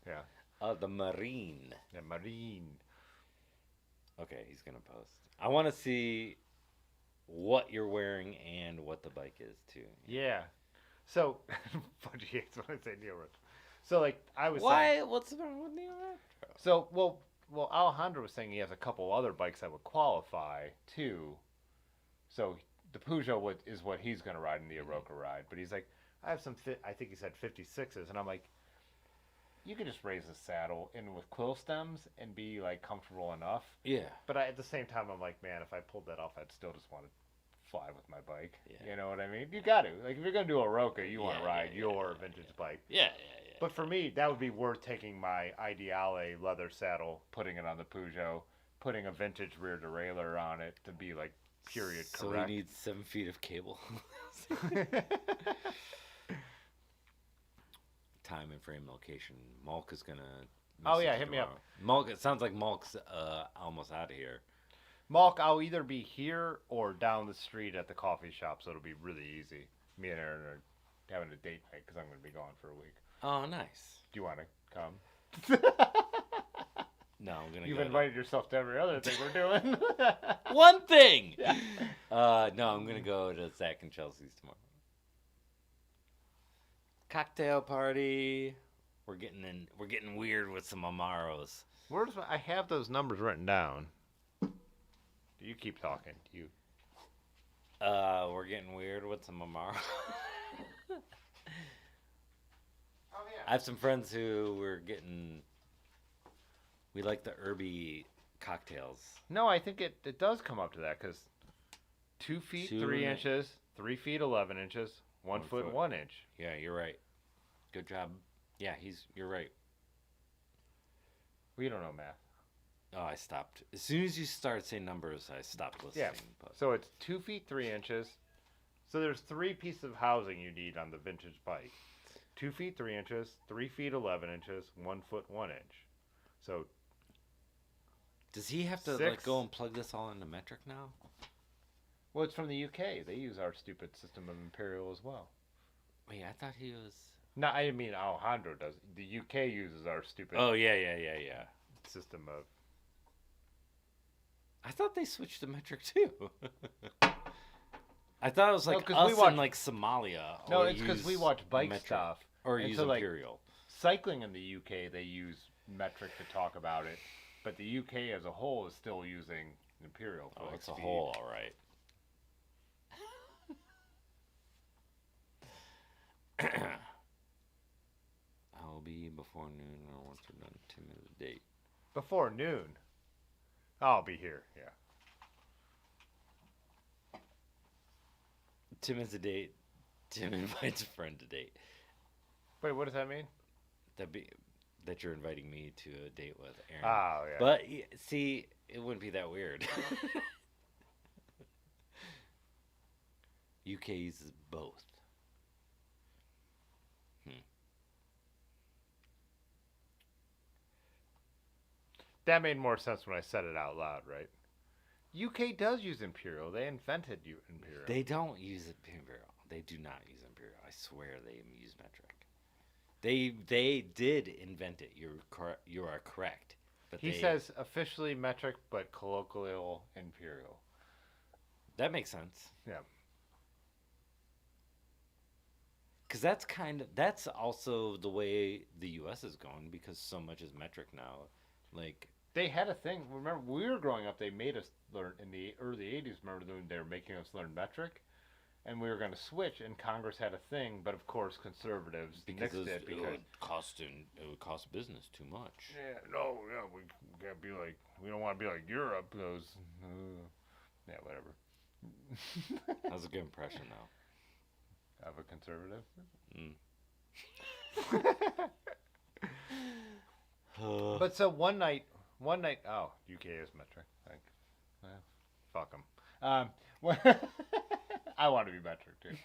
yeah. Oh, the Marine. The Marine. Okay, he's gonna post. I want to see what you're wearing and what the bike is too. Yeah. So, Pudgy hates when I say neo retro. So, like, I was Why? saying. What's wrong with neo retro? So, well, Alejandro was saying he has a couple other bikes that would qualify, too. So, the Peugeot is what he's going to ride in the Aroca ride. But he's like, I have some, I think he said 56s. And I'm like, you could just raise the saddle in with quill stems and be, like, comfortable enough. Yeah. But at the same time, I'm like, man, if I pulled that off, I'd still just want to fly with my bike. Yeah. You know what I mean? You got to. Like, if you're going to do a Roca, you want to Yeah, ride yeah, your yeah, vintage bike. Yeah. But for me, that would be worth taking my Ideale leather saddle, putting it on the Peugeot, putting a vintage rear derailleur on it to be, like, period So correct. we need 7 feet of cable. Time and frame location. Malk is gonna. Oh, yeah, message hit me up. tomorrow. Malk. It sounds like Malk's almost out of here. Malk, I'll either be here or down the street at the coffee shop, so it'll be really easy. Me and Aaron are having a date night because I'm going to be gone for a week. Oh, nice. Do you want to come? No, I'm gonna. You've go invited yourself to every other thing we're doing. One thing. Yeah. No, I'm gonna go to Zach and Chelsea's tomorrow. Cocktail party. We're getting weird with some Amaros. I have those numbers written down. You keep talking. We're getting weird with some Amaros. Oh, yeah. I have some friends who we like the herby cocktails. No, I think it does come up to that, because 2 feet 3 inches, 3 feet 11 inches, 1 foot 1 inch. Yeah, you're right. Good job. Yeah, you're right. We don't know math. Oh, I stopped. As soon as you started saying numbers, I stopped listening. Yeah. But So it's 2 feet 3 inches. So there's 3 pieces of housing you need on the vintage bike. 2 feet 3 inches, 3 feet 11 inches, 1 foot 1 inch. So does he have to like 6. go and plug this all into metric now? well, it's from the UK. They use our stupid system of imperial as well. Wait, I thought he was. No, I mean Alejandro does. The UK uses our stupid Oh yeah. system of. I thought they switched to metric too. I thought it was like 'cause us we watch- in like Somalia. No, or it's because we use watch bike metric, stuff. or and use so, like, imperial. Cycling in the UK, they use metric to talk about it, but the UK as a whole is still using imperial. For Oh, like it's a speed. whole, all right. I'll be before noon or once we're done. 2 minutes a date. Before noon. I'll be here. Yeah. 2 minutes a date. Tim invites a friend to date. Wait, what does that mean? That you're inviting me to a date with Aaron. Oh, yeah. But see, it wouldn't be that weird. UK uses both. that made more sense when I said it out loud, right? UK does use imperial. They invented imperial. They don't use imperial. They do not use imperial. I swear they use metric. They did invent it. You are correct. But he says officially metric, but colloquial imperial. That makes sense. Yeah. Because that's also the way the U.S. is going, because so much is metric now. Like, they had a thing. Remember, when we were growing up, they made us learn in the early '80s. Remember when they were making us learn metric, and we were going to switch. And Congress had a thing, but of course, conservatives nixed it because it would cost business too much. Yeah, no, yeah, we can't be like, we don't want to be like Europe. Those, yeah, whatever. That was a good impression, though. Of a conservative. But so one night, oh, UK is metric. Like, fuck them. I want to be metric too.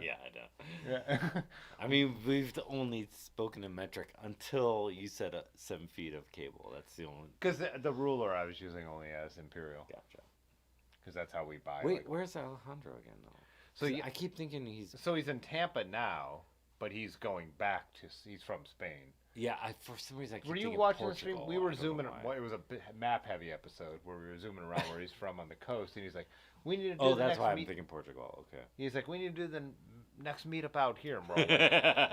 Yeah, I know. Yeah. I mean, we've only spoken in metric until you said 7 feet of cable. That's the only. Because the ruler I was using only as imperial. Gotcha. Because that's how we buy. Wait, where's Alejandro again, though? So I keep thinking he's. So he's in Tampa now, but he's going back to. He's from Spain. Yeah, for some reason I keep Were you thinking watching Portugal. the stream? We were zooming. Why. It was a map-heavy episode where we were zooming around where he's from on the coast, and he's like, "We need to do Oh, the that's next why I'm thinking Portugal. Okay. He's like, "We need to do the next meetup out here." And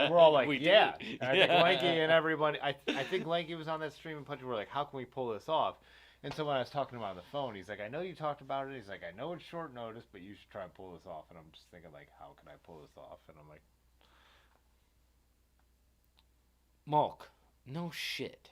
we're all like, "Yeah." And I think Lanky and everybody. I think Lanky was on that stream and Punch. We're like, "How can we pull this off?" And so when I was talking to him on the phone, he's like, "I know you talked about it." He's like, "I know it's short notice, but you should try and pull this off." And I'm just thinking, like, how can I pull this off? And I'm like, Malk, no shit.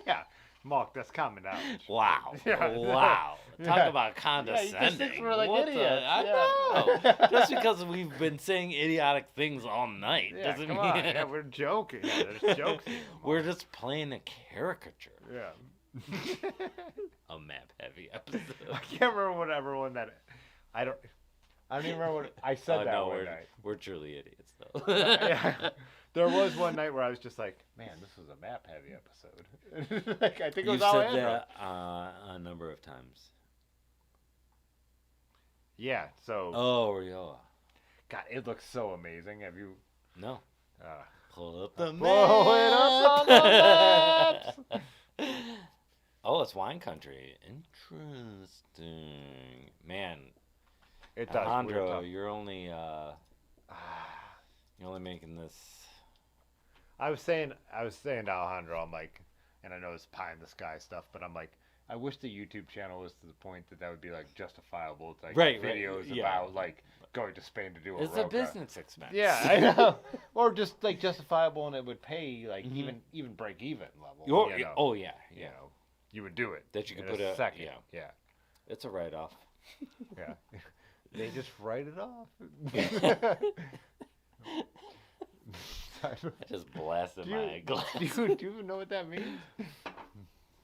yeah, Mark, that's coming out. Wow. Yeah. Wow. Talk Yeah. about condescending. Yeah, you just think we're like What idiots. I know. Just because we've been saying idiotic things all night doesn't come mean on. Yeah, we're joking. Yeah, there's jokes here. we're just playing a caricature. Yeah. A map heavy episode. I can't remember whatever one that. I don't even remember what I said that one night. We're truly idiots though. Yeah. There was one night where I was just like, man, this was a map heavy episode. Like, I think it was You've Alejandro. said that a number of times. Yeah, so. Oh, Rioja. God, it looks so amazing. Have you. No. Uh, Pull up the map. Blow it up on the maps! Oh, it's wine country. Interesting. Man. It does. Alejandro, you're only making this. I was saying to Alejandro, I'm like, and I know it's pie in the sky stuff, but I'm like, I wish the YouTube channel was to the point that would be like justifiable. It's like videos about like going to Spain to do a It's roca. a business expense. Yeah, I know. Or just like justifiable, and it would pay like even break even level. Oh yeah, You know, you would do it. That you could in put a a second. yeah. Yeah. It's a write-off. Yeah. They just write it off. I just blasted my glass. Do you even know what that means?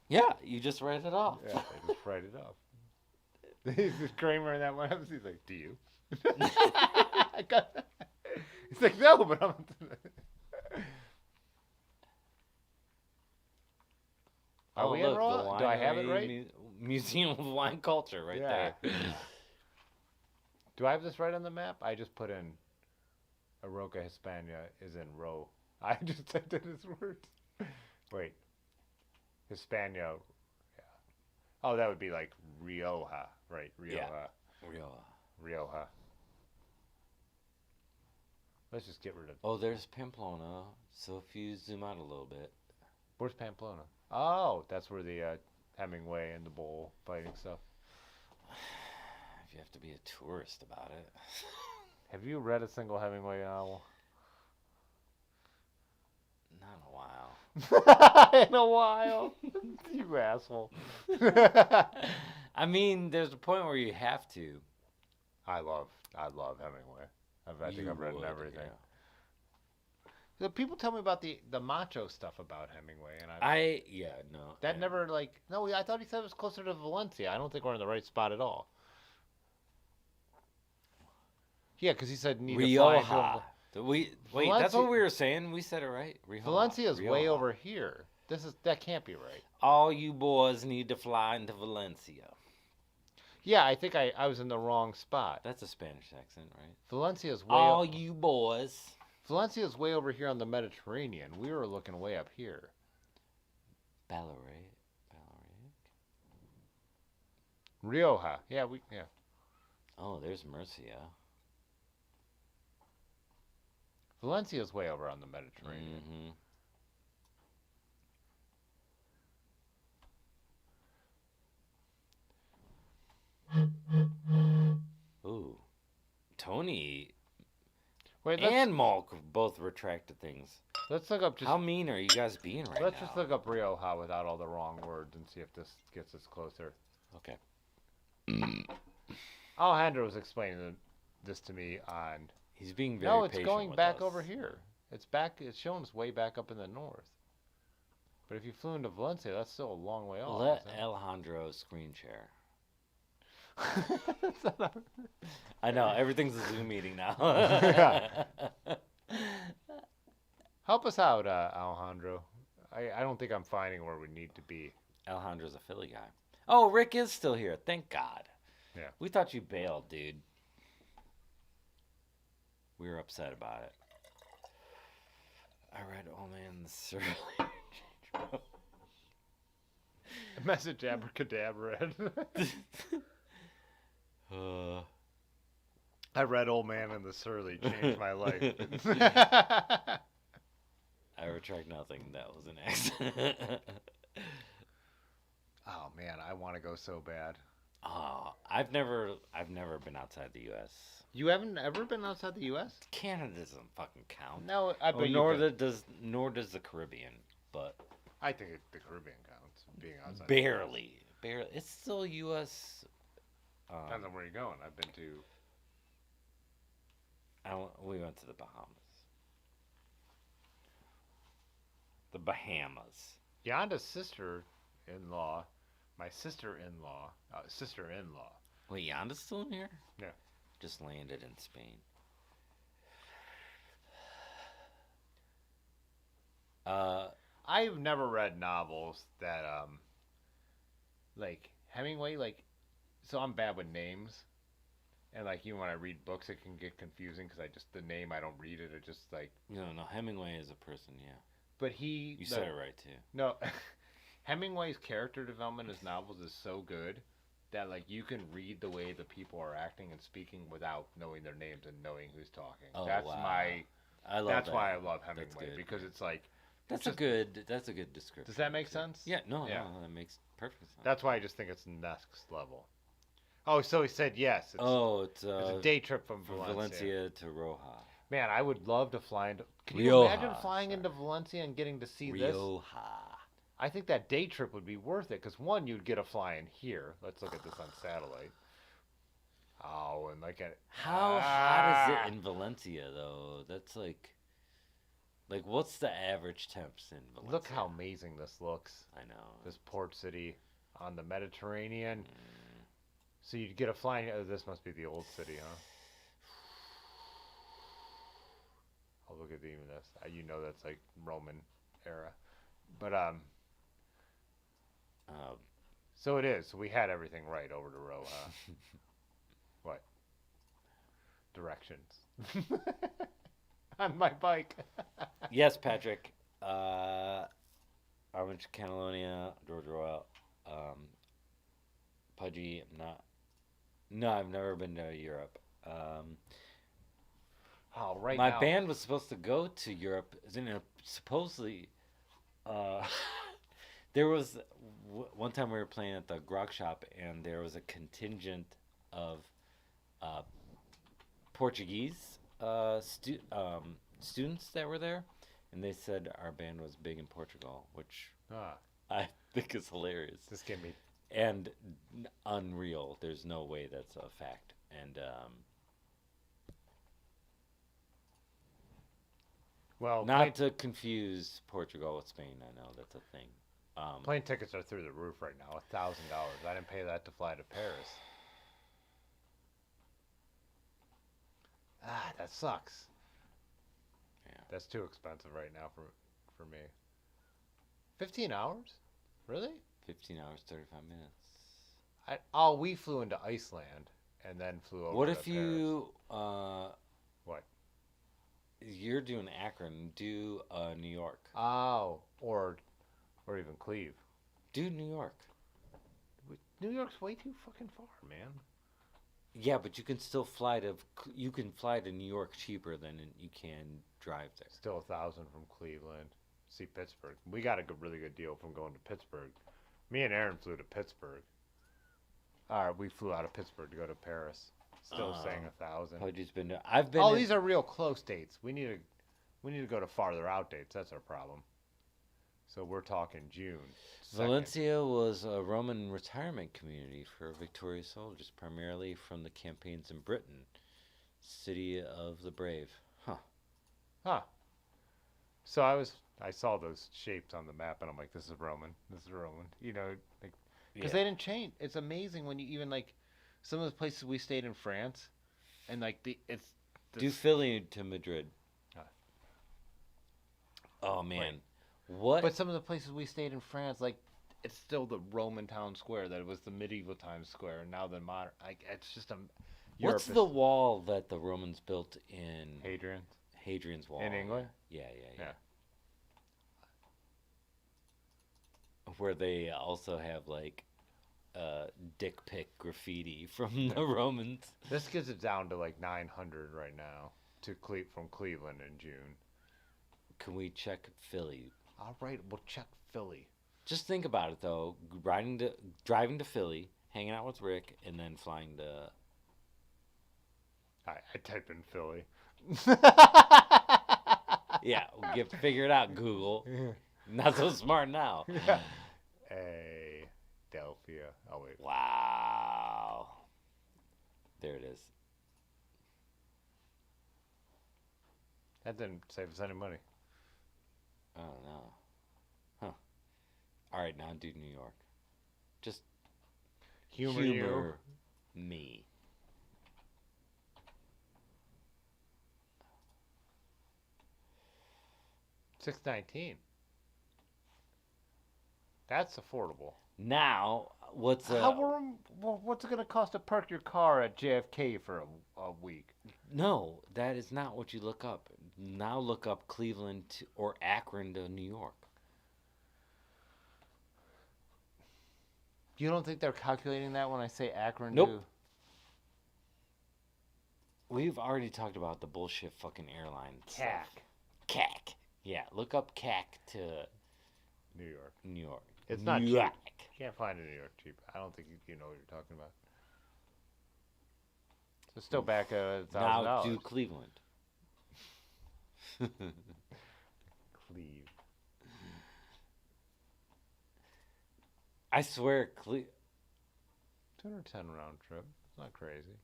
Yeah, you just write it off. Yeah, they just write it off. This Kramer in that one episode, he's like, "Do you?" He's like, "No, but I'm." Are we in Raw? Do I have it right? Museum of Wine Culture, right there. Do I have this right on the map? I just put in Aroca Hispania is in row. I just typed in his words. Wait. Hispania. Yeah. Oh, that would be like Rioja, right? Rioja. Yeah. Rioja. Let's just get rid of. Oh, there's Pamplona. So if you zoom out a little bit. Where's Pamplona? Oh, that's where the Hemingway and the bull fighting stuff. If you have to be a tourist about it. Have you read a single Hemingway novel? Not in a while. In a while. You asshole. I mean, there's a point where you have to. I love Hemingway. I think I've read everything. Yeah. So people tell me about the macho stuff about Hemingway, and never no. I thought he said it was closer to Valencia. I don't think we're in the right spot at all. Yeah, because he said need to fly Rioja. Wait, that's Valencia- what we were saying. We said it right. Valencia's way Rioja. over here. That can't be right. All you boys need to fly into Valencia. Yeah, I think I was in the wrong spot. That's a Spanish accent, right? Valencia's All you boys. Valencia's way over here on the Mediterranean. We were looking way up here. Balearic. Rioja. Yeah. Oh, there's Murcia. Valencia's way over on the Mediterranean. Mm-hmm. Ooh. Tony Wait, and Malk both retracted things. let's look up just. How mean are you guys being right Let's now? just look up Rioja without all the wrong words and see if this gets us closer. Okay. Alejandro was explaining this to me on. He's being very No, it's patient going with back us. over here. It's back. It's showing us way back up in the north. But if you flew into Valencia, that's still a long way off. Let isn't it? Alejandro screen share. I know, everything's a Zoom meeting now. Help us out, Alejandro. I don't think I'm finding where we need to be. Alejandro's a Philly guy. Oh, Rick is still here. Thank God. Yeah. We thought you bailed, dude. We were upset about it. I read Old Man the Surly. Message abracadabra. I read Old Man and the Surly, changed my life. I retract nothing. That was an accident. Oh man, I want to go so bad. Oh, I've never been outside the U.S. You haven't ever been outside the U.S.? Canada doesn't fucking count. No, I bet nor you does the Caribbean. But I think the Caribbean counts. Being outside. barely. It's still U.S. Depends on where you're going. I've been to. We went to the Bahamas. The Bahamas. Yonda's sister-in-law, my sister-in-law. Wait, Yanda's still in here? Yeah. Just landed in Spain. I've never read novels that, like Hemingway, so I'm bad with names. And, even when I read books, it can get confusing because the name, I don't read it. It just, No, Hemingway is a person, yeah. But he... You said it right, too. No, Hemingway's character development in his novels is so good that, you can read the way the people are acting and speaking without knowing their names and knowing who's talking. Oh, That's wow. my... That's why I love Hemingway, good. because it's That's a good description. Does that make too. sense? Yeah, no, Yeah. that makes perfect sense. That's why I just think it's next level. Oh, so he said yes. It's It's a day trip from Valencia to Rioja. Man, I would love to fly into... Can you Rioja, imagine flying into Valencia and getting to see this? Rioja. I think that day trip would be worth it, because one, you'd get a fly in here. Let's look at this on satellite. Oh, and How hot is it in Valencia, though? That's what's the average temps in Valencia? Look how amazing this looks. I know. This port city on the Mediterranean. So you'd get a flying... Oh, this must be the old city, huh? Oh, look at even this. You know that's Roman era. But, so it is. So we had everything right over to Roja. What? Directions. On my bike. Yes, Patrick. I went to Catalonia, Georgia Royal. Pudgy, I'm not. No, I've never been to Europe. Right My now. band was supposed to go to Europe. Supposedly, there was one time we were playing at the grog shop, and there was a contingent of Portuguese students that were there, and they said our band was big in Portugal, which I think is hilarious. This gave me... And unreal. There's no way that's a fact. And Well, not to confuse Portugal with Spain. I know that's a thing. plane tickets are through the roof right now. $1,000. I didn't pay that to fly to Paris. That sucks. That's too expensive right now for me. 15 hours? Really? 15 hours, 35 minutes. We flew into Iceland and then flew over What to if Paris. you, What? you're doing Akron, do New York. Oh, or even Cleve. Do New York. New York's way too fucking far, man. Yeah, but you can still fly to New York cheaper than you can drive there. Still 1,000 from Cleveland. See Pittsburgh. We got a really good deal from going to Pittsburgh. Me and Aaron flew to Pittsburgh. We flew out of Pittsburgh to go to Paris. Still saying 1,000. Poji's been to. I've been. Oh, these are real close dates. We need to go to farther out dates. That's our problem. So we're talking June 2nd. Valencia was a Roman retirement community for victorious soldiers, primarily from the campaigns in Britain. City of the brave. Huh. So I saw those shapes on the map, and I'm like, this is Roman. This is Roman. You know, like, because they didn't change. It's amazing when you even like some of the places we stayed in France, and like Do Philly to Madrid. Oh man. Wait. What? But some of the places we stayed in France, like, it's still the Roman town square that it was the medieval Times Square, and now the modern. Like, it's just What's the wall that the Romans built in Hadrian's Wall in England? Yeah. Where they also have like dick pic graffiti from the Romans. This gets it down to like 900 right now from Cleveland in June. Can we check Philly? All right, we'll check Philly. Just think about it though. Driving to Philly, hanging out with Rick, and then flying to. I type in Philly. Yeah, figure it out, Google. Not so smart now. Adelphia. Oh wait. Wow. There it is. That didn't save us any money. Oh no. Huh. All right, now do New York. Just Humor you. me. $619. That's affordable. Now, what's what's it going to cost to park your car at JFK for a week? No, that is not what you look up. Now look up Cleveland or Akron to New York. You don't think they're calculating that when I say Akron? Nope. We've already talked about the bullshit fucking airline CAC. stuff. CAC. Yeah, look up CAC to New York. New York. It's not New cheap. York. You can't find it in New York cheap. I don't think you know what you're talking about. So still back at $1,000. Now do Cleveland. Cleve. I swear, 210 round trip. It's not crazy.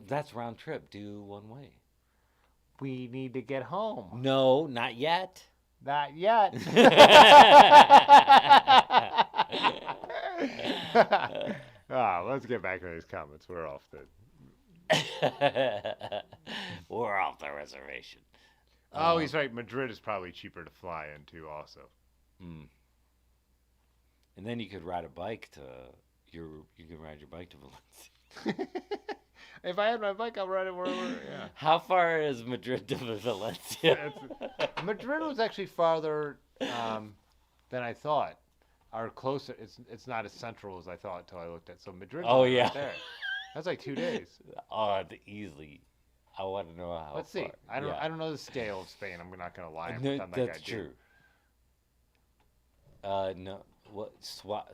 That's round trip. Do one way. We need to get home. No, not yet. Not yet. Let's get back to these comments. We're off We're off the reservation. Oh, he's right. Madrid is probably cheaper to fly into also. And then you could ride a bike to you can ride your bike to Valencia. If I had my bike, I'll ride it wherever. Yeah. How far is Madrid to Valencia? Madrid was actually farther than I thought. Or closer. It's not as central as I thought until I looked at. So Madrid's right there. That's like 2 days. Oh, easily. I want to know how. Let's see. I don't know the scale of Spain. I'm not gonna lie and pretend like I do. That's true. No. What?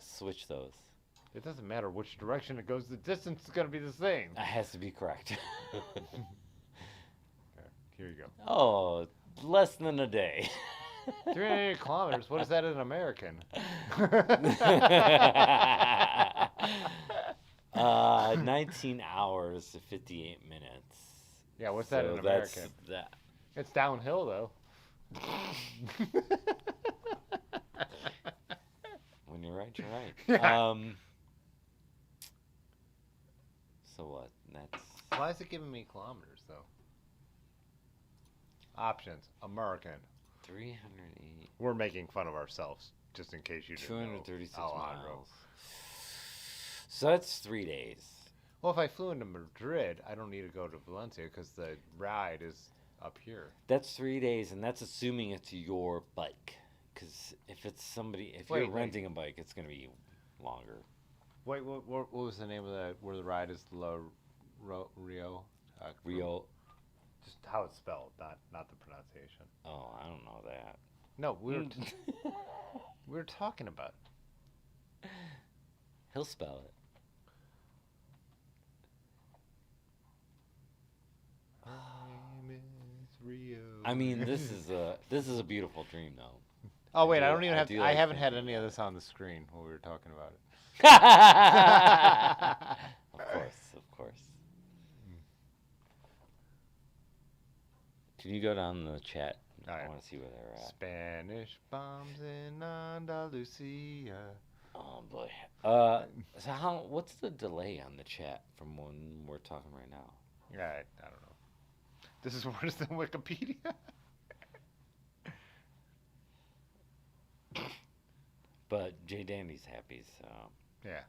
Switch those. It doesn't matter which direction it goes. The distance is gonna be the same. It has to be correct. Okay, here you go. Oh, less than a day. 380 kilometers. What is that in American? 19 hours to 58 minutes. Yeah, what's that in American? That. It's downhill though. When you're right, you're right. Yeah. So what? That's. Why is it giving me kilometers though? Options. American. 308. We're making fun of ourselves, just in case you didn't know. 236 Alejandro. miles. So that's 3 days. Well, if I flew into Madrid, I don't need to go to Valencia because the ride is up here. That's 3 days, and that's assuming it's your bike. Because if it's somebody, if you're Wait. renting a bike, it's going to be longer. Wait, what was the name of that? Where the ride is Rio? Rio. Just how it's spelled, not the pronunciation. Oh, I don't know that. No, we were talking about it. He'll spell it. Rio. I mean, this is a beautiful dream, though. Oh wait, I do- don't even I have. do I like haven't had thinking any of about this on the screen while we were talking about it. Of course. Can you go down the chat? All I right. want to see where they're at. Spanish bombs in Andalusia. Oh boy. So what's the delay on the chat from when we're talking right now? Yeah, I don't know. This is worse than Wikipedia. But Jay Dandy's happy, so Yeah.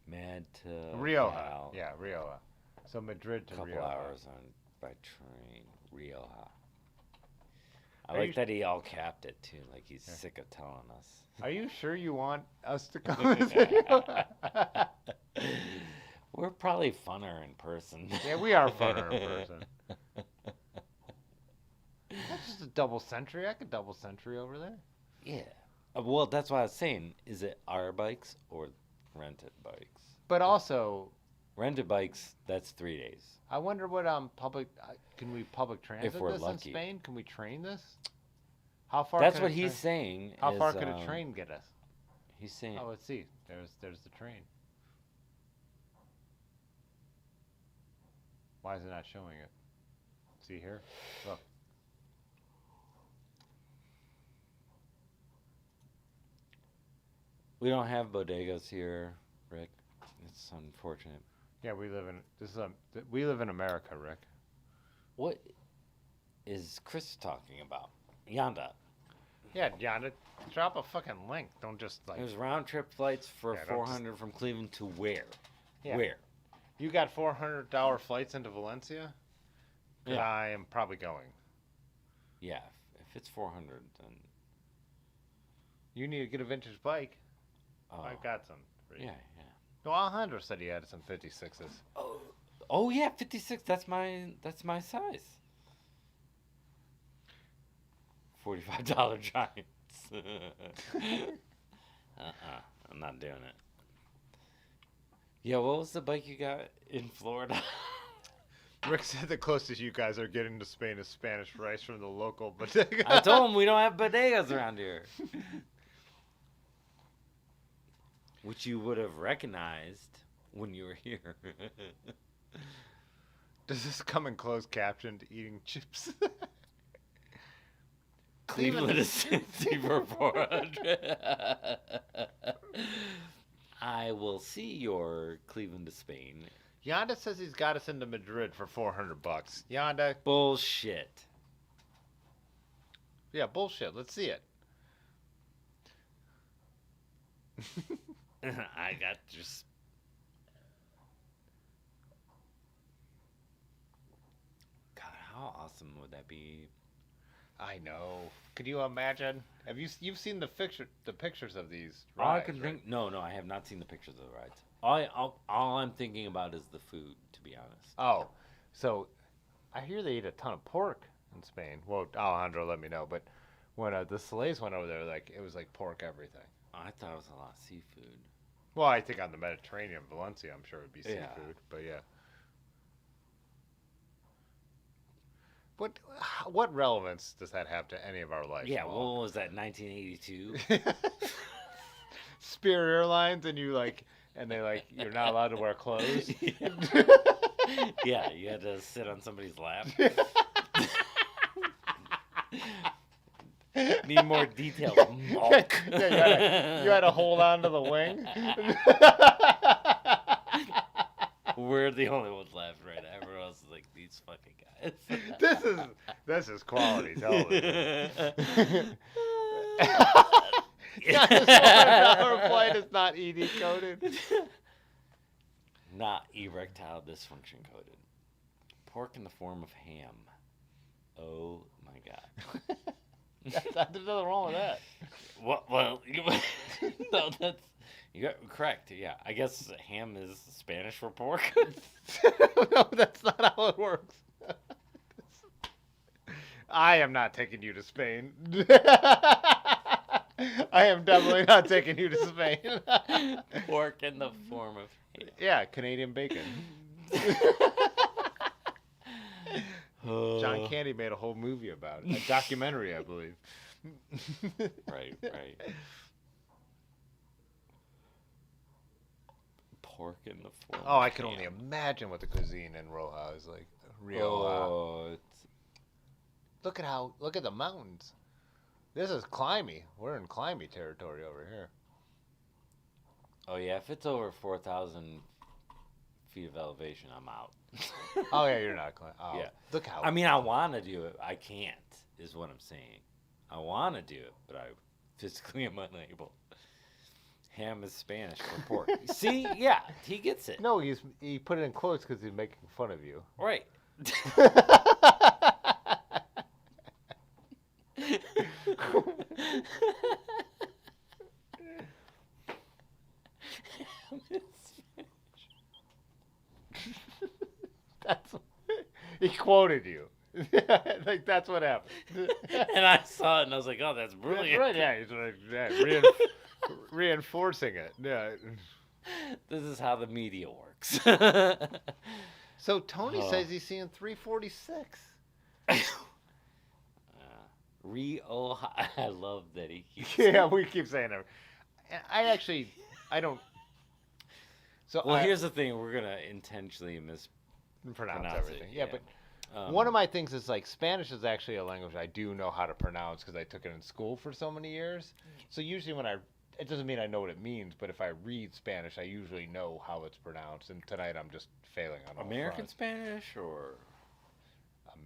mad to Rioja. Val. Yeah, Rioja. So Madrid to Couple Rioja. hours on by train. Rioja. I Are like you- that he all capped it too, like he's Yeah. sick of telling us. Are you sure you want us to come to Rioja? We're probably funner in person. Yeah, we are funner in person. That's just a double century. I could double century over there. Yeah. Well, that's why I was saying. Is it our bikes or rented bikes? But also, Rented bikes, that's 3 days. I wonder what public can we public transit we're this lucky. in Spain? Can we train this? How far? That's could what a he's train- saying. How far is, could a train get us? He's saying. Oh, let's see. There's the train. Why is it not showing it? See here? Look. We don't have bodegas here, Rick. It's unfortunate. Yeah, we live in America, Rick. What is Chris talking about? Yanda. Yeah, John, drop a fucking link. Don't just like. There's round trip flights for Yeah, don't 400 from Cleveland to where? Yeah. Where? You got $400 flights into Valencia? 'Cause Yeah. I am probably going. Yeah, if it's 400, then. You need to get a vintage bike. Oh, I've got some. For you. yeah, yeah. No, Alejandro said he had some 56s. Oh yeah, 56. That's my size. $45 Giants. I'm not doing it. Yeah, what was the bike you got in Florida? Rick said the closest you guys are getting to Spain is Spanish rice from the local bodega. I told him we don't have bodegas around here. Which you would have recognized when you were here. Does this come in closed caption to eating chips? Cleveland is 60 for 400. I will see your Cleveland to Spain. Yonda says he's got us into Madrid for $400. Yonda, Bullshit. yeah, bullshit. Let's see it. I got just. God, how awesome would that be? I know. Could you imagine? Have you've seen the pictures of these All I rides, can right? think. No, I have not seen the pictures of the rides. All I'm thinking about is the food, to be honest. Oh, so I hear they eat a ton of pork in Spain. Well, Alejandro let me know, but when the Solays went over there, like it was like pork everything. I thought it was a lot of seafood. Well, I think on the Mediterranean, Valencia, I'm sure it'd be Yeah. seafood. But yeah. What relevance does that have to any of our life? Yeah, Paul? what was that, 1982? Spirit Airlines, and they you're not allowed to wear clothes. Yeah, you had to sit on somebody's lap. Need more details. Mulk. Yeah, you had to hold on to the wing. We're the only ones left, right? Everyone was like, these fucking guys. This is quality television. Yeah. This $100 flight is not ED coded. Not erectile dysfunction coded. Pork in the form of ham. Oh my god. There's nothing wrong with that. Well, no, that's you got correct. Yeah, I guess ham is Spanish for pork. No, that's not how it works. I am not taking you to Spain. I am definitely not taking you to Spain. Pork in the form of ham. Yeah, Canadian bacon. John Candy made a whole movie about it. A documentary, I believe. Right. Pork in the form. Oh, of I can only ham. imagine what the cuisine in Roja is like. Rio. Oh, it's Look at the mountains. This is climby. We're in climby territory over here. oh yeah. If it's over 4,000 feet of elevation, I'm out. Oh yeah, you're not climbing. Oh, Yeah. Look how. I mean, I want to do it. I can't. Is what I'm saying. I want to do it, but I physically am unable. Ham is Spanish for pork. See, yeah, he gets it. No, he put it in quotes because he's making fun of you. Right. That's he quoted you. Like that's what happened. And I saw it and I was like, oh, that's brilliant. Right? Yeah, he's like reinforcing it. Yeah. This is how the media works. So Tony Oh. says he's seeing 346. Rio, I love that he keeps. Yeah, we keep saying that. I don't. So Well, here's the thing: we're gonna intentionally pronounce mispronounce everything. it. Yeah, but one of my things is like Spanish is actually a language I do know how to pronounce because I took it in school for so many years. So usually it doesn't mean I know what it means, but if I read Spanish, I usually know how it's pronounced. And tonight I'm just failing on all American fronts. Spanish or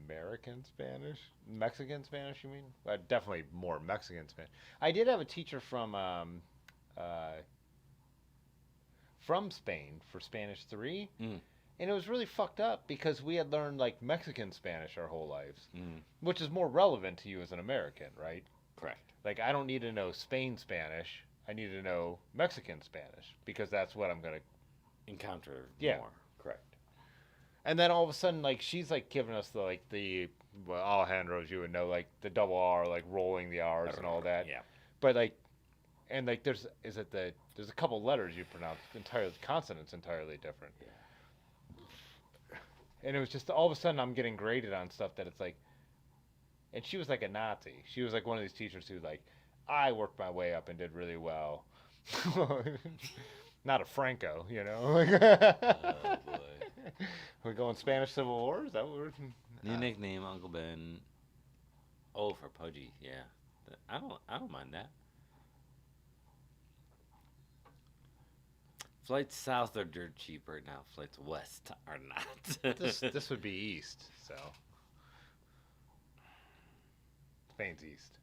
American Spanish? Mexican Spanish, you mean? Definitely more Mexican Spanish. I did have a teacher from Spain for Spanish 3. Mm. And it was really fucked up because we had learned like Mexican Spanish our whole lives, Mm. which is more relevant to you as an American, right? Correct. Like I don't need to know Spain Spanish. I need to know Mexican Spanish because that's what I'm going to Encounter Yeah. more. Correct. And then all of a sudden, like she's like giving us well, Alejandro's you would know like the double R, like rolling the R's and all that. Yeah. But like, and like there's a couple letters you pronounce entirely consonants entirely different. Yeah. And it was just all of a sudden I'm getting graded on stuff that it's like, and she was like a Nazi. She was like one of these teachers who like I worked my way up and did really well. Not a Franco, you know. Oh boy. We're going Spanish Civil War? Is that what we're... New nickname, Uncle Ben. Oh, for Pudgy, yeah. I don't mind that. Flights south are dirt cheap right now. Flights west are not. This would be east, so. Spain's east.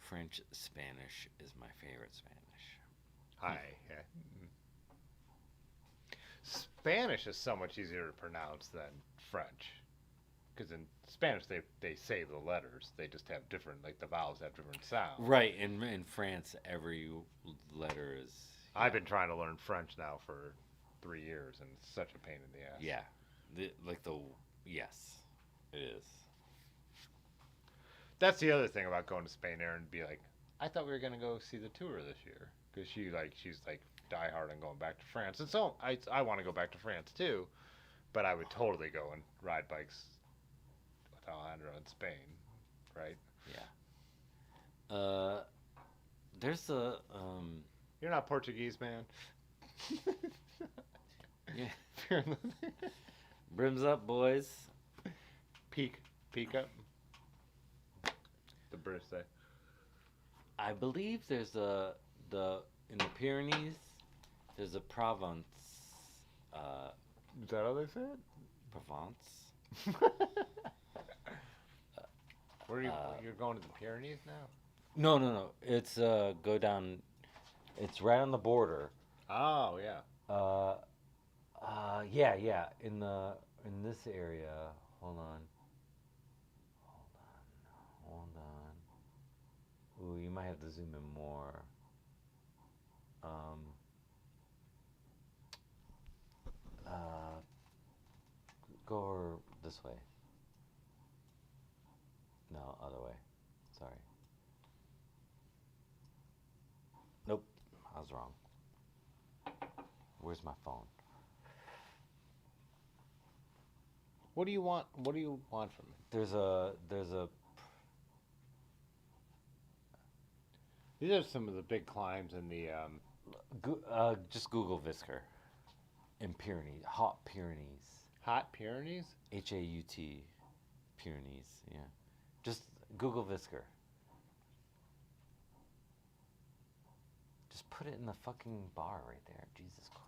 French Spanish is my favorite Spanish. Hi. Yeah. Spanish is so much easier to pronounce than French. Because in Spanish, they say the letters. They just have different, like the vowels have different sounds. Right, in France, every letter is. I've been trying to learn French now for 3 years, and it's such a pain in the ass. Yeah, yes, it is. That's the other thing about going to Spain, Aaron, be like, I thought we were going to go see the tour this year. Because she's like diehard on going back to France. And so I want to go back to France too. But I would totally go and ride bikes with Alejandro in Spain. Right? Yeah. There's a You're not Portuguese, man. yeah. Brims up, boys. Peak up. The British say. I believe there's in the Pyrenees, there's a Provence. Is that how they say it? Provence. Where are you? You're going to the Pyrenees now? No. It's go down. It's right on the border. Oh yeah. Yeah. In this area. Hold on. Ooh, you might have to zoom in more. Go over this way. No, other way. Sorry. Nope, I was wrong. Where's my phone? What do you want? What do you want from me? There's a. These are some of the big climbs in the. Just Google Visker. In Pyrenees, hot Pyrenees. Hot Pyrenees? Haut. Pyrenees, yeah. Just Google Visker. Just put it in the fucking bar right there. Jesus Christ.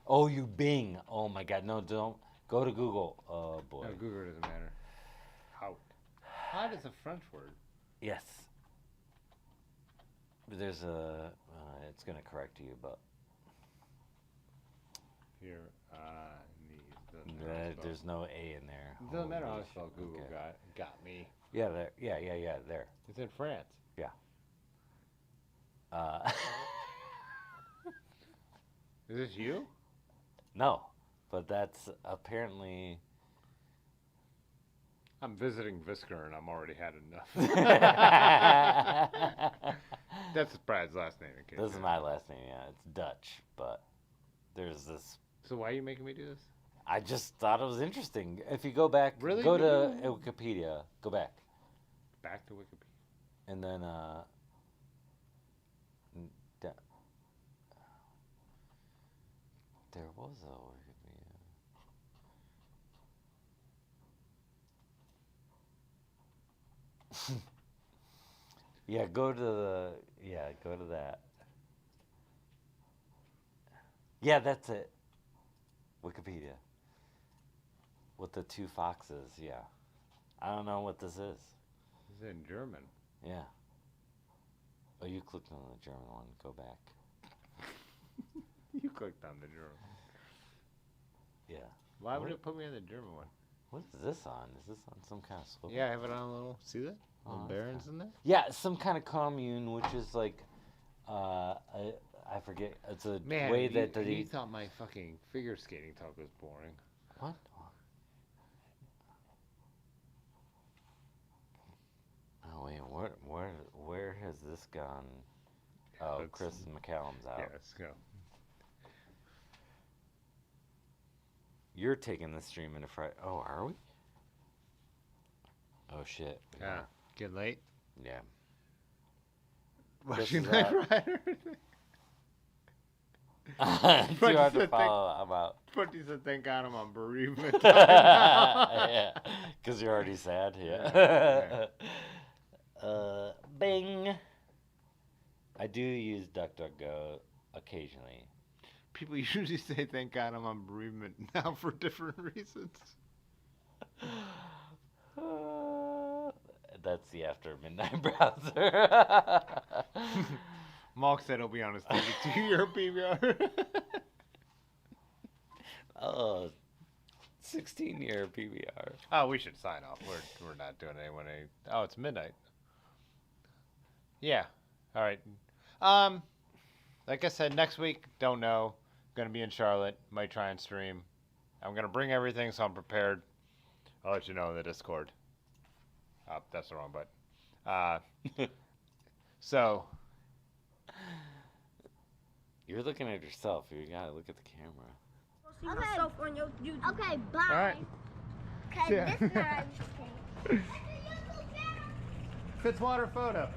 Oh, you Bing. Oh my God. No, don't. Go to Google. Oh boy. No, Google doesn't matter. Hot. Hot is a French word. Yes. There's a. It's gonna correct you, but. Here, There's no A in there. It doesn't matter how Holy I spell shit, Google. okay. Got me. Yeah, there. Yeah, there. It's in France. Yeah. Is this you? No, but that's apparently. I'm visiting Visker and I'm already had enough. That's Brad's last name. In case This is my last name. Yeah, it's Dutch, but there's this. So why are you making me do this? I just thought it was interesting. If you go back, Really? go to Wikipedia. Go back, Back to Wikipedia. and then there was a Wikipedia. Yeah, go to that. Yeah, that's it. Wikipedia. With the two foxes, yeah. I don't know what this is. It's in German. Yeah. Oh, you clicked on the German one. Go back. You clicked on the German. Yeah. Why would it put me on the German one? What is this on? Is this on some kind of slope? Yeah, I have it on a little. See that? Oh, Little that's barons fine. in there. Yeah, some kind of commune, which is like, I forget. It's a Man, way you, that they. you thought my fucking figure skating talk was boring. What? Oh wait, where has this gone? Oh, Let's- Chris McCallum's out. Yeah, let's go. You're taking the stream into Friday. Oh, are we? Oh shit. we Yeah. are. Get late. Yeah. Watching is Knight out. Rider. Too hard to the follow. I'm out. Put these a think on him on bereavement. Yeah, because you're already sad. Yeah. Bing. I do use DuckDuckGo occasionally. People usually say thank God I'm on bereavement now for different reasons. That's the after midnight browser. Malk said he'll be on his 32-year PBR. Oh, 16-year PBR. Oh, we should sign off. We're not doing anyone any. Oh, it's midnight. Yeah. All right. Like I said, next week, don't know. Gonna be in Charlotte. Might try and stream. I'm gonna bring everything, so I'm prepared. I'll let you know in the Discord. That's the wrong button. So. You're looking at yourself. You gotta look at the camera. See myself on your YouTube. Okay, bye. All right. Okay, Yeah. this time. Okay. Fitzwater photo.